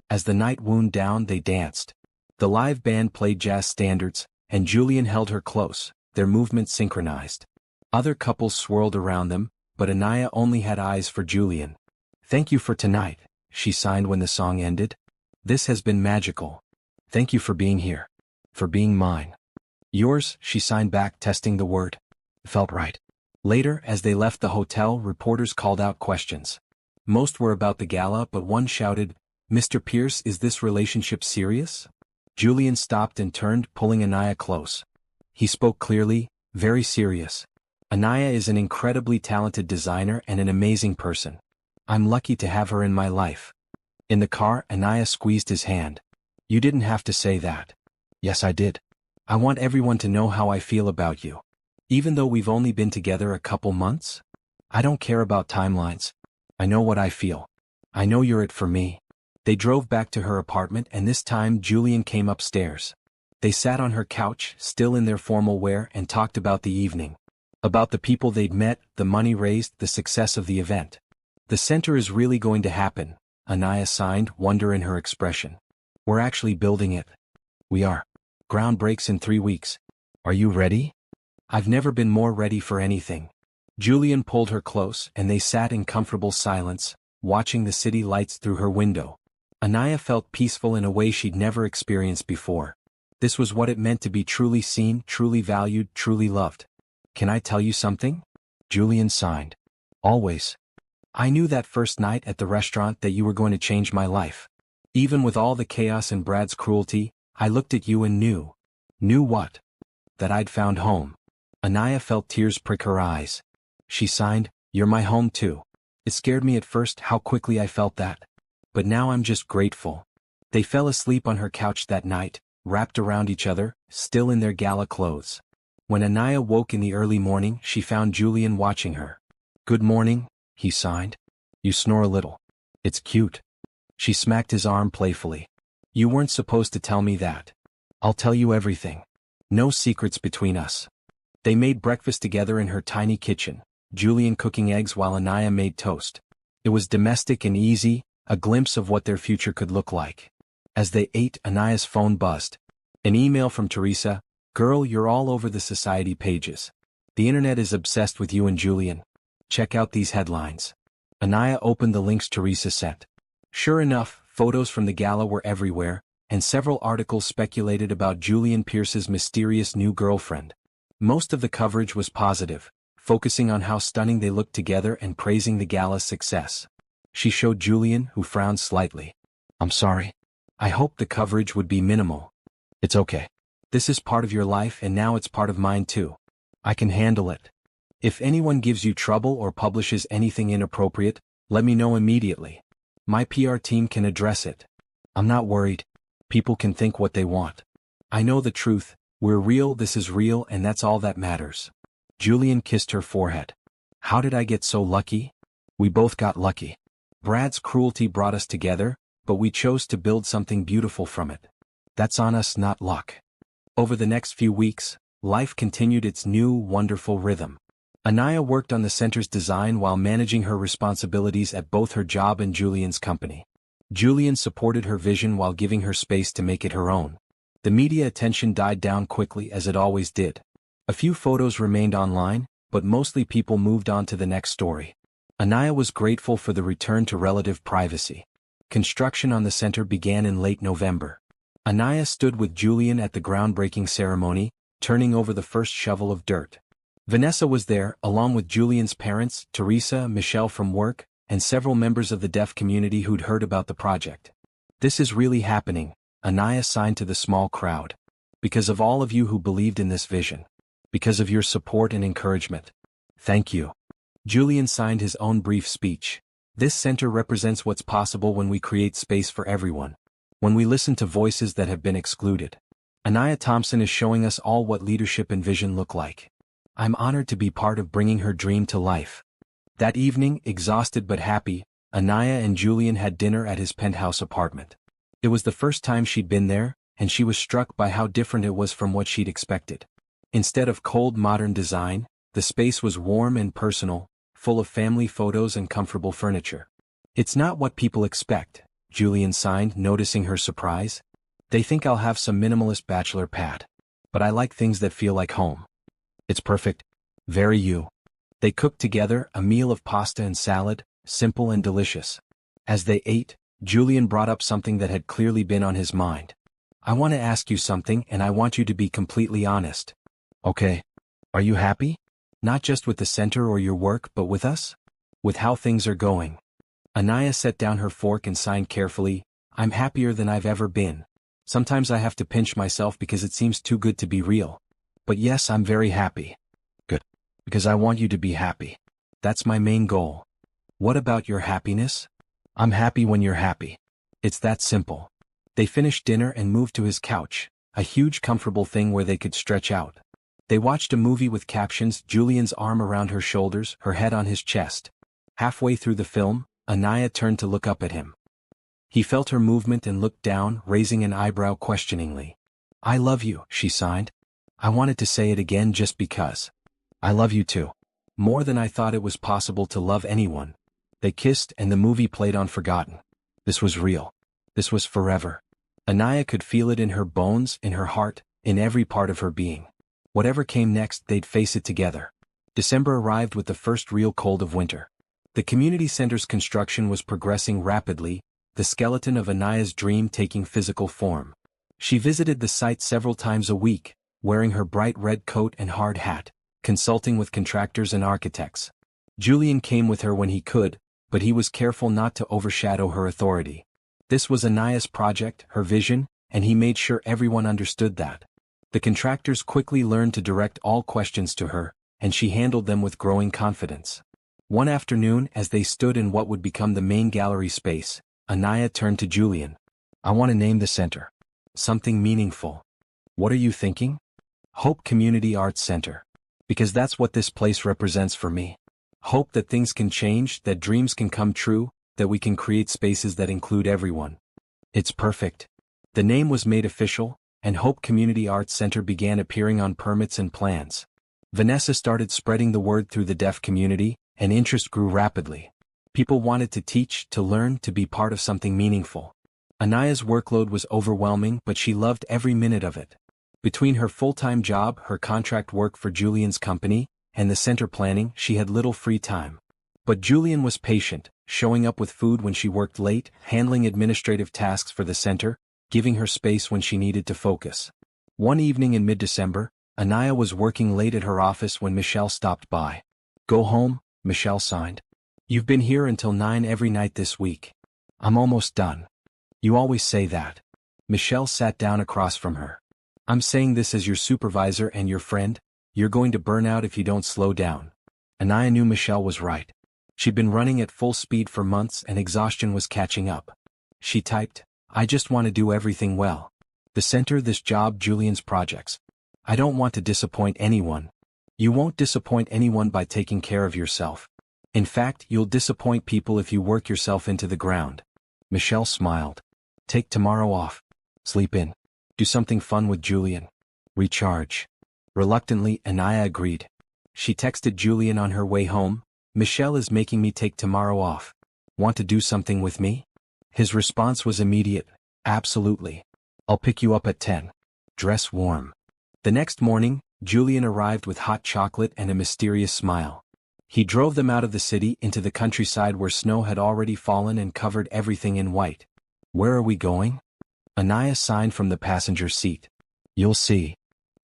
As the night wound down, they danced. The live band played jazz standards, and Julian held her close, their movements synchronized. Other couples swirled around them, but Anaya only had eyes for Julian. "Thank you for tonight," she signed when the song ended. "This has been magical. Thank you for being here. For being mine." "Yours," she signed back, testing the word. Felt right. Later, as they left the hotel, reporters called out questions. Most were about the gala, but one shouted, "Mr. Pierce, is this relationship serious?" Julian stopped and turned, pulling Anaya close. He spoke clearly, "Very serious. Anaya is an incredibly talented designer and an amazing person. I'm lucky to have her in my life." In the car, Anaya squeezed his hand. "You didn't have to say that." "Yes, I did. I want everyone to know how I feel about you. Even though we've only been together a couple months? I don't care about timelines. I know what I feel. I know you're it for me." They drove back to her apartment, and this time Julian came upstairs. They sat on her couch, still in their formal wear, and talked about the evening. About the people they'd met, the money raised, the success of the event. "The center is really going to happen," Anaya signed, wonder in her expression. "We're actually building it." "We are. Ground breaks in 3 weeks. Are you ready?" "I've never been more ready for anything." Julian pulled her close, and they sat in comfortable silence, watching the city lights through her window. Anaya felt peaceful in a way she'd never experienced before. This was what it meant to be truly seen, truly valued, truly loved. "Can I tell you something?" Julian signed. "Always. I knew that first night at the restaurant that you were going to change my life. Even with all the chaos and Brad's cruelty, I looked at you and knew." "Knew what?" "That I'd found home." Anaya felt tears prick her eyes. She signed, "You're my home too." It scared me at first how quickly I felt that. But now I'm just grateful. They fell asleep on her couch that night, wrapped around each other, still in their gala clothes. When Anaya woke in the early morning, she found Julian watching her. "Good morning," he signed. "You snore a little. It's cute." She smacked his arm playfully. "You weren't supposed to tell me that. I'll tell you everything. No secrets between us." They made breakfast together in her tiny kitchen, Julian cooking eggs while Anaya made toast. It was domestic and easy, a glimpse of what their future could look like. As they ate, Anaya's phone buzzed. An email from Teresa. "Girl, you're all over the society pages. The internet is obsessed with you and Julian. Check out these headlines." Anaya opened the links Teresa sent. Sure enough, photos from the gala were everywhere, and several articles speculated about Julian Pierce's mysterious new girlfriend. Most of the coverage was positive, focusing on how stunning they looked together and praising the gala's success. She showed Julian, who frowned slightly. "I'm sorry. I hoped the coverage would be minimal." "It's okay. This is part of your life and now it's part of mine too. I can handle it. If anyone gives you trouble or publishes anything inappropriate, let me know immediately. My PR team can address it. I'm not worried. People can think what they want. I know the truth. We're real, this is real, and that's all that matters." Julian kissed her forehead. "How did I get so lucky?" "We both got lucky. Brad's cruelty brought us together, but we chose to build something beautiful from it. That's on us, not luck." Over the next few weeks, life continued its new, wonderful rhythm. Anaya worked on the center's design while managing her responsibilities at both her job and Julian's company. Julian supported her vision while giving her space to make it her own. The media attention died down quickly as it always did. A few photos remained online, but mostly people moved on to the next story. Anaya was grateful for the return to relative privacy. Construction on the center began in late November. Anaya stood with Julian at the groundbreaking ceremony, turning over the first shovel of dirt. Vanessa was there, along with Julian's parents, Teresa, Michelle from work, and several members of the deaf community who'd heard about the project. "This is really happening," Anaya signed to the small crowd. "Because of all of you who believed in this vision. Because of your support and encouragement. Thank you." Julian signed his own brief speech. "This center represents what's possible when we create space for everyone. When we listen to voices that have been excluded. Anaya Thompson is showing us all what leadership and vision look like. I'm honored to be part of bringing her dream to life." That evening, exhausted but happy, Anaya and Julian had dinner at his penthouse apartment. It was the first time she'd been there, and she was struck by how different it was from what she'd expected. Instead of cold modern design, the space was warm and personal, full of family photos and comfortable furniture. "It's not what people expect," Julian signed, noticing her surprise. "They think I'll have some minimalist bachelor pad. But I like things that feel like home. It's perfect. Very you." They cooked together a meal of pasta and salad, simple and delicious. As they ate, Julian brought up something that had clearly been on his mind. "I want to ask you something, and I want you to be completely honest." "Okay. Are you happy? Not just with the center or your work, but with us? With how things are going?" Anaya set down her fork and signed carefully, "I'm happier than I've ever been. Sometimes I have to pinch myself because it seems too good to be real. But yes, I'm very happy." "Good. Because I want you to be happy. That's my main goal." "What about your happiness?" "I'm happy when you're happy. It's that simple." They finished dinner and moved to his couch, a huge comfortable thing where they could stretch out. They watched a movie with captions, Julian's arm around her shoulders, her head on his chest. Halfway through the film, Anaya turned to look up at him. He felt her movement and looked down, raising an eyebrow questioningly. "I love you," she signed. "I wanted to say it again just because. I love you too. More than I thought it was possible to love anyone." They kissed and the movie played on Forgotten. This was real. This was forever. Anaya could feel it in her bones, in her heart, in every part of her being. Whatever came next, they'd face it together. December arrived with the first real cold of winter. The community center's construction was progressing rapidly, the skeleton of Anaya's dream taking physical form. She visited the site several times a week, wearing her bright red coat and hard hat, consulting with contractors and architects. Julian came with her when he could, but he was careful not to overshadow her authority. This was Anaya's project, her vision, and he made sure everyone understood that. The contractors quickly learned to direct all questions to her, and she handled them with growing confidence. One afternoon, as they stood in what would become the main gallery space, Anaya turned to Julian. "I want to name the center something meaningful." "What are you thinking?" "Hope Community Arts Center. Because that's what this place represents for me. Hope that things can change, that dreams can come true, that we can create spaces that include everyone." "It's perfect." The name was made official, and Hope Community Arts Center began appearing on permits and plans. Vanessa started spreading the word through the deaf community, and interest grew rapidly. People wanted to teach, to learn, to be part of something meaningful. Anaya's workload was overwhelming, but she loved every minute of it. Between her full-time job, her contract work for Julian's company, and the center planning, she had little free time. But Julian was patient, showing up with food when she worked late, handling administrative tasks for the center, giving her space when she needed to focus. One evening in mid-December, Anaya was working late at her office when Michelle stopped by. "Go home," Michelle signed. "You've been here until 9 every night this week." "I'm almost done." "You always say that." Michelle sat down across from her. "I'm saying this as your supervisor and your friend. You're going to burn out if you don't slow down." Anaya knew Michelle was right. She'd been running at full speed for months and exhaustion was catching up. She typed, "I just want to do everything well. The center, this job, Julian's projects. I don't want to disappoint anyone." "You won't disappoint anyone by taking care of yourself. In fact, you'll disappoint people if you work yourself into the ground." Michelle smiled. "Take tomorrow off. Sleep in. Do something fun with Julian. Recharge." Reluctantly, Anaya agreed. She texted Julian on her way home, "Michelle is making me take tomorrow off. Want to do something with me?" His response was immediate, "Absolutely. I'll pick you up at 10. Dress warm." The next morning, Julian arrived with hot chocolate and a mysterious smile. He drove them out of the city into the countryside where snow had already fallen and covered everything in white. "Where are we going?" Anaya signed from the passenger seat. "You'll see."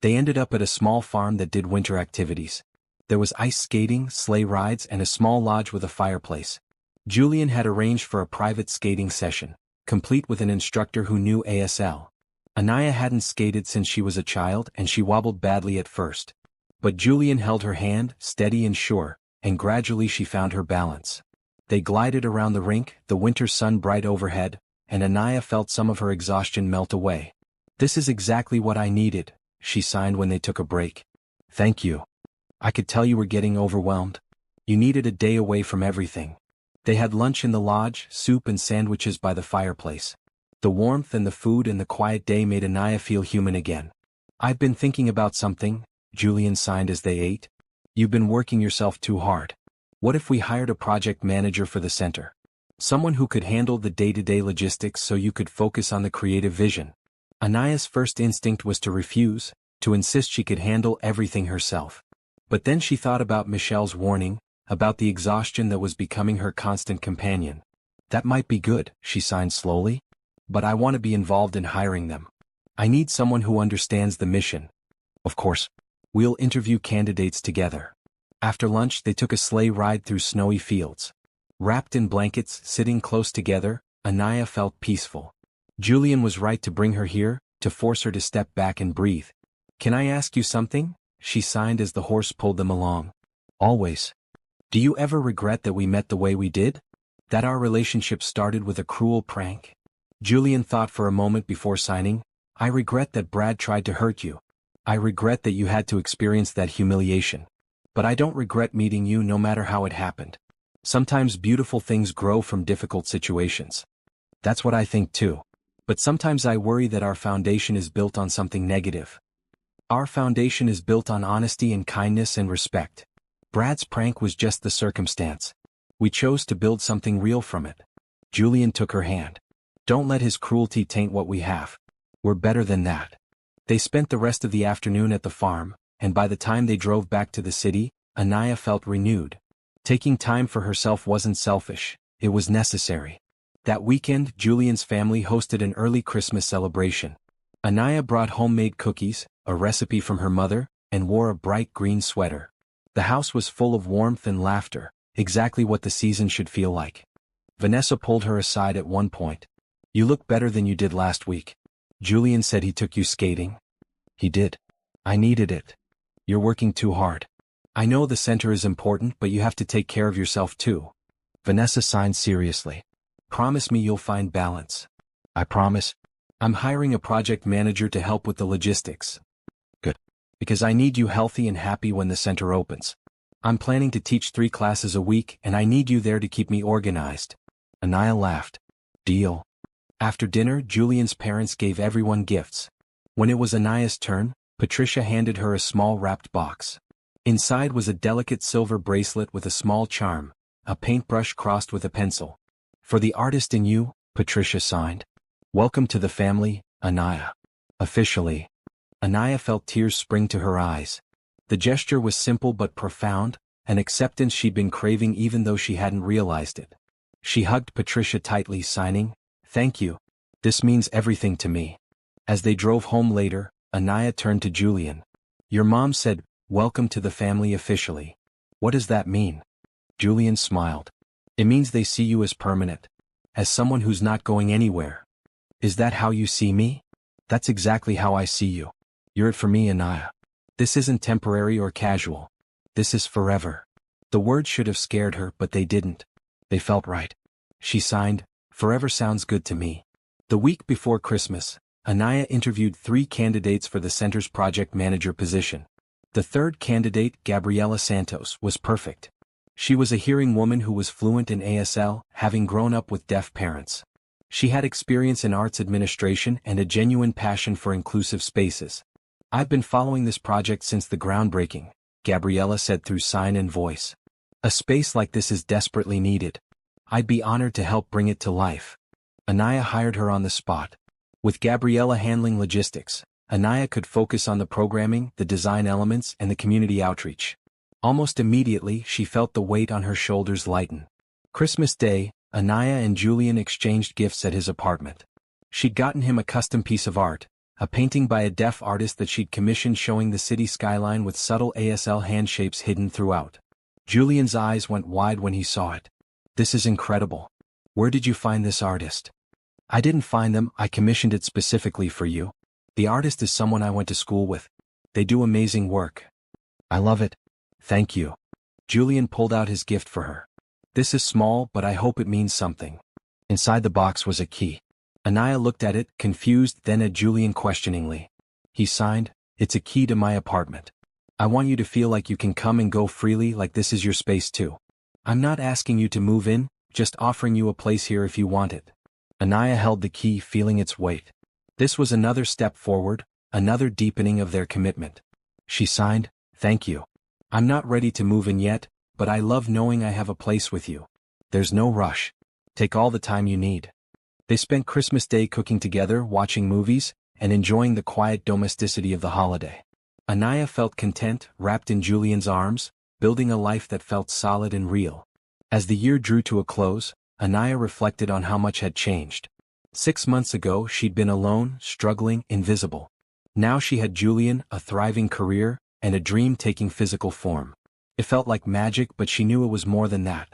They ended up at a small farm that did winter activities. There was ice skating, sleigh rides, and a small lodge with a fireplace. Julian had arranged for a private skating session, complete with an instructor who knew ASL. Anaya hadn't skated since she was a child and she wobbled badly at first. But Julian held her hand, steady and sure, and gradually she found her balance. They glided around the rink, the winter sun bright overhead, and Anaya felt some of her exhaustion melt away. "This is exactly what I needed," she signed when they took a break. "Thank you. I could tell you were getting overwhelmed. You needed a day away from everything." They had lunch in the lodge, soup and sandwiches by the fireplace. The warmth and the food and the quiet day made Anaya feel human again. "I've been thinking about something," Julian signed as they ate. "You've been working yourself too hard. What if we hired a project manager for the center? Someone who could handle the day-to-day logistics so you could focus on the creative vision." Anaya's first instinct was to refuse, to insist she could handle everything herself. But then she thought about Michelle's warning, about the exhaustion that was becoming her constant companion. "That might be good," she signed slowly. "But I want to be involved in hiring them. I need someone who understands the mission." "Of course. We'll interview candidates together." After lunch they took a sleigh ride through snowy fields. Wrapped in blankets, sitting close together, Anaya felt peaceful. Julian was right to bring her here, to force her to step back and breathe. "Can I ask you something?" she signed as the horse pulled them along. "Always. Do you ever regret that we met the way we did? That our relationship started with a cruel prank?" Julian thought for a moment before signing. "I regret that Brad tried to hurt you. I regret that you had to experience that humiliation. But I don't regret meeting you no matter how it happened. Sometimes beautiful things grow from difficult situations." "That's what I think too. But sometimes I worry that our foundation is built on something negative. Our foundation is built on honesty and kindness and respect. Brad's prank was just the circumstance. We chose to build something real from it." Julian took her hand. "Don't let his cruelty taint what we have. We're better than that." They spent the rest of the afternoon at the farm, and by the time they drove back to the city, Anaya felt renewed. Taking time for herself wasn't selfish, it was necessary. That weekend, Julian's family hosted an early Christmas celebration. Anaya brought homemade cookies, a recipe from her mother, and wore a bright green sweater. The house was full of warmth and laughter, exactly what the season should feel like. Vanessa pulled her aside at one point. "You look better than you did last week. Julian said he took you skating." "He did. I needed it. You're working too hard. I know the center is important, but you have to take care of yourself too." Vanessa signed seriously. "Promise me you'll find balance." "I promise." "I'm hiring a project manager to help with the logistics." "Good. Because I need you healthy and happy when the center opens. I'm planning to teach 3 classes a week and I need you there to keep me organized." Anaya laughed. "Deal." After dinner, Julian's parents gave everyone gifts. When it was Anaya's turn, Patricia handed her a small wrapped box. Inside was a delicate silver bracelet with a small charm, a paintbrush crossed with a pencil. "For the artist in you," Patricia signed. "Welcome to the family, Anaya." Officially. Anaya felt tears spring to her eyes. The gesture was simple but profound, an acceptance she'd been craving even though she hadn't realized it. She hugged Patricia tightly, signing, "Thank you. This means everything to me." As they drove home later, Anaya turned to Julian. "Your mom said, 'Welcome to the family officially.' What does that mean?" Julian smiled. "It means they see you as permanent. As someone who's not going anywhere." "Is that how you see me?" "That's exactly how I see you. You're it for me, Anaya. This isn't temporary or casual. This is forever." The words should have scared her, but they didn't. They felt right. She signed, "Forever sounds good to me." The week before Christmas, Anaya interviewed 3 candidates for the center's project manager position. The third candidate, Gabriela Santos, was perfect. She was a hearing woman who was fluent in ASL, having grown up with deaf parents. She had experience in arts administration and a genuine passion for inclusive spaces. "I've been following this project since the groundbreaking," Gabriela said through sign and voice. "A space like this is desperately needed. I'd be honored to help bring it to life." Anaya hired her on the spot. With Gabriela handling logistics, Anaya could focus on the programming, the design elements, and the community outreach. Almost immediately, she felt the weight on her shoulders lighten. Christmas Day, Anaya and Julian exchanged gifts at his apartment. She'd gotten him a custom piece of art, a painting by a deaf artist that she'd commissioned showing the city skyline with subtle ASL hand shapes hidden throughout. Julian's eyes went wide when he saw it. "This is incredible. Where did you find this artist?" "I didn't find them, I commissioned it specifically for you. The artist is someone I went to school with. They do amazing work." "I love it. Thank you." Julian pulled out his gift for her. "This is small, but I hope it means something." Inside the box was a key. Anaya looked at it, confused, then at Julian questioningly. He signed, "It's a key to my apartment. I want you to feel like you can come and go freely, like this is your space too. I'm not asking you to move in, just offering you a place here if you want it." Anaya held the key, feeling its weight. This was another step forward, another deepening of their commitment. She signed, "Thank you. I'm not ready to move in yet, but I love knowing I have a place with you. There's no rush. Take all the time you need." They spent Christmas Day cooking together, watching movies, and enjoying the quiet domesticity of the holiday. Anaya felt content, wrapped in Julian's arms, building a life that felt solid and real. As the year drew to a close, Anaya reflected on how much had changed. 6 months ago she'd been alone, struggling, invisible. Now she had Julian, a thriving career, and a dream taking physical form. It felt like magic, but she knew it was more than that.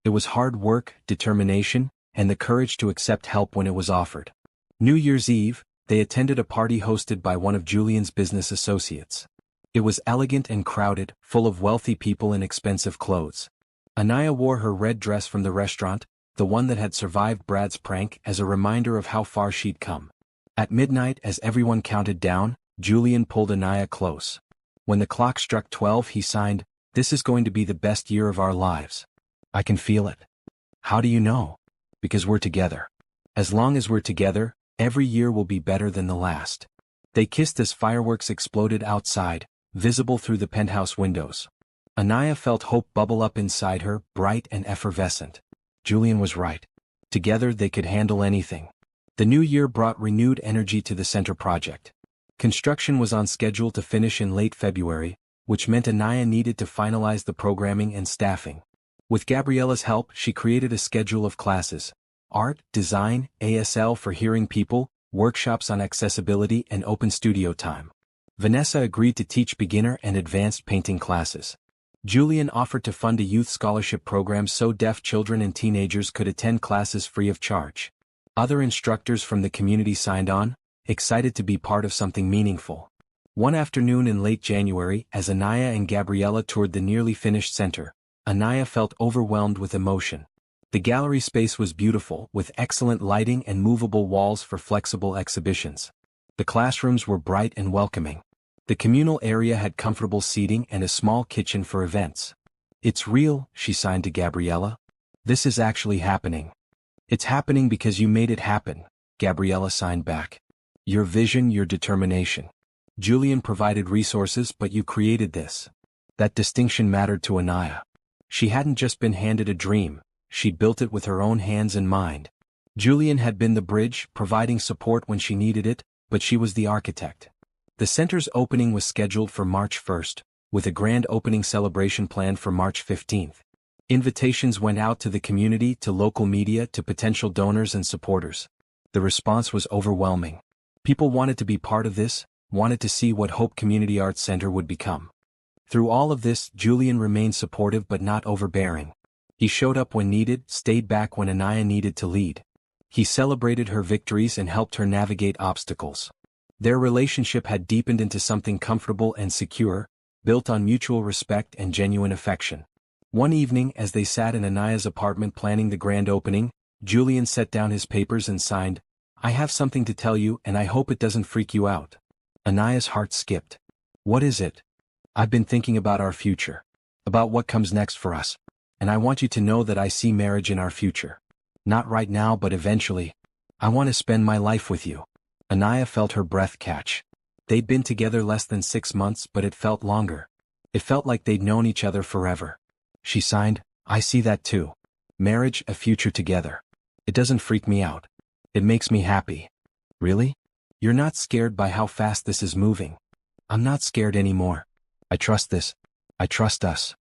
It was hard work, determination, and the courage to accept help when it was offered. New Year's Eve, they attended a party hosted by one of Julian's business associates. It was elegant and crowded, full of wealthy people in expensive clothes. Anaya wore her red dress from the restaurant, the one that had survived Brad's prank, as a reminder of how far she'd come. At midnight, as everyone counted down, Julian pulled Anaya close. When the clock struck 12, he signed, "This is going to be the best year of our lives. I can feel it." "How do you know?" "Because we're together. As long as we're together, every year will be better than the last." They kissed as fireworks exploded outside, visible through the penthouse windows. Anaya felt hope bubble up inside her, bright and effervescent. Julian was right. Together they could handle anything. The new year brought renewed energy to the center project. Construction was on schedule to finish in late February, which meant Anaya needed to finalize the programming and staffing. With Gabriella's help, she created a schedule of classes: art, design, ASL for hearing people, workshops on accessibility, and open studio time. Vanessa agreed to teach beginner and advanced painting classes. Julian offered to fund a youth scholarship program so deaf children and teenagers could attend classes free of charge. Other instructors from the community signed on, excited to be part of something meaningful. One afternoon in late January, as Anaya and Gabriella toured the nearly finished center, Anaya felt overwhelmed with emotion. The gallery space was beautiful, with excellent lighting and movable walls for flexible exhibitions. The classrooms were bright and welcoming. The communal area had comfortable seating and a small kitchen for events. "It's real," she signed to Gabriella. "This is actually happening." "It's happening because you made it happen," Gabriella signed back. "Your vision, your determination. Julian provided resources, but you created this." That distinction mattered to Anaya. She hadn't just been handed a dream, she'd built it with her own hands and mind. Julian had been the bridge, providing support when she needed it, but she was the architect. The center's opening was scheduled for March 1st, with a grand opening celebration planned for March 15th. Invitations went out to the community, to local media, to potential donors and supporters. The response was overwhelming. People wanted to be part of this, wanted to see what Hope Community Arts Center would become. Through all of this, Julian remained supportive but not overbearing. He showed up when needed, stayed back when Anaya needed to lead. He celebrated her victories and helped her navigate obstacles. Their relationship had deepened into something comfortable and secure, built on mutual respect and genuine affection. One evening, as they sat in Anaya's apartment planning the grand opening, Julian set down his papers and signed, "I have something to tell you, and I hope it doesn't freak you out." Anaya's heart skipped. "What is it?" "I've been thinking about our future. About what comes next for us. And I want you to know that I see marriage in our future. Not right now, but eventually. I want to spend my life with you." Anaya felt her breath catch. They'd been together less than 6 months, but it felt longer. It felt like they'd known each other forever. She signed, "I see that too. Marriage, a future together. It doesn't freak me out. It makes me happy." "Really? You're not scared by how fast this is moving. I'm not scared anymore. I trust this. I trust us.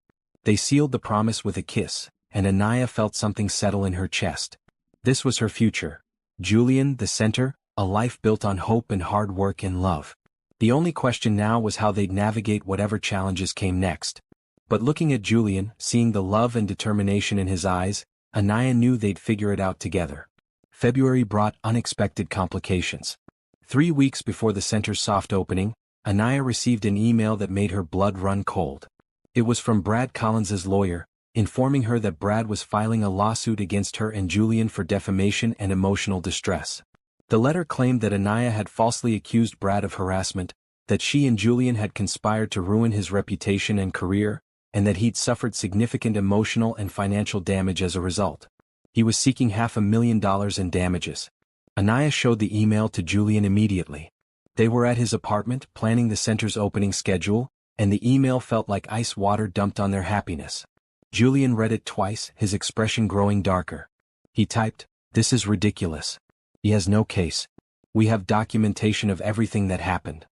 They sealed the promise with a kiss, and Anaya felt something settle in her chest. This was her future. Julian, the center, a life built on hope and hard work and love. The only question now was how they'd navigate whatever challenges came next. But looking at Julian, seeing the love and determination in his eyes, Anaya knew they'd figure it out together. February brought unexpected complications. 3 weeks before the center's soft opening, Anaya received an email that made her blood run cold. It was from Brad Collins's lawyer, informing her that Brad was filing a lawsuit against her and Julian for defamation and emotional distress. The letter claimed that Anaya had falsely accused Brad of harassment, that she and Julian had conspired to ruin his reputation and career, and that he'd suffered significant emotional and financial damage as a result. He was seeking $500,000 in damages. Anaya showed the email to Julian immediately. They were at his apartment planning the center's opening schedule, and the email felt like ice water dumped on their happiness. Julian read it twice, his expression growing darker. He typed, "This is ridiculous. He has no case. We have documentation of everything that happened.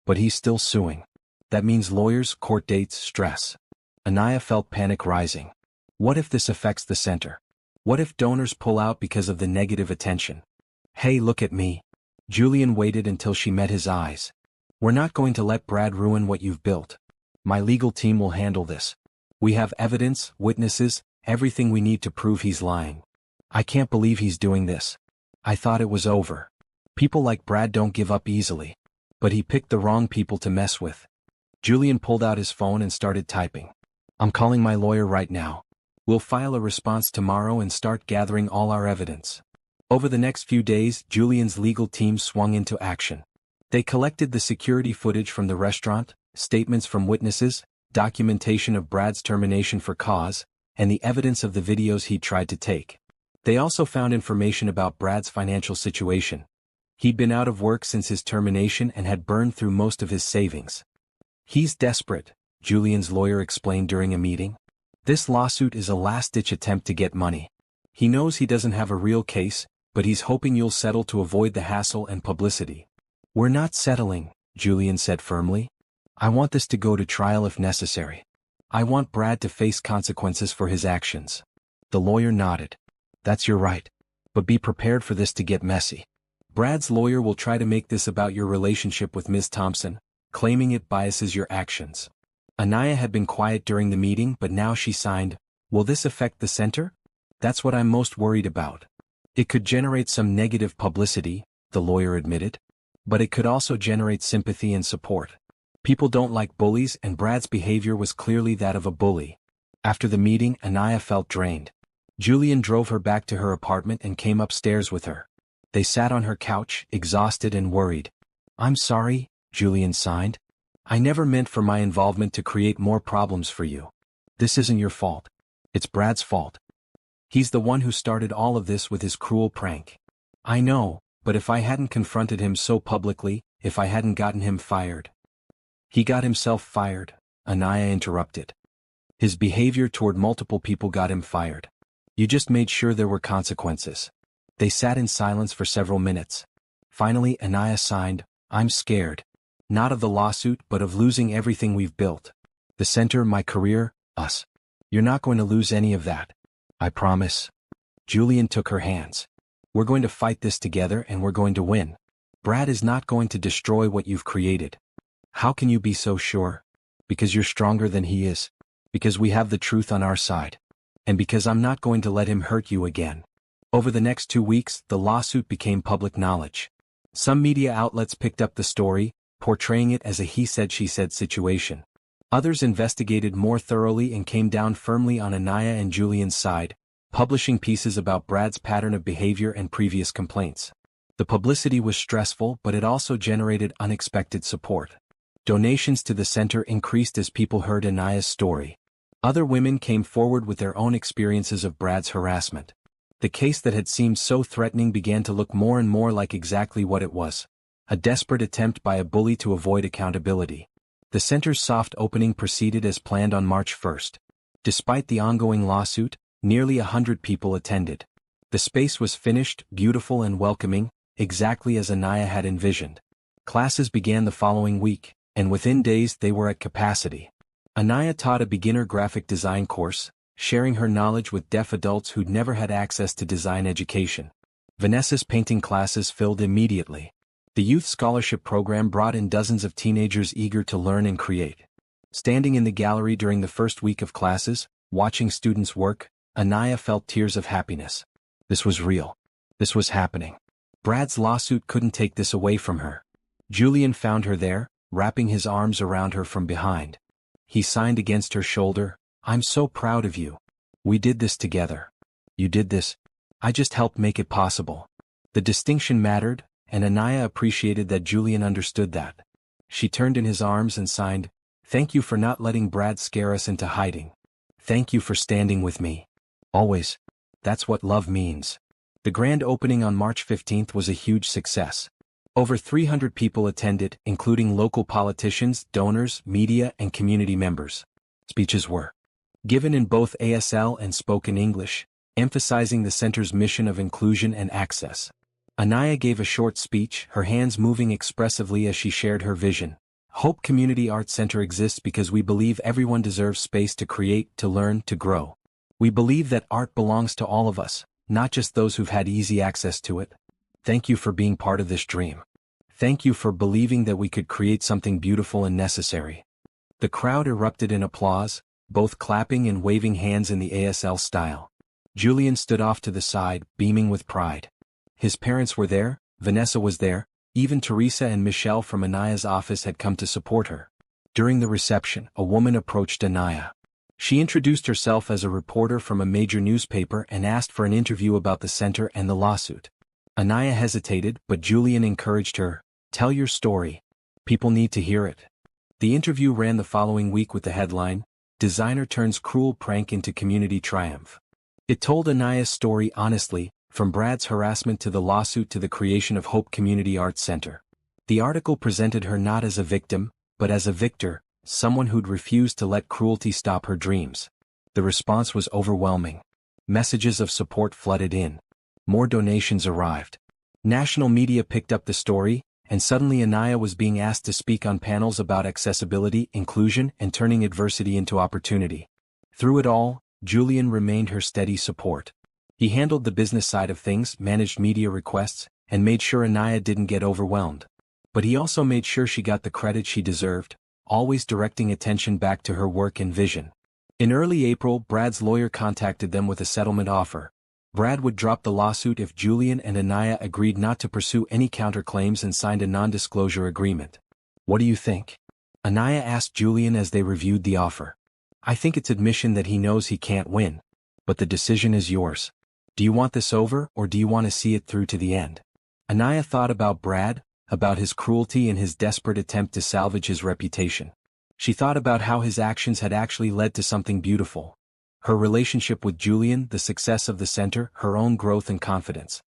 But he's still suing. That means lawyers, court dates, stress." Anaya felt panic rising. What if this affects the center? What if donors pull out because of the negative attention? "Hey, look at me." Julian waited until she met his eyes. "We're not going to let Brad ruin what you've built. My legal team will handle this. We have evidence, witnesses, everything we need to prove he's lying. I can't believe he's doing this. I thought it was over. People like Brad don't give up easily. But he picked the wrong people to mess with." Julian pulled out his phone and started typing. "I'm calling my lawyer right now. We'll file a response tomorrow and start gathering all our evidence." Over the next few days, Julian's legal team swung into action. They collected the security footage from the restaurant, statements from witnesses, documentation of Brad's termination for cause, and the evidence of the videos he'd tried to take. They also found information about Brad's financial situation. He'd been out of work since his termination and had burned through most of his savings. "He's desperate," Julian's lawyer explained during a meeting. "This lawsuit is a last-ditch attempt to get money. He knows he doesn't have a real case, but he's hoping you'll settle to avoid the hassle and publicity." "We're not settling," Julian said firmly. "I want this to go to trial if necessary. I want Brad to face consequences for his actions." The lawyer nodded. "That's your right. But be prepared for this to get messy. Brad's lawyer will try to make this about your relationship with Ms. Thompson, claiming it biases your actions." Anaya had been quiet during the meeting, but now she signed, "Will this affect the center? That's what I'm most worried about." "It could generate some negative publicity," the lawyer admitted. "But it could also generate sympathy and support. People don't like bullies, and Brad's behavior was clearly that of a bully." After the meeting, Anaya felt drained. Julian drove her back to her apartment and came upstairs with her. They sat on her couch, exhausted and worried. "I'm sorry," Julian signed. "I never meant for my involvement to create more problems for you. This isn't your fault. It's Brad's fault. He's the one who started all of this with his cruel prank. I know, but if I hadn't confronted him so publicly, if I hadn't gotten him fired." "He got himself fired," Anaya interrupted. "His behavior toward multiple people got him fired. You just made sure there were consequences." They sat in silence for several minutes. Finally, Anaya signed, "I'm scared. Not of the lawsuit, but of losing everything we've built. The center, my career, us. You're not going to lose any of that. I promise." Julian took her hands. "We're going to fight this together and we're going to win. Brad is not going to destroy what you've created." "How can you be so sure?" "Because you're stronger than he is. Because we have the truth on our side. And because I'm not going to let him hurt you again." Over the next 2 weeks, the lawsuit became public knowledge. Some media outlets picked up the story, portraying it as a he-said-she-said situation. Others investigated more thoroughly and came down firmly on Anaya and Julian's side, publishing pieces about Brad's pattern of behavior and previous complaints. The publicity was stressful, but it also generated unexpected support. Donations to the center increased as people heard Anaya's story. Other women came forward with their own experiences of Brad's harassment. The case that had seemed so threatening began to look more and more like exactly what it was: a desperate attempt by a bully to avoid accountability. The center's soft opening proceeded as planned on March 1st. Despite the ongoing lawsuit, nearly 100 people attended. The space was finished, beautiful and welcoming, exactly as Anaya had envisioned. Classes began the following week, and within days they were at capacity. Anaya taught a beginner graphic design course, sharing her knowledge with deaf adults who'd never had access to design education. Vanessa's painting classes filled immediately. The youth scholarship program brought in dozens of teenagers eager to learn and create. Standing in the gallery during the first week of classes, watching students work, Anaya felt tears of happiness. This was real. This was happening. Brad's lawsuit couldn't take this away from her. Julian found her there, wrapping his arms around her from behind. He signed against her shoulder, "I'm so proud of you. We did this together. You did this. I just helped make it possible." The distinction mattered, and Anaya appreciated that Julian understood that. She turned in his arms and signed, "Thank you for not letting Brad scare us into hiding. Thank you for standing with me. Always. That's what love means." The grand opening on March 15th was a huge success. Over 300 people attended, including local politicians, donors, media, and community members. Speeches were given in both ASL and spoken English, emphasizing the center's mission of inclusion and access. Anaya gave a short speech, her hands moving expressively as she shared her vision. Hope Community Arts Center exists because we believe everyone deserves space to create, to learn, to grow. We believe that art belongs to all of us, not just those who've had easy access to it. Thank you for being part of this dream. Thank you for believing that we could create something beautiful and necessary. The crowd erupted in applause, both clapping and waving hands in the ASL style. Julian stood off to the side, beaming with pride. His parents were there, Vanessa was there, even Teresa and Michelle from Anaya's office had come to support her. During the reception, a woman approached Anaya. She introduced herself as a reporter from a major newspaper and asked for an interview about the center and the lawsuit. Anaya hesitated, but Julian encouraged her, "Tell your story. People need to hear it." The interview ran the following week with the headline, "Designer Turns Cruel Prank into Community Triumph." It told Anaya's story honestly, from Brad's harassment to the lawsuit to the creation of Hope Community Arts Center. The article presented her not as a victim, but as a victor, someone who'd refused to let cruelty stop her dreams. The response was overwhelming. Messages of support flooded in. More donations arrived. National media picked up the story, and suddenly Anaya was being asked to speak on panels about accessibility, inclusion, and turning adversity into opportunity. Through it all, Julian remained her steady support. He handled the business side of things, managed media requests, and made sure Anaya didn't get overwhelmed. But he also made sure she got the credit she deserved, always directing attention back to her work and vision. In early April, Brad's lawyer contacted them with a settlement offer. Brad would drop the lawsuit if Julian and Anaya agreed not to pursue any counterclaims and signed a non-disclosure agreement. "What do you think?" Anaya asked Julian as they reviewed the offer. "I think it's admission that he knows he can't win. But the decision is yours. Do you want this over, or do you want to see it through to the end?" Anaya thought about Brad, about his cruelty and his desperate attempt to salvage his reputation. She thought about how his actions had actually led to something beautiful. Her relationship with Julian, the success of the center, her own growth and confidence.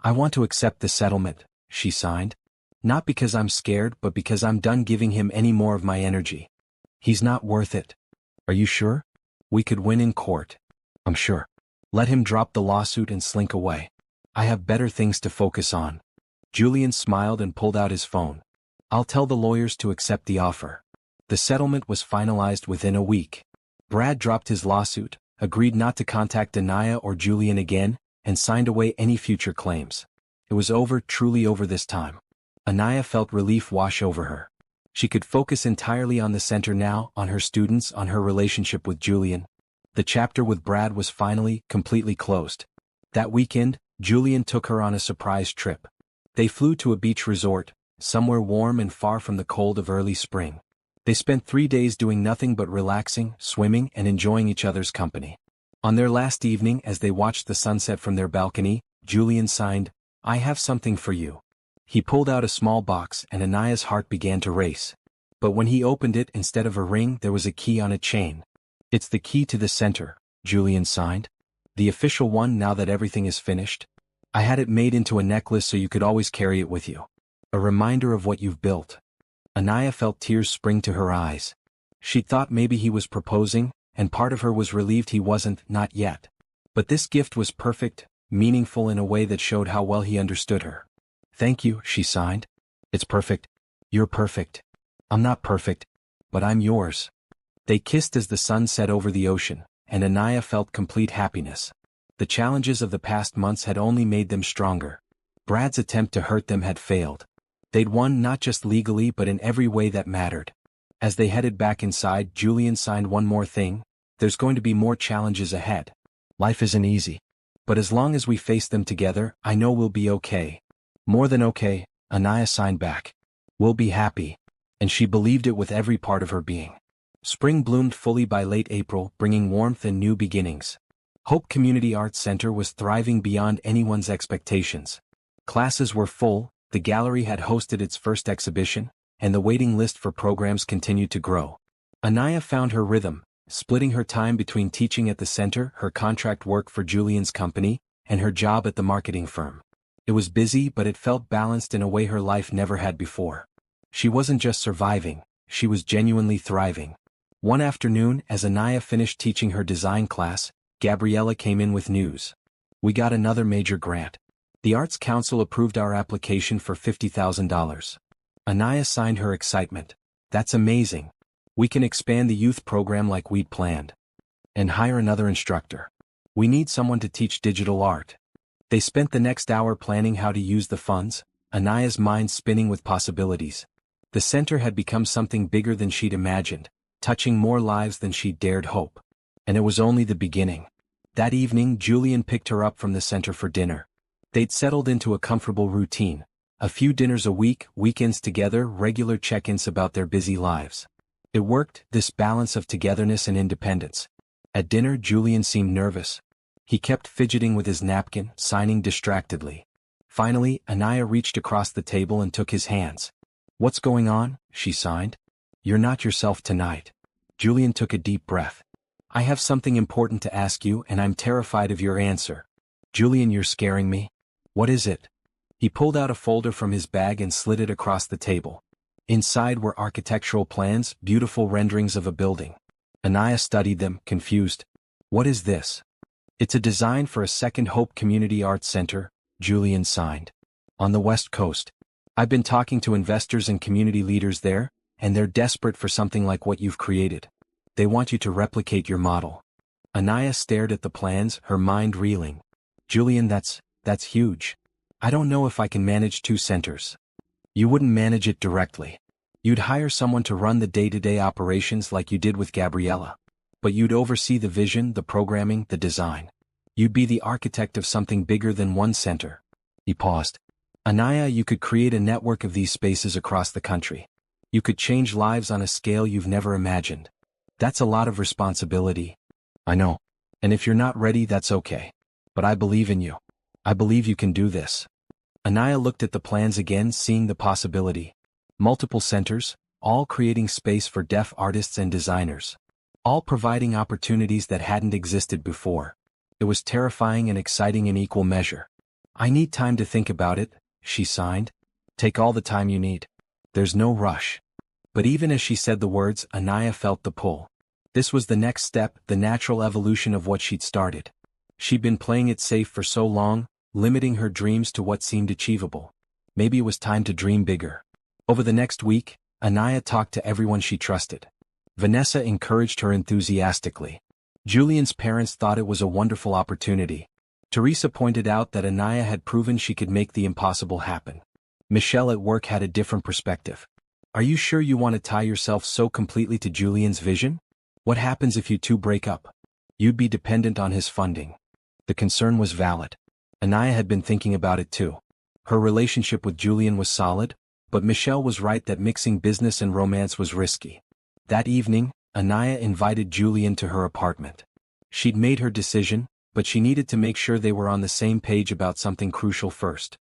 "I want to accept the settlement," she signed. "Not because I'm scared, but because I'm done giving him any more of my energy. He's not worth it." "Are you sure?" "We could win in court." "I'm sure." "Let him drop the lawsuit and slink away. I have better things to focus on." Julian smiled and pulled out his phone. "I'll tell the lawyers to accept the offer." The settlement was finalized within a week. Brad dropped his lawsuit, agreed not to contact Anaya or Julian again, and signed away any future claims. It was over, truly over this time. Anaya felt relief wash over her. She could focus entirely on the center now, on her students, on her relationship with Julian. The chapter with Brad was finally, completely closed. That weekend, Julian took her on a surprise trip. They flew to a beach resort, somewhere warm and far from the cold of early spring. They spent 3 days doing nothing but relaxing, swimming, and enjoying each other's company. On their last evening, as they watched the sunset from their balcony, Julian signed, "I have something for you." He pulled out a small box and Anaya's heart began to race. But when he opened it, instead of a ring, there was a key on a chain. "It's the key to the center," Julian signed. "The official one now that everything is finished. I had it made into a necklace so you could always carry it with you. A reminder of what you've built." Anaya felt tears spring to her eyes. She thought maybe he was proposing, and part of her was relieved he wasn't, not yet. But this gift was perfect, meaningful in a way that showed how well he understood her. Thank you, she signed. It's perfect. You're perfect. I'm not perfect, but I'm yours. They kissed as the sun set over the ocean, and Anaya felt complete happiness. The challenges of the past months had only made them stronger. Brad's attempt to hurt them had failed. They'd won not just legally but in every way that mattered. As they headed back inside, Julian signed one more thing. There's going to be more challenges ahead. Life isn't easy. But as long as we face them together, I know we'll be okay. More than okay, Anaya signed back. We'll be happy. And she believed it with every part of her being. Spring bloomed fully by late April, bringing warmth and new beginnings. Hope Community Arts Center was thriving beyond anyone's expectations. Classes were full, the gallery had hosted its first exhibition, and the waiting list for programs continued to grow. Anaya found her rhythm, splitting her time between teaching at the center, her contract work for Julian's company, and her job at the marketing firm. It was busy, but it felt balanced in a way her life never had before. She wasn't just surviving, she was genuinely thriving. One afternoon, as Anaya finished teaching her design class, Gabriella came in with news. We got another major grant. The Arts Council approved our application for $50,000. Anaya signed her excitement. That's amazing. We can expand the youth program like we'd planned. And hire another instructor. We need someone to teach digital art. They spent the next hour planning how to use the funds, Anaya's mind spinning with possibilities. The center had become something bigger than she'd imagined, touching more lives than she'd dared hope. And it was only the beginning. That evening, Julian picked her up from the center for dinner. They'd settled into a comfortable routine. A few dinners a week, weekends together, regular check-ins about their busy lives. It worked, this balance of togetherness and independence. At dinner, Julian seemed nervous. He kept fidgeting with his napkin, signing distractedly. Finally, Anaya reached across the table and took his hands. What's going on? She signed. You're not yourself tonight. Julian took a deep breath. I have something important to ask you and I'm terrified of your answer. Julian, you're scaring me. What is it? He pulled out a folder from his bag and slid it across the table. Inside were architectural plans, beautiful renderings of a building. Anaya studied them, confused. What is this? It's a design for a second Hope Community Arts Center, Julian signed. On the West Coast. I've been talking to investors and community leaders there, and they're desperate for something like what you've created. They want you to replicate your model. Anaya stared at the plans, her mind reeling. Julian, that's huge. I don't know if I can manage two centers. You wouldn't manage it directly. You'd hire someone to run the day-to-day operations like you did with Gabriella. But you'd oversee the vision, the programming, the design. You'd be the architect of something bigger than one center. He paused. Anaya, you could create a network of these spaces across the country. You could change lives on a scale you've never imagined. That's a lot of responsibility. I know. And if you're not ready, that's okay. But I believe in you. I believe you can do this. Anaya looked at the plans again, seeing the possibility. Multiple centers, all creating space for deaf artists and designers. All providing opportunities that hadn't existed before. It was terrifying and exciting in equal measure. I need time to think about it, she signed. Take all the time you need. There's no rush. But even as she said the words, Anaya felt the pull. This was the next step, the natural evolution of what she'd started. She'd been playing it safe for so long, limiting her dreams to what seemed achievable. Maybe it was time to dream bigger. Over the next week, Anaya talked to everyone she trusted. Vanessa encouraged her enthusiastically. Julian's parents thought it was a wonderful opportunity. Teresa pointed out that Anaya had proven she could make the impossible happen. Michelle at work had a different perspective. Are you sure you want to tie yourself so completely to Julian's vision? What happens if you two break up? You'd be dependent on his funding. The concern was valid. Anaya had been thinking about it too. Her relationship with Julian was solid, but Michelle was right that mixing business and romance was risky. That evening, Anaya invited Julian to her apartment. She'd made her decision, but she needed to make sure they were on the same page about something crucial first.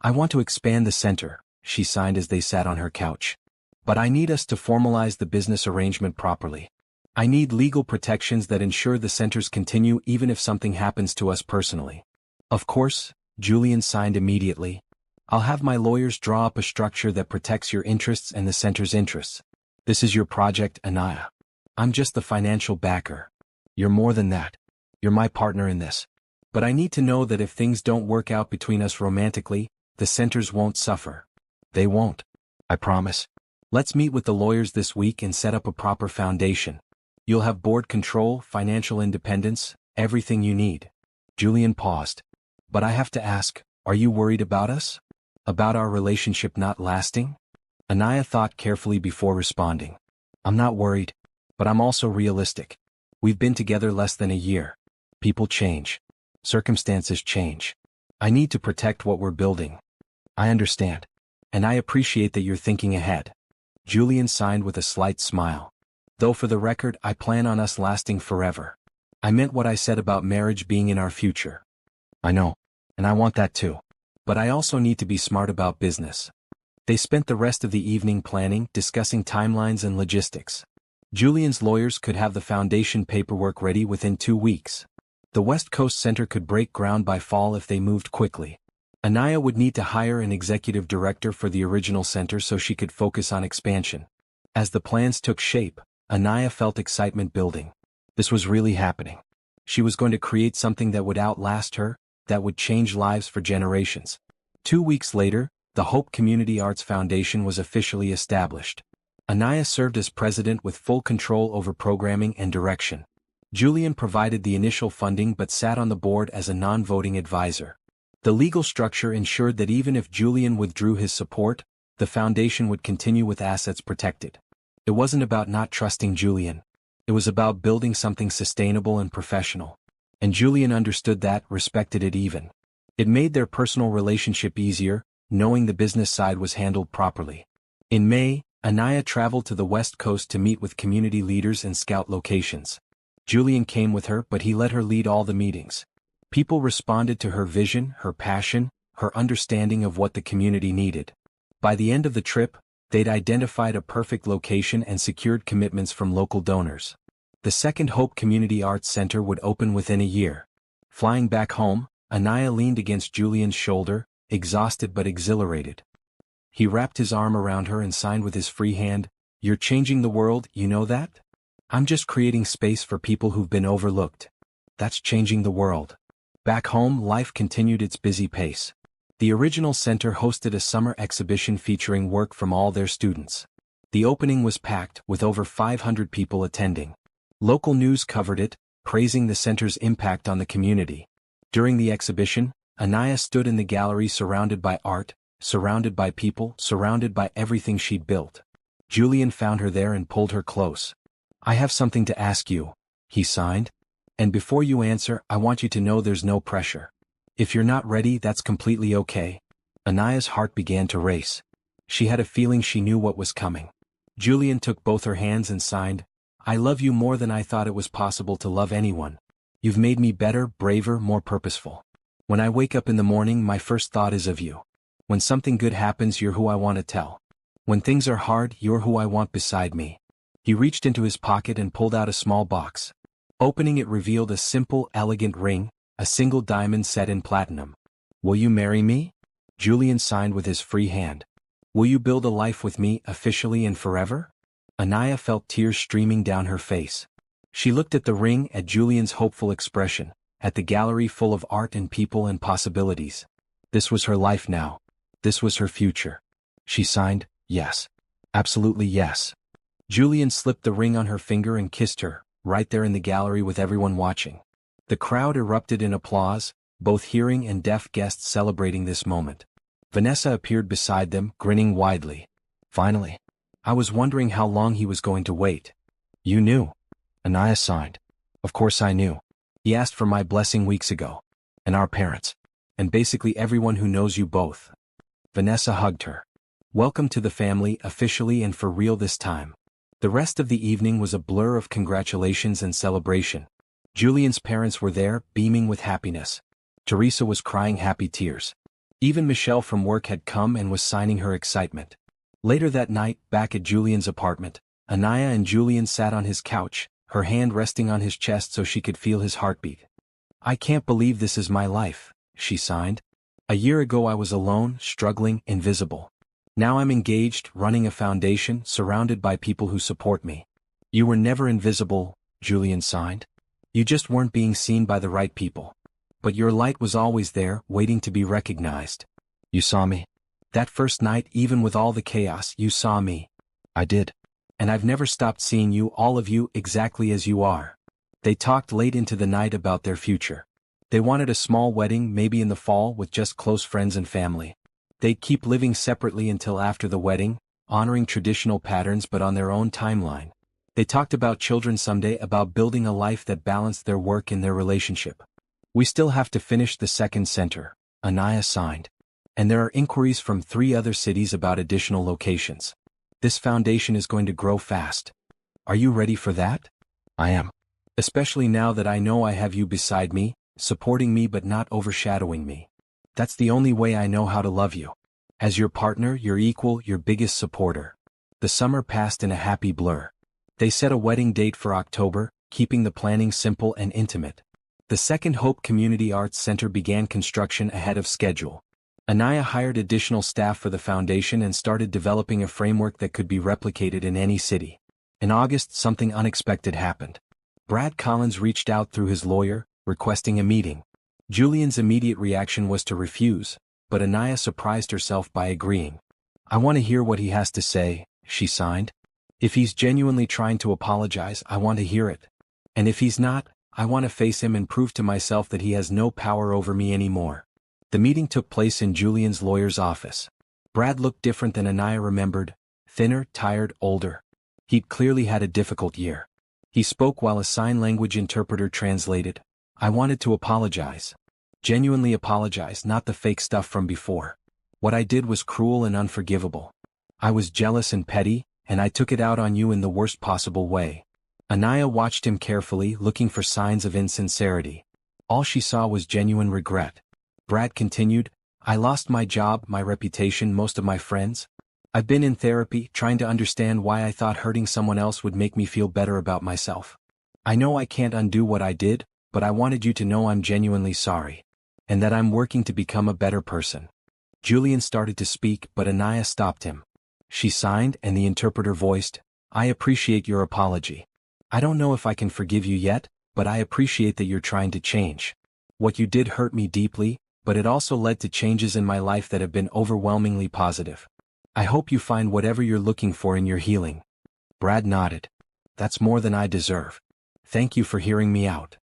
I want to expand the center, she signed as they sat on her couch. But I need us to formalize the business arrangement properly. I need legal protections that ensure the centers continue even if something happens to us personally. Of course, Julian signed immediately. I'll have my lawyers draw up a structure that protects your interests and the center's interests. This is your project, Anaya. I'm just the financial backer. You're more than that. You're my partner in this. But I need to know that if things don't work out between us romantically, The centers won't suffer. They won't. I promise. Let's meet with the lawyers this week and set up a proper foundation. You'll have board control, financial independence, everything you need. Julian paused. But I have to ask, are you worried about us? About our relationship not lasting? Anaya thought carefully before responding. I'm not worried, but I'm also realistic. We've been together less than a year. People change. Circumstances change. I need to protect what we're building. I understand. And I appreciate that you're thinking ahead. Julian signed with a slight smile. Though for the record, I plan on us lasting forever. I meant what I said about marriage being in our future. I know. And I want that too. But I also need to be smart about business. They spent the rest of the evening planning, discussing timelines and logistics. Julian's lawyers could have the foundation paperwork ready within 2 weeks. The West Coast Center could break ground by fall if they moved quickly. Anaya would need to hire an executive director for the original center so she could focus on expansion. As the plans took shape, Anaya felt excitement building. This was really happening. She was going to create something that would outlast her, that would change lives for generations. 2 weeks later, the Hope Community Arts Foundation was officially established. Anaya served as president with full control over programming and direction. Julian provided the initial funding but sat on the board as a non-voting advisor. The legal structure ensured that even if Julian withdrew his support, the foundation would continue with assets protected. It wasn't about not trusting Julian. It was about building something sustainable and professional. And Julian understood that, respected it even. It made their personal relationship easier, knowing the business side was handled properly. In May, Anaya traveled to the West Coast to meet with community leaders and scout locations. Julian came with her, but he let her lead all the meetings. People responded to her vision, her passion, her understanding of what the community needed. By the end of the trip, they'd identified a perfect location and secured commitments from local donors. The second Hope Community Arts Center would open within a year. Flying back home, Anaya leaned against Julian's shoulder, exhausted but exhilarated. He wrapped his arm around her and signed with his free hand, "You're changing the world, you know that? I'm just creating space for people who've been overlooked. That's changing the world." Back home, life continued its busy pace. The original center hosted a summer exhibition featuring work from all their students. The opening was packed, with over 500 people attending. Local news covered it, praising the center's impact on the community. During the exhibition, Anaya stood in the gallery surrounded by art, surrounded by people, surrounded by everything she'd built. Julian found her there and pulled her close. "I have something to ask you," he signed. "And before you answer, I want you to know there's no pressure. If you're not ready, that's completely okay." Anaya's heart began to race. She had a feeling she knew what was coming. Julian took both her hands and signed, "I love you more than I thought it was possible to love anyone. You've made me better, braver, more purposeful. When I wake up in the morning, my first thought is of you. When something good happens, you're who I want to tell. When things are hard, you're who I want beside me." He reached into his pocket and pulled out a small box. Opening it revealed a simple, elegant ring, a single diamond set in platinum. "Will you marry me?" Julian signed with his free hand. "Will you build a life with me, officially and forever?" Anaya felt tears streaming down her face. She looked at the ring, at Julian's hopeful expression, at the gallery full of art and people and possibilities. This was her life now. This was her future. She signed, "Yes. Absolutely yes." Julian slipped the ring on her finger and kissed her, right there in the gallery with everyone watching. The crowd erupted in applause, both hearing and deaf guests celebrating this moment. Vanessa appeared beside them, grinning widely. "Finally. I was wondering how long he was going to wait." "You knew." Anaya signed. "Of course I knew. He asked for my blessing weeks ago. And our parents. And basically everyone who knows you both." Vanessa hugged her. "Welcome to the family, officially and for real this time." The rest of the evening was a blur of congratulations and celebration. Julian's parents were there, beaming with happiness. Teresa was crying happy tears. Even Michelle from work had come and was signing her excitement. Later that night, back at Julian's apartment, Anaya and Julian sat on his couch, her hand resting on his chest so she could feel his heartbeat. "I can't believe this is my life," she signed. "A year ago I was alone, struggling, invisible. Now I'm engaged, running a foundation, surrounded by people who support me." "You were never invisible," Julian signed. "You just weren't being seen by the right people. But your light was always there, waiting to be recognized." You saw me. That first night, even with all the chaos, you saw me. I did. And I've never stopped seeing you, all of you, exactly as you are. They talked late into the night about their future. They wanted a small wedding, maybe in the fall, with just close friends and family. They'd keep living separately until after the wedding, honoring traditional patterns but on their own timeline. They talked about children someday, about building a life that balanced their work and their relationship. We still have to finish the second center, Anaya signed. And there are inquiries from 3 other cities about additional locations. This foundation is going to grow fast. Are you ready for that? I am. Especially now that I know I have you beside me, supporting me but not overshadowing me. That's the only way I know how to love you. As your partner, your equal, your biggest supporter. The summer passed in a happy blur. They set a wedding date for October, keeping the planning simple and intimate. The Second Hope Community Arts Center began construction ahead of schedule. Anaya hired additional staff for the foundation and started developing a framework that could be replicated in any city. In August, something unexpected happened. Brad Collins reached out through his lawyer, requesting a meeting. Julian's immediate reaction was to refuse, but Anaya surprised herself by agreeing. I want to hear what he has to say, she signed. If he's genuinely trying to apologize, I want to hear it. And if he's not, I want to face him and prove to myself that he has no power over me anymore. The meeting took place in Julian's lawyer's office. Brad looked different than Anaya remembered, thinner, tired, older. He'd clearly had a difficult year. He spoke while a sign language interpreter translated. I wanted to apologize. Genuinely apologize, not the fake stuff from before. What I did was cruel and unforgivable. I was jealous and petty, and I took it out on you in the worst possible way. Anaya watched him carefully, looking for signs of insincerity. All she saw was genuine regret. Brad continued, I lost my job, my reputation, most of my friends. I've been in therapy, trying to understand why I thought hurting someone else would make me feel better about myself. I know I can't undo what I did, but I wanted you to know I'm genuinely sorry. And that I'm working to become a better person. Julian started to speak, but Anaya stopped him. She signed, and the interpreter voiced, I appreciate your apology. I don't know if I can forgive you yet, but I appreciate that you're trying to change. What you did hurt me deeply, but it also led to changes in my life that have been overwhelmingly positive. I hope you find whatever you're looking for in your healing. Brad nodded. That's more than I deserve. Thank you for hearing me out.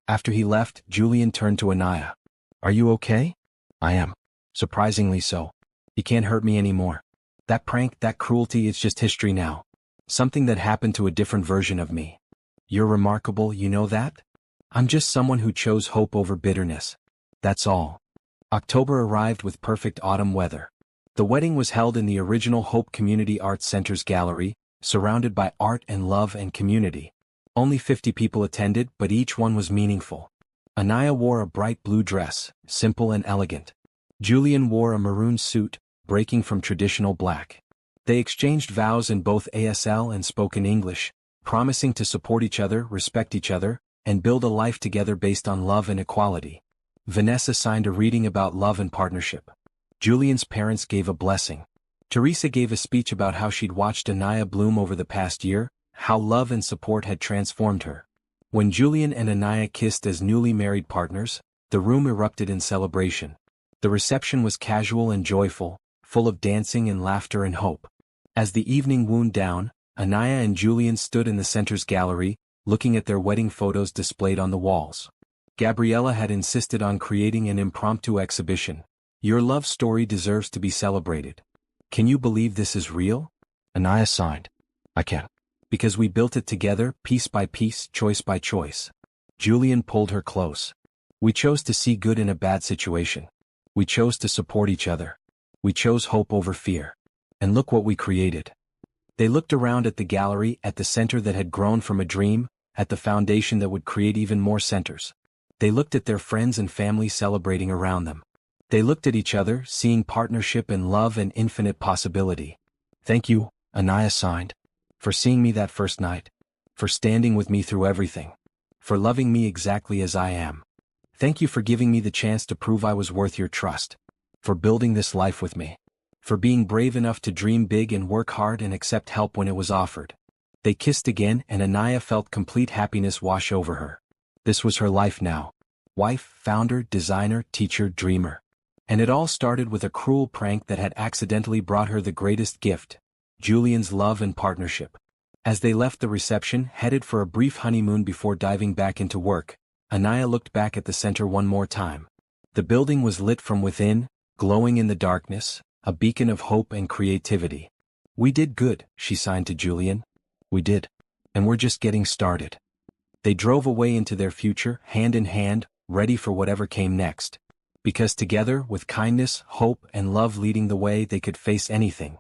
After he left, Julian turned to Anaya. Are you okay? I am. Surprisingly so. You can't hurt me anymore. That prank, that cruelty, it's just history now. Something that happened to a different version of me. You're remarkable, you know that? I'm just someone who chose hope over bitterness. That's all. October arrived with perfect autumn weather. The wedding was held in the original Hope Community Arts Center's gallery, surrounded by art and love and community. Only 50 people attended, but each one was meaningful. Anaya wore a bright blue dress, simple and elegant. Julian wore a maroon suit, breaking from traditional black. They exchanged vows in both ASL and spoken English, promising to support each other, respect each other, and build a life together based on love and equality. Vanessa signed a reading about love and partnership. Julian's parents gave a blessing. Teresa gave a speech about how she'd watched Anaya bloom over the past year, how love and support had transformed her. When Julian and Anaya kissed as newly married partners, the room erupted in celebration. The reception was casual and joyful, full of dancing and laughter and hope. As the evening wound down, Anaya and Julian stood in the center's gallery, looking at their wedding photos displayed on the walls. Gabriella had insisted on creating an impromptu exhibition. Your love story deserves to be celebrated. Can you believe this is real? Anaya signed. I can. Because we built it together, piece by piece, choice by choice. Julian pulled her close. We chose to see good in a bad situation. We chose to support each other. We chose hope over fear. And look what we created. They looked around at the gallery, at the center that had grown from a dream, at the foundation that would create even more centers. They looked at their friends and family celebrating around them. They looked at each other, seeing partnership and love and infinite possibility. Thank you, Anaya signed, for seeing me that first night, for standing with me through everything, for loving me exactly as I am. Thank you for giving me the chance to prove I was worth your trust, for building this life with me, for being brave enough to dream big and work hard and accept help when it was offered. They kissed again, and Anaya felt complete happiness wash over her. This was her life now. Wife, founder, designer, teacher, dreamer. And it all started with a cruel prank that had accidentally brought her the greatest gift: Julian's love and partnership. As they left the reception, headed for a brief honeymoon before diving back into work, Anaya looked back at the center one more time. The building was lit from within, glowing in the darkness, a beacon of hope and creativity. "We did good," she signed to Julian. "We did. And we're just getting started." They drove away into their future, hand in hand, ready for whatever came next. Because together, with kindness, hope, and love leading the way, they could face anything.